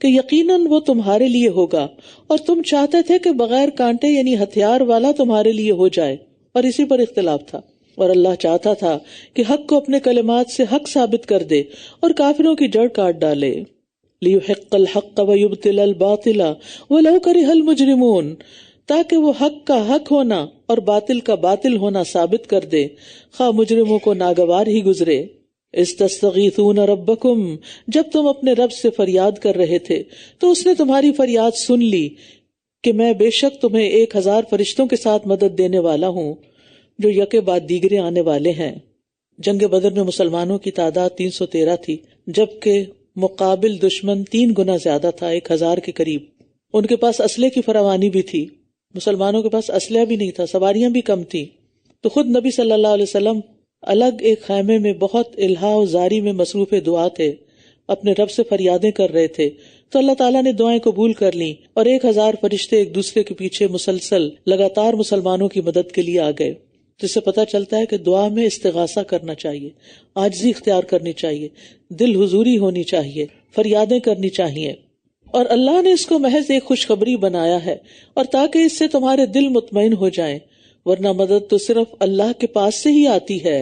کہ یقیناً وہ تمہارے لیے ہوگا اور تم چاہتے تھے کہ بغیر کانٹے یعنی ہتھیار والا تمہارے لیے ہو جائے، اور اسی پر اختلاف تھا، اور اللہ چاہتا تھا کہ حق کو اپنے کلمات سے حق ثابت کر دے اور کافروں کی جڑ کاٹ ڈالے۔ لِيُحِقَّ الْحَقَّ وَيُبْطِلَ الْبَاطِلَ وَلَوْ كَرِهَ الْمُجْرِمُونَ، تاکہ وہ حق کا حق ہونا اور باطل کا باطل ہونا ثابت کر دے، خواہ مجرموں کو ناگوار ہی گزرے۔ استستغیثون ربکم، جب تم اپنے رب سے فریاد کر رہے تھے تو اس نے تمہاری فریاد سن لی کہ میں بے شک تمہیں 1000 فرشتوں کے ساتھ مدد دینے والا ہوں جو یکے بعد دیگرے آنے والے ہیں۔ جنگ بدر میں مسلمانوں کی تعداد 313 تھی، جبکہ مقابل دشمن 3 گنا زیادہ تھا، 1000 کے قریب۔ ان کے پاس اسلحے کی فراوانی بھی تھی، مسلمانوں کے پاس اسلحہ بھی نہیں تھا، سواریاں بھی کم تھی۔ تو خود نبی صلی اللہ علیہ وسلم الگ ایک خیمے میں بہت الہا و زاری میں مصروف دعا تھے، اپنے رب سے فریادیں کر رہے تھے، تو اللہ تعالیٰ نے دعائیں قبول کر لیں اور 1000 فرشتے ایک دوسرے کے پیچھے مسلسل لگاتار مسلمانوں کی مدد کے لیے آ گئے، جس سے پتہ چلتا ہے کہ دعا میں استغاثہ کرنا چاہیے، عاجزی اختیار کرنی چاہیے، دل حضوری ہونی چاہیے، فریادیں کرنی چاہیے، اور اللہ نے اس کو محض ایک خوشخبری بنایا ہے اور تاکہ اس سے تمہارے دل مطمئن ہو جائیں، ورنہ مدد تو صرف اللہ کے پاس سے ہی آتی ہے۔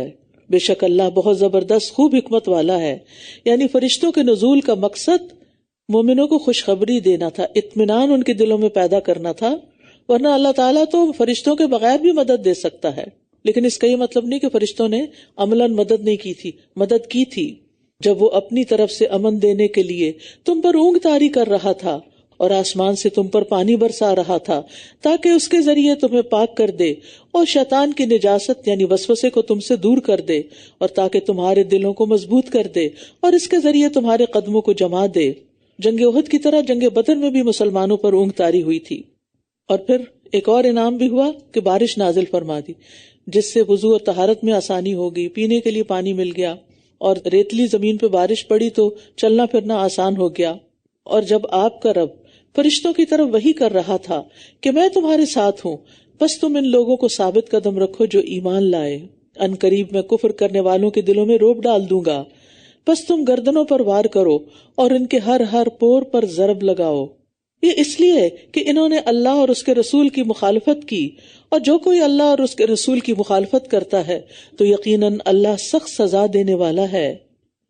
بے شک اللہ بہت زبردست خوب حکمت والا ہے۔ یعنی فرشتوں کے نزول کا مقصد مومنوں کو خوشخبری دینا تھا، اطمینان ان کے دلوں میں پیدا کرنا تھا، ورنہ اللہ تعالیٰ تو فرشتوں کے بغیر بھی مدد دے سکتا ہے، لیکن اس کا یہ مطلب نہیں کہ فرشتوں نے عملاً مدد نہیں کی تھی، مدد کی تھی جب وہ اپنی طرف سے امن دینے کے لیے تم پر اونگ طاری کر رہا تھا اور آسمان سے تم پر پانی برسا رہا تھا تاکہ اس کے ذریعے تمہیں پاک کر دے اور شیطان کی نجاست یعنی وسوسے کو تم سے دور کر دے اور تاکہ تمہارے دلوں کو مضبوط کر دے اور اس کے ذریعے تمہارے قدموں کو جما دے۔ جنگ احد کی طرح جنگ بدر میں بھی مسلمانوں پر اونگ طاری ہوئی تھی، اور پھر ایک اور انعام بھی ہوا کہ بارش نازل فرما دی، جس سے وضو اور طہارت میں آسانی ہو گئی، پینے کے لیے پانی مل گیا، اور ریتلی زمین پہ بارش پڑی تو چلنا پھرنا آسان ہو گیا۔ اور جب آپ کا رب فرشتوں کی طرف وحی کر رہا تھا کہ میں تمہارے ساتھ ہوں، بس تم ان لوگوں کو ثابت قدم رکھو جو ایمان لائے، ان قریب میں کفر کرنے والوں کے دلوں میں روب ڈال دوں گا، بس تم گردنوں پر وار کرو اور ان کے ہر پور پر ضرب لگاؤ۔ یہ اس لیے کہ انہوں نے اللہ اور اس کے رسول کی مخالفت کی، اور جو کوئی اللہ اور اس کے رسول کی مخالفت کرتا ہے تو یقیناً اللہ سخت سزا دینے والا ہے۔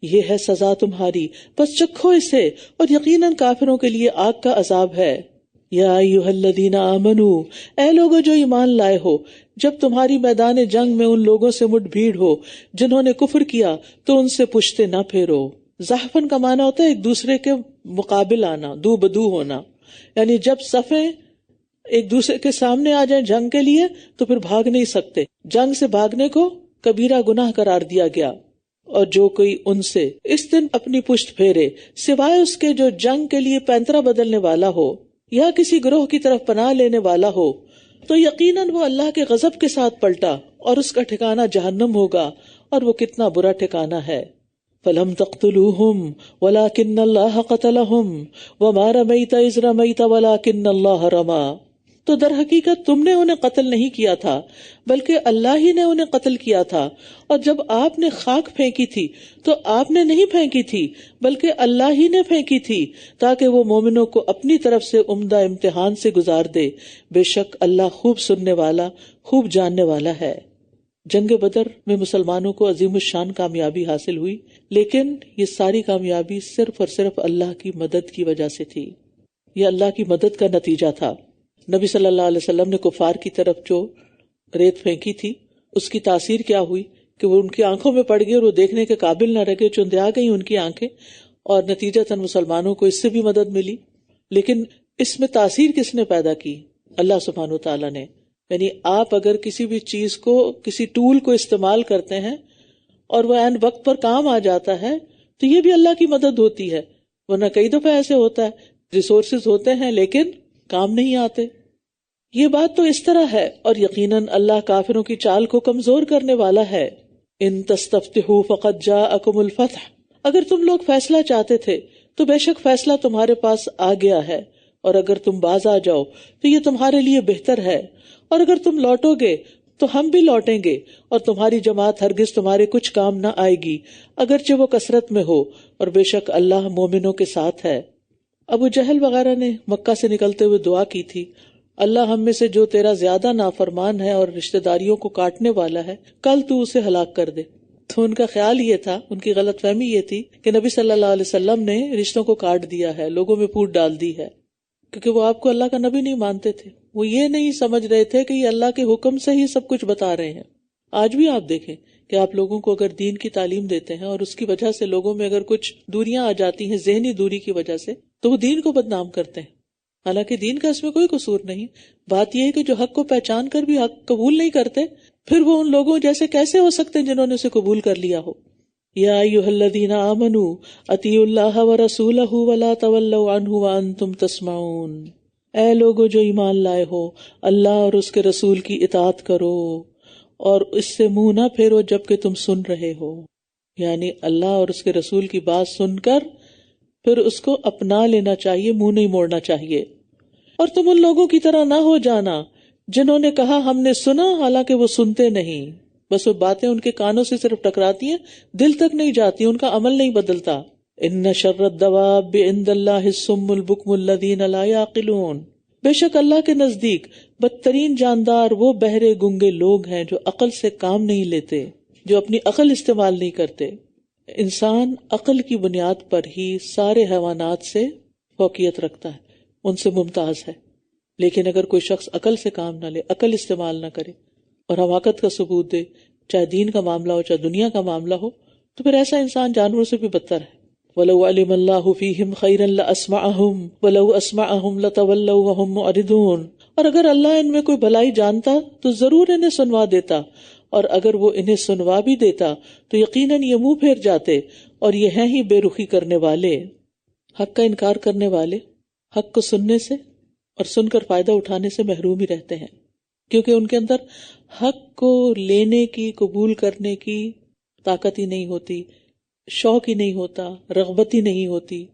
یہ ہے سزا تمہاری، بس چکھو اسے، اور یقیناً کافروں کے لیے آگ کا عذاب ہے۔ یا ایھا الذین آمنو، اے لوگو جو ایمان لائے ہو، جب تمہاری میدان جنگ میں ان لوگوں سے مٹ بھیڑ ہو جنہوں نے کفر کیا تو ان سے پشتے نہ پھیرو۔ زحفن کا معنی ہوتا ہے ایک دوسرے کے مقابل آنا، دو بدو ہونا، یعنی جب صفیں ایک دوسرے کے سامنے آ جائیں جنگ کے لیے تو پھر بھاگ نہیں سکتے۔ جنگ سے بھاگنے کو کبیرہ گناہ قرار دیا گیا، اور جو کوئی ان سے اس دن اپنی پشت پھیرے سوائے اس کے جو جنگ کے لیے پینترا بدلنے والا ہو یا کسی گروہ کی طرف پناہ لینے والا ہو تو یقیناً وہ اللہ کے غضب کے ساتھ پلٹا اور اس کا ٹھکانہ جہنم ہوگا، اور وہ کتنا برا ٹھکانہ ہے۔ فَلَمْ تَقْتُلُوهُمْ وَلَكِنَّ اللَّهَ قَتَلَهُمْ وَمَا رَمَيْتَ إِذْ رَمَيْتَ وَلَكِنَّ اللَّهَ رَمَى۔ تو در حقیقت تم نے انہیں قتل نہیں کیا تھا بلکہ اللہ ہی نے انہیں قتل کیا تھا، اور جب آپ نے خاک پھینکی تھی تو آپ نے نہیں پھینکی تھی بلکہ اللہ ہی نے پھینکی تھی تاکہ وہ مومنوں کو اپنی طرف سے عمدہ امتحان سے گزار دے۔ بے شک اللہ خوب سننے والا، خوب جاننے والا ہے۔ جنگ بدر میں مسلمانوں کو عظیم الشان کامیابی حاصل ہوئی، لیکن یہ ساری کامیابی صرف اور صرف اللہ کی مدد کی وجہ سے تھی۔ یہ اللہ کی مدد کا نتیجہ تھا۔ نبی صلی اللہ علیہ وسلم نے کفار کی طرف جو ریت پھینکی تھی اس کی تاثیر کیا ہوئی کہ وہ ان کی آنکھوں میں پڑ گئی اور وہ دیکھنے کے قابل نہ رہے، چندیا گئی ان کی آنکھیں، اور نتیجتاً مسلمانوں کو اس سے بھی مدد ملی۔ لیکن اس میں تاثیر کس نے پیدا کی؟ اللہ سبحانہ و تعالیٰ نے۔ یعنی آپ اگر کسی بھی چیز کو، کسی ٹول کو استعمال کرتے ہیں اور وہ عین وقت پر کام آ جاتا ہے تو یہ بھی اللہ کی مدد ہوتی ہے، ورنہ کئی دفعہ ایسے ہوتا ہے ریسورسز ہوتے ہیں لیکن کام نہیں آتے۔ یہ بات تو اس طرح ہے، اور یقیناً اللہ کافروں کی چال کو کمزور کرنے والا ہے۔ ان تستفتحوا فقد جاءکم الفتح، اگر تم لوگ فیصلہ چاہتے تھے تو بے شک فیصلہ تمہارے پاس آ گیا ہے، اور اگر تم باز آ جاؤ تو یہ تمہارے لیے بہتر ہے، اور اگر تم لوٹو گے تو ہم بھی لوٹیں گے، اور تمہاری جماعت ہرگز تمہارے کچھ کام نہ آئے گی اگرچہ وہ کثرت میں ہو، اور بے شک اللہ مومنوں کے ساتھ ہے۔ ابو جہل وغیرہ نے مکہ سے نکلتے ہوئے دعا کی تھی، اللہ ہم میں سے جو تیرا زیادہ نافرمان ہے اور رشتہ داریوں کو کاٹنے والا ہے، کل تو اسے ہلاک کر دے۔ تو ان کا خیال یہ تھا، ان کی غلط فہمی یہ تھی کہ نبی صلی اللہ علیہ وسلم نے رشتوں کو کاٹ دیا ہے، لوگوں میں پھوٹ ڈال دی ہے، کیونکہ وہ آپ کو اللہ کا نبی نہیں مانتے تھے۔ وہ یہ نہیں سمجھ رہے تھے کہ یہ اللہ کے حکم سے ہی سب کچھ بتا رہے ہیں۔ آج بھی آپ دیکھیں کہ آپ لوگوں کو اگر دین کی تعلیم دیتے ہیں اور اس کی وجہ سے لوگوں میں اگر کچھ دوریاں آ جاتی ہیں ذہنی دوری کی وجہ سے، تو وہ دین کو بدنام کرتے ہیں، حالانکہ دین کا اس میں کوئی قصور نہیں۔ بات یہ ہے کہ جو حق کو پہچان کر بھی حق قبول نہیں کرتے، پھر وہ ان لوگوں جیسے کیسے ہو سکتے ہیں جنہوں نے اسے قبول کر لیا ہو۔ یا ایھا الذین آمنوا اطیعوا اللہ ورسولہ ولا تولوا عنہ وانتم تسمعون، اے لوگو جو ایمان لائے ہو، اللہ اور اس کے رسول کی اطاعت کرو اور اس سے منہ نہ پھیرو جبکہ تم سن رہے ہو، یعنی اللہ اور اس کے رسول کی بات سن کر پھر اس کو اپنا لینا چاہیے، منہ نہیں موڑنا چاہیے۔ اور تم ان لوگوں کی طرح نہ ہو جانا جنہوں نے کہا ہم نے سنا حالانکہ وہ سنتے نہیں، بس وہ باتیں ان کے کانوں سے صرف ٹکراتی ہیں، دل تک نہیں جاتی، ان کا عمل نہیں بدلتا۔ ان شر الدواب عند اللہ الصم البکم الذین لا یعقلون، بے شک اللہ کے نزدیک بدترین جاندار وہ بہرے گنگے لوگ ہیں جو عقل سے کام نہیں لیتے، جو اپنی عقل استعمال نہیں کرتے۔ انسان عقل کی بنیاد پر ہی سارے حیوانات سے فوقیت رکھتا ہے، ان سے ممتاز ہے، لیکن اگر کوئی شخص عقل سے کام نہ لے، عقل استعمال نہ کرے اور حماقت کا ثبوت دے، چاہے دین کا معاملہ ہو چاہے دنیا کا معاملہ ہو، تو پھر ایسا انسان جانوروں سے بھی بدتر ہے۔ وَلَوْ عَلِمَ اللَّهُ فِيهِمْ خَيْرًا لَأَسْمَعَهُمْ وَلَوْ أَسْمَعَهُمْ لَتَوَلَّوْا وَهُمْ مُعْرِضُونَ، اور اگر اللہ ان میں کوئی بھلائی جانتا تو ضرور انہیں سنوا دیتا، اور اگر وہ انہیں سنوا بھی دیتا تو یقیناً یہ منہ پھیر جاتے، اور یہ ہیں ہی بے رخی کرنے والے، حق کا انکار کرنے والے، حق کو سننے سے اور سن کر فائدہ اٹھانے سے محروم ہی رہتے ہیں، کیونکہ ان کے اندر حق کو لینے کی، قبول کرنے کی طاقت ہی نہیں ہوتی، شوق ہی نہیں ہوتا، رغبت ہی نہیں ہوتی۔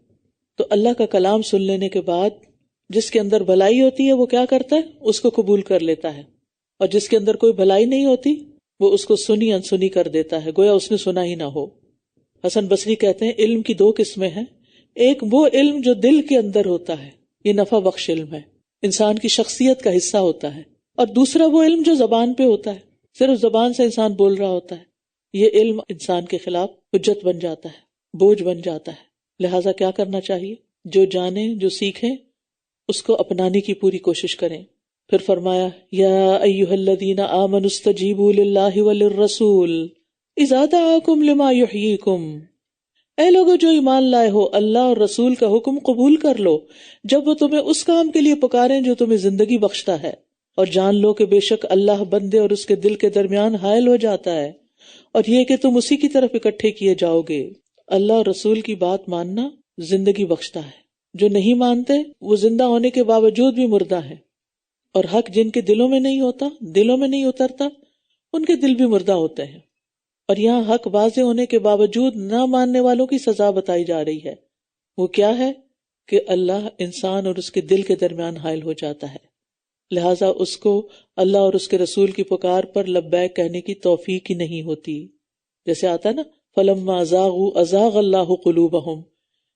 تو اللہ کا کلام سن لینے کے بعد جس کے اندر بھلائی ہوتی ہے وہ کیا کرتا ہے؟ اس کو قبول کر لیتا ہے، اور جس کے اندر کوئی بھلائی نہیں ہوتی وہ اس کو سنی انسنی کر دیتا ہے، گویا اس نے سنا ہی نہ ہو۔ حسن بصری کہتے ہیں علم کی دو قسمیں ہیں، ایک وہ علم جو دل کے اندر ہوتا ہے، یہ نفع بخش علم ہے، انسان کی شخصیت کا حصہ ہوتا ہے، اور دوسرا وہ علم جو زبان پہ ہوتا ہے، صرف زبان سے انسان بول رہا ہوتا ہے، یہ علم انسان کے خلاف حجت بن جاتا ہے، بوجھ بن جاتا ہے۔ لہٰذا کیا کرنا چاہیے؟ جو جانیں، جو سیکھیں، اس کو اپنانے کی پوری کوشش کریں۔ پھر فرمایا یا ایھا الذین آمنوا استجیبوا للہ وللرسول اذا دعاکم لما یحییکم، اے لوگو جو ایمان لائے ہو، اللہ اور رسول کا حکم قبول کر لو جب وہ تمہیں اس کام کے لیے پکاریں جو تمہیں زندگی بخشتا ہے، اور جان لو کہ بے شک اللہ بندے اور اس کے دل کے درمیان حائل ہو جاتا ہے، اور یہ کہ تم اسی کی طرف اکٹھے کیے جاؤ گے۔ اللہ اور رسول کی بات ماننا زندگی بخشتا ہے، جو نہیں مانتے وہ زندہ ہونے کے باوجود بھی مردہ ہیں، اور حق جن کے دلوں میں نہیں ہوتا، دلوں میں نہیں اترتا، ان کے دل بھی مردہ ہوتے ہیں۔ اور یہاں حق واضح ہونے کے باوجود نہ ماننے والوں کی سزا بتائی جا رہی ہے، وہ کیا ہے کہ اللہ انسان اور اس کے دل کے درمیان حائل ہو جاتا ہے، لہٰذا اس کو اللہ اور اس کے رسول کی پکار پر لبیک کہنے کی توفیق ہی نہیں ہوتی۔ جیسے آتا ہے نا فَلَمَّا زَاغُوا أَزَاغَ اللَّهُ قُلُوبَهُمْ،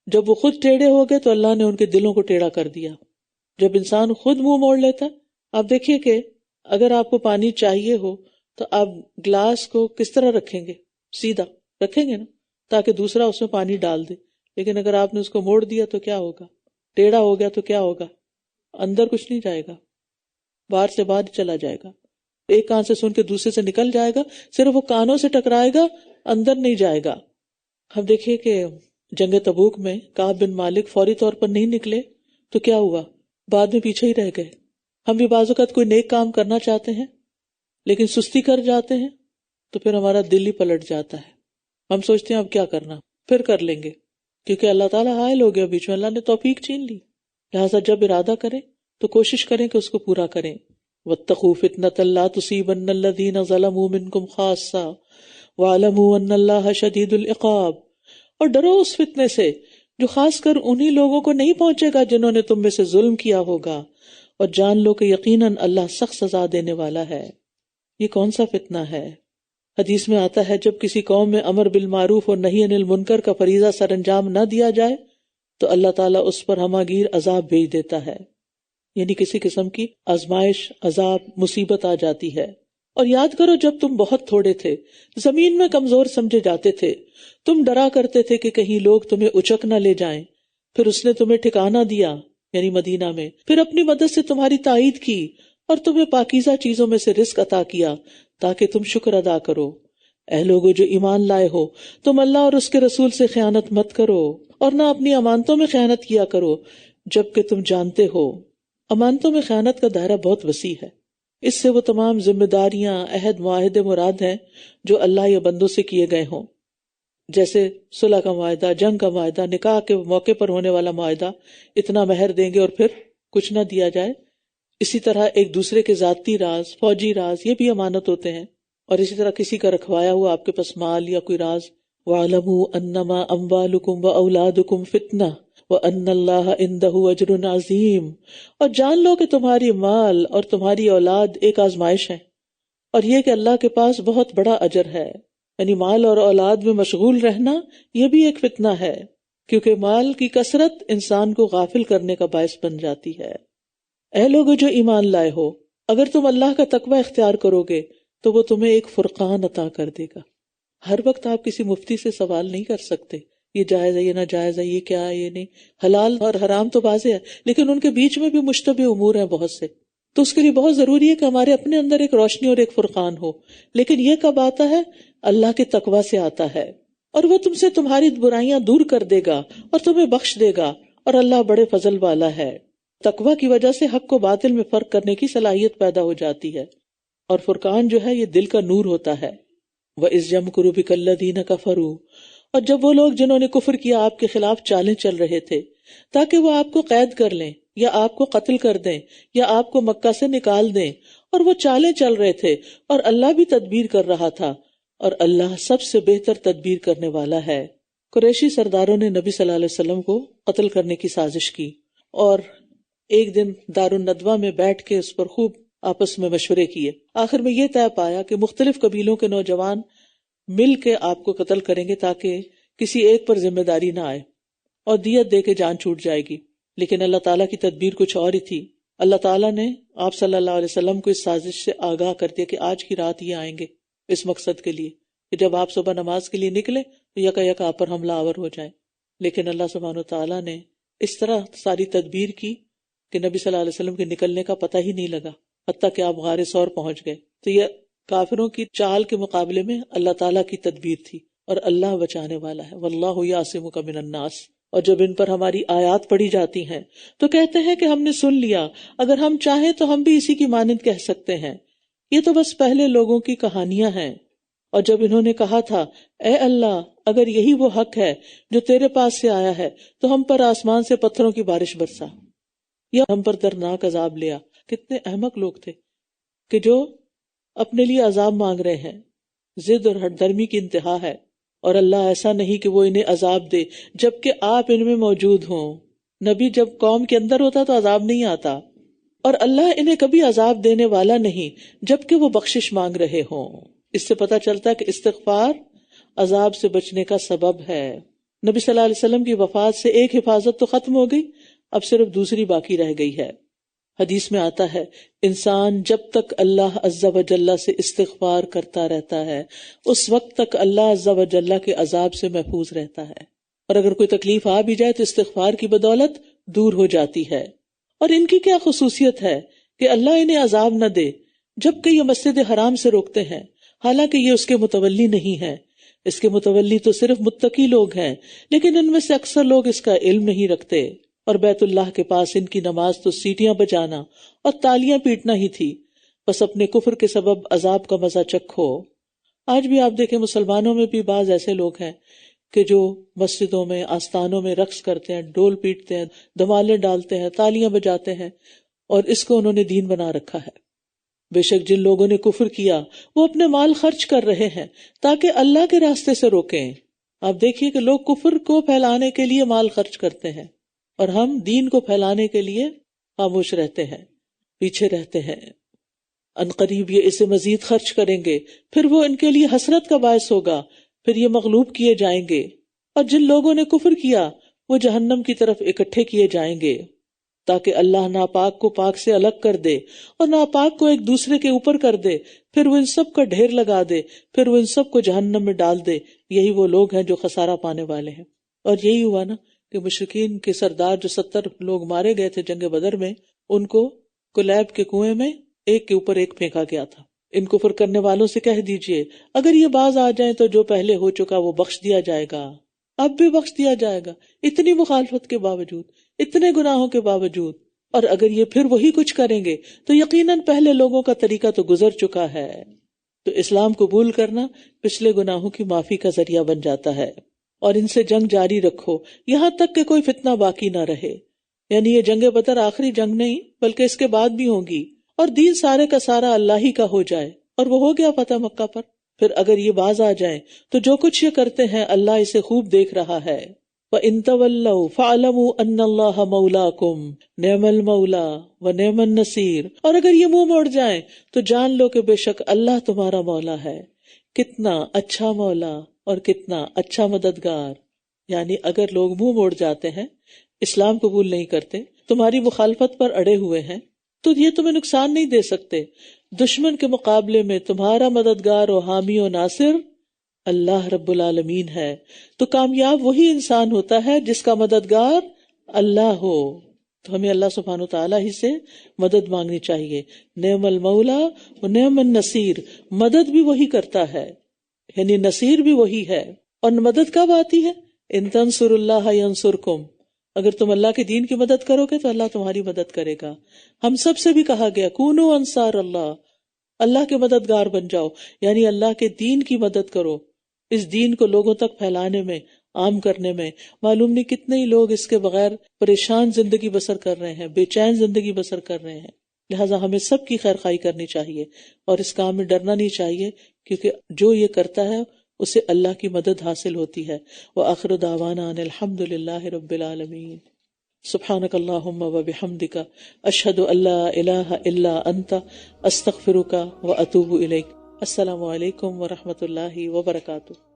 جب وہ خود ٹیڑھے ہو گئے تو اللہ نے ان کے دلوں کو ٹیڑھا کر دیا۔ جب انسان خود منہ موڑ لیتا، آپ دیکھیے کہ اگر آپ کو پانی چاہیے ہو تو آپ گلاس کو کس طرح رکھیں گے؟ سیدھا رکھیں گے نا، تاکہ دوسرا اس میں پانی ڈال دے، لیکن اگر آپ نے اس کو موڑ دیا تو کیا ہوگا؟ ٹیڑھا ہو گیا تو کیا ہوگا؟ اندر کچھ نہیں جائے گا، باہر سے باہر چلا جائے گا، ایک کان سے سن کے دوسرے سے نکل جائے گا، صرف وہ کانوں سے ٹکرائے گا، اندر نہیں جائے گا۔ ہم دیکھیے کہ جنگ تبوک میں کعب بن مالک فوری طور پر نہیں نکلے تو کیا ہوا؟ بعد میں پیچھے ہی رہ گئے۔ ہم بھی بعض اوقات کوئی نیک کام کرنا چاہتے ہیں لیکن سستی کر جاتے ہیں تو پھر ہمارا دل ہی پلٹ جاتا ہے، ہم سوچتے ہیں اب کیا کرنا، پھر کر لیں گے، کیونکہ اللہ تعالیٰ حائل ہو گیا بیچ میں، اللہ نے توفیق چھین لی۔ لہٰذا جب ارادہ کریں تو کوشش کریں کہ اس کو پورا کریں۔ وَاتَّقُوا فِتْنَةً لَا تُصِيبَنَّ الَّذِينَ ظَلَمُوا مِنْكُمْ خَاصَّةً وَاعْلَمُوا أَنَّ اللَّهَ شَدِيدُ الْعِقَابِ، اور ڈرو اس فتنے سے جو خاص کر انہی لوگوں کو نہیں پہنچے گا جنہوں نے تم میں سے ظلم کیا ہوگا، اور جان لو کہ یقیناً اللہ سخت سزا دینے والا ہے۔ یہ کون سا فتنہ ہے؟ حدیث میں آتا ہے جب کسی قوم میں امر بالمعروف اور نہی عن المنکر کا فریضہ سر انجام نہ دیا جائے تو اللہ تعالیٰ اس پر ہماگیر عذاب بھیج دیتا ہے، یعنی کسی قسم کی آزمائش، عذاب، مصیبت آ جاتی ہے۔ اور یاد کرو جب تم بہت تھوڑے تھے، زمین میں کمزور سمجھے جاتے تھے، تم ڈرا کرتے تھے کہ کہیں لوگ تمہیں اچک نہ لے جائیں، پھر اس نے تمہیں ٹھکانہ دیا یعنی مدینہ میں، پھر اپنی مدد سے تمہاری تائید کی اور تمہیں پاکیزہ چیزوں میں سے رزق عطا کیا تاکہ تم شکر ادا کرو۔ اے لوگو جو ایمان لائے ہو، تم اللہ اور اس کے رسول سے خیانت مت کرو اور نہ اپنی امانتوں میں خیانت کیا کرو جبکہ تم جانتے ہو۔ امانتوں میں خیانت کا دائرہ بہت وسیع ہے، اس سے وہ تمام ذمہ داریاں، عہد، معاہدے مراد ہیں جو اللہ یا بندوں سے کیے گئے ہوں، جیسے صلح کا معاہدہ، جنگ کا معاہدہ، نکاح کے موقع پر ہونے والا معاہدہ، اتنا مہر دیں گے اور پھر کچھ نہ دیا جائے۔ اسی طرح ایک دوسرے کے ذاتی راز، فوجی راز، یہ بھی امانت ہوتے ہیں۔ اور اسی طرح کسی کا رکھوایا ہوا آپ کے پاس مال یا کوئی راز، وَاعْلَمُوا أَنَّمَا أَمْوَالُكُمْ وَأَوْلَادُكُمْ فِتْنَةٌ وَأَنَّ اللَّهَ عِندَهُ أَجْرٌ عَظِيمٌ، اور جان لو کہ تمہاری مال اور تمہاری اولاد ایک آزمائش ہے، اور یہ کہ اللہ کے پاس بہت بڑا اجر ہے۔ یعنی مال اور اولاد میں مشغول رہنا یہ بھی ایک فتنہ ہے، کیونکہ مال کی کثرت انسان کو غافل کرنے کا باعث بن جاتی ہے۔ اے لوگو جو ایمان لائے ہو، اگر تم اللہ کا تقوی اختیار کرو گے تو وہ تمہیں ایک فرقان عطا کر دے گا۔ ہر وقت آپ کسی مفتی سے سوال نہیں کر سکتے، یہ جائز ہے، یہ ناجائز ہے، یہ کیا ہے، یہ نہیں، حلال اور حرام تو واضح ہے، لیکن ان کے بیچ میں بھی مشتبہ امور ہیں بہت سے، تو اس کے لیے بہت ضروری ہے کہ ہمارے اپنے اندر ایک روشنی اور ایک فرقان ہو۔ لیکن یہ کب آتا ہے؟ اللہ کے تقوی سے آتا ہے، اور وہ تم سے تمہاری برائیاں دور کر دے گا اور تمہیں بخش دے گا، اور اللہ بڑے فضل والا ہے۔ تقوی کی وجہ سے حق کو باطل میں فرق کرنے کی صلاحیت پیدا ہو جاتی ہے، اور فرقان جو ہے یہ دل کا نور ہوتا ہے۔ وَإِذْ يَمْكُرُ بِكَ الَّذِينَ كَفَرُوا، اور جب وہ لوگ جنہوں نے کفر کیا آپ کے خلاف چالیں چل رہے تھے تاکہ وہ آپ کو قید کر لیں یا آپ کو قتل کر دیں یا آپ کو مکہ سے نکال دیں، اور وہ چالیں چل رہے تھے اور اللہ بھی تدبیر کر رہا تھا، اور اللہ سب سے بہتر تدبیر کرنے والا ہے۔ قریشی سرداروں نے نبی صلی اللہ علیہ وسلم کو قتل کرنے کی سازش کی، اور ایک دن دارالندوہ میں بیٹھ کے اس پر خوب آپس میں مشورے کیے۔ آخر میں یہ طے پایا کہ مختلف قبیلوں کے نوجوان مل کے آپ کو قتل کریں گے تاکہ کسی ایک پر ذمہ داری نہ آئے، اور دیت دے کے جان چھوٹ جائے گی۔ لیکن اللہ تعالیٰ کی تدبیر کچھ اور ہی تھی۔ اللہ تعالیٰ نے آپ صلی اللہ علیہ وسلم کو اس سازش سے آگاہ کر دیا کہ آج کی رات یہ آئیں گے اس مقصد کے لیے کہ جب آپ صبح نماز کے لیے نکلے تو یکا یکا آپ پر حملہ آور ہو جائیں۔ لیکن اللہ سبحانہ وتعالیٰ نے اس طرح ساری تدبیر کی کہ نبی صلی اللہ علیہ وسلم کے نکلنے کا پتہ ہی نہیں لگا، حتیٰ کہ آپ غار ثور پہنچ گئے۔ تو یہ کافروں کی چال کے مقابلے میں اللہ تعالیٰ کی تدبیر تھی، اور اللہ بچانے والا ہے۔ واللہ یعصمک من الناس۔ اور جب ان پر ہماری آیات پڑھی جاتی ہیں تو کہتے ہیں کہ ہم نے سن لیا، اگر ہم چاہیں تو ہم بھی اسی کی مانند کہہ سکتے ہیں، یہ تو بس پہلے لوگوں کی کہانیاں ہیں۔ اور جب انہوں نے کہا تھا اے اللہ اگر یہی وہ حق ہے جو تیرے پاس سے آیا ہے تو ہم پر آسمان سے پتھروں کی بارش برسا یا ہم پر دردناک عذاب لیا۔ کتنے احمق لوگ تھے کہ جو اپنے لیے عذاب مانگ رہے ہیں۔ ضد اور ہٹ درمی کی انتہا ہے، اور اللہ ایسا نہیں کہ وہ انہیں عذاب دے جبکہ آپ ان میں موجود ہوں۔ نبی جب قوم کے اندر ہوتا تو عذاب نہیں آتا، اور اللہ انہیں کبھی عذاب دینے والا نہیں جبکہ وہ بخشش مانگ رہے ہوں۔ اس سے پتہ چلتا ہے کہ استغفار عذاب سے بچنے کا سبب ہے۔ نبی صلی اللہ علیہ وسلم کی وفات سے ایک حفاظت تو ختم ہو گئی، اب صرف دوسری باقی رہ گئی ہے۔ حدیث میں آتا ہے انسان جب تک اللہ عز و جل سے استغفار کرتا رہتا ہے اس وقت تک اللہ عز و جل کے عذاب سے محفوظ رہتا ہے، اور اگر کوئی تکلیف آ بھی جائے تو استغفار کی بدولت دور ہو جاتی ہے۔ اور ان کی کیا خصوصیت ہے کہ اللہ انہیں عذاب نہ دے جبکہ یہ مسجد حرام سے روکتے ہیں، حالانکہ یہ اس کے متولی نہیں ہے، اس کے متولی تو صرف متقی لوگ ہیں، لیکن ان میں سے اکثر لوگ اس کا علم نہیں رکھتے۔ اور بیت اللہ کے پاس ان کی نماز تو سیٹیاں بجانا اور تالیاں پیٹنا ہی تھی، بس اپنے کفر کے سبب عذاب کا مزہ چکھو۔ آج بھی آپ دیکھیں مسلمانوں میں بھی بعض ایسے لوگ ہیں کہ جو مسجدوں میں آستانوں میں رقص کرتے ہیں، ڈول پیٹتے ہیں، دھمالے ڈالتے ہیں، تالیاں بجاتے ہیں، اور اس کو انہوں نے دین بنا رکھا ہے۔ بے شک جن لوگوں نے کفر کیا وہ اپنے مال خرچ کر رہے ہیں تاکہ اللہ کے راستے سے روکیں۔ آپ دیکھیے کہ لوگ کفر کو پھیلانے کے لیے مال خرچ کرتے ہیں، اور ہم دین کو پھیلانے کے لیے خاموش رہتے ہیں، پیچھے رہتے ہیں۔ ان قریب یہ اسے مزید خرچ کریں گے، پھر وہ ان کے لیے حسرت کا باعث ہوگا، پھر یہ مغلوب کیے جائیں گے۔ اور جن لوگوں نے کفر کیا وہ جہنم کی طرف اکٹھے کیے جائیں گے، تاکہ اللہ ناپاک کو پاک سے الگ کر دے اور ناپاک کو ایک دوسرے کے اوپر کر دے، پھر وہ ان سب کا ڈھیر لگا دے، پھر وہ ان سب کو جہنم میں ڈال دے۔ یہی وہ لوگ ہیں جو خسارہ پانے والے ہیں۔ اور یہی ہوا نا کہ مشرکین کے سردار جو 70 لوگ مارے گئے تھے جنگ بدر میں، ان کو کلیب کے کنویں میں ایک کے اوپر ایک پھینکا گیا تھا۔ ان کفر کرنے والوں سے کہہ دیجئے اگر یہ باز آ جائیں تو جو پہلے ہو چکا وہ بخش دیا جائے گا، اب بھی بخش دیا جائے گا، اتنی مخالفت کے باوجود، اتنے گناہوں کے باوجود۔ اور اگر یہ پھر وہی کچھ کریں گے تو یقیناً پہلے لوگوں کا طریقہ تو گزر چکا ہے۔ تو اسلام قبول کرنا پچھلے گناہوں کی معافی کا ذریعہ بن جاتا ہے۔ اور ان سے جنگ جاری رکھو یہاں تک کہ کوئی فتنہ باقی نہ رہے، یعنی یہ جنگ بدر آخری جنگ نہیں بلکہ اس کے بعد بھی ہوں گی، اور دین سارے کا سارا اللہ ہی کا ہو جائے۔ اور وہ ہو گیا فتح مکہ پر۔ پھر اگر یہ باز آ جائیں تو جو کچھ یہ کرتے ہیں اللہ اسے خوب دیکھ رہا ہے۔ وَإِن تَوَلَّوْا فَاعْلَمُوا أَنَّ اللَّهَ مَوْلَاكُمْ نِعْمَ الْمَوْلَىٰ وَنِعْمَ النَّصِيرُ، اور اگر یہ منہ موڑ جائیں تو جان لو کہ بے شک اللہ تمہارا مولا ہے، کتنا اچھا مولا اور کتنا اچھا مددگار۔ یعنی اگر لوگ منہ موڑ جاتے ہیں، اسلام قبول نہیں کرتے، تمہاری مخالفت پر اڑے ہوئے ہیں، تو یہ تمہیں نقصان نہیں دے سکتے۔ دشمن کے مقابلے میں تمہارا مددگار و حامی و ناصر اللہ رب العالمین ہے۔ تو کامیاب وہی انسان ہوتا ہے جس کا مددگار اللہ ہو۔ تو ہمیں اللہ سبحانہ وتعالیٰ ہی سے مدد مانگنی چاہیے۔ نعم المولا و نعم النصیر، مدد بھی وہی کرتا ہے، یعنی نصیر بھی وہی ہے۔ اور مدد کب آتی ہے؟ ان تنصر اللہ ینصرکم، اگر تم اللہ کے دین کی مدد کرو گے تو اللہ تمہاری مدد کرے گا۔ ہم سب سے بھی کہا گیا کونوا انصار اللہ، اللہ کے مددگار بن جاؤ، یعنی اللہ کے دین کی مدد کرو، اس دین کو لوگوں تک پھیلانے میں، عام کرنے میں۔ معلوم نہیں کتنے ہی لوگ اس کے بغیر پریشان زندگی بسر کر رہے ہیں، بے چین زندگی بسر کر رہے ہیں۔ لہٰذا ہمیں سب کی خیر خواہی کرنی چاہیے اور اس کام میں ڈرنا نہیں چاہیے، کیونکہ جو یہ کرتا ہے اسے اللہ کی مدد حاصل ہوتی ہے۔ وآخر دعوانا ان الحمد للہ رب العالمین۔ سبحانک اللہم وبحمدک، اشہد ان لا الہ الا انت، استغفرک واتوب الیک۔ السلام علیکم ورحمۃ اللہ وبرکاتہ۔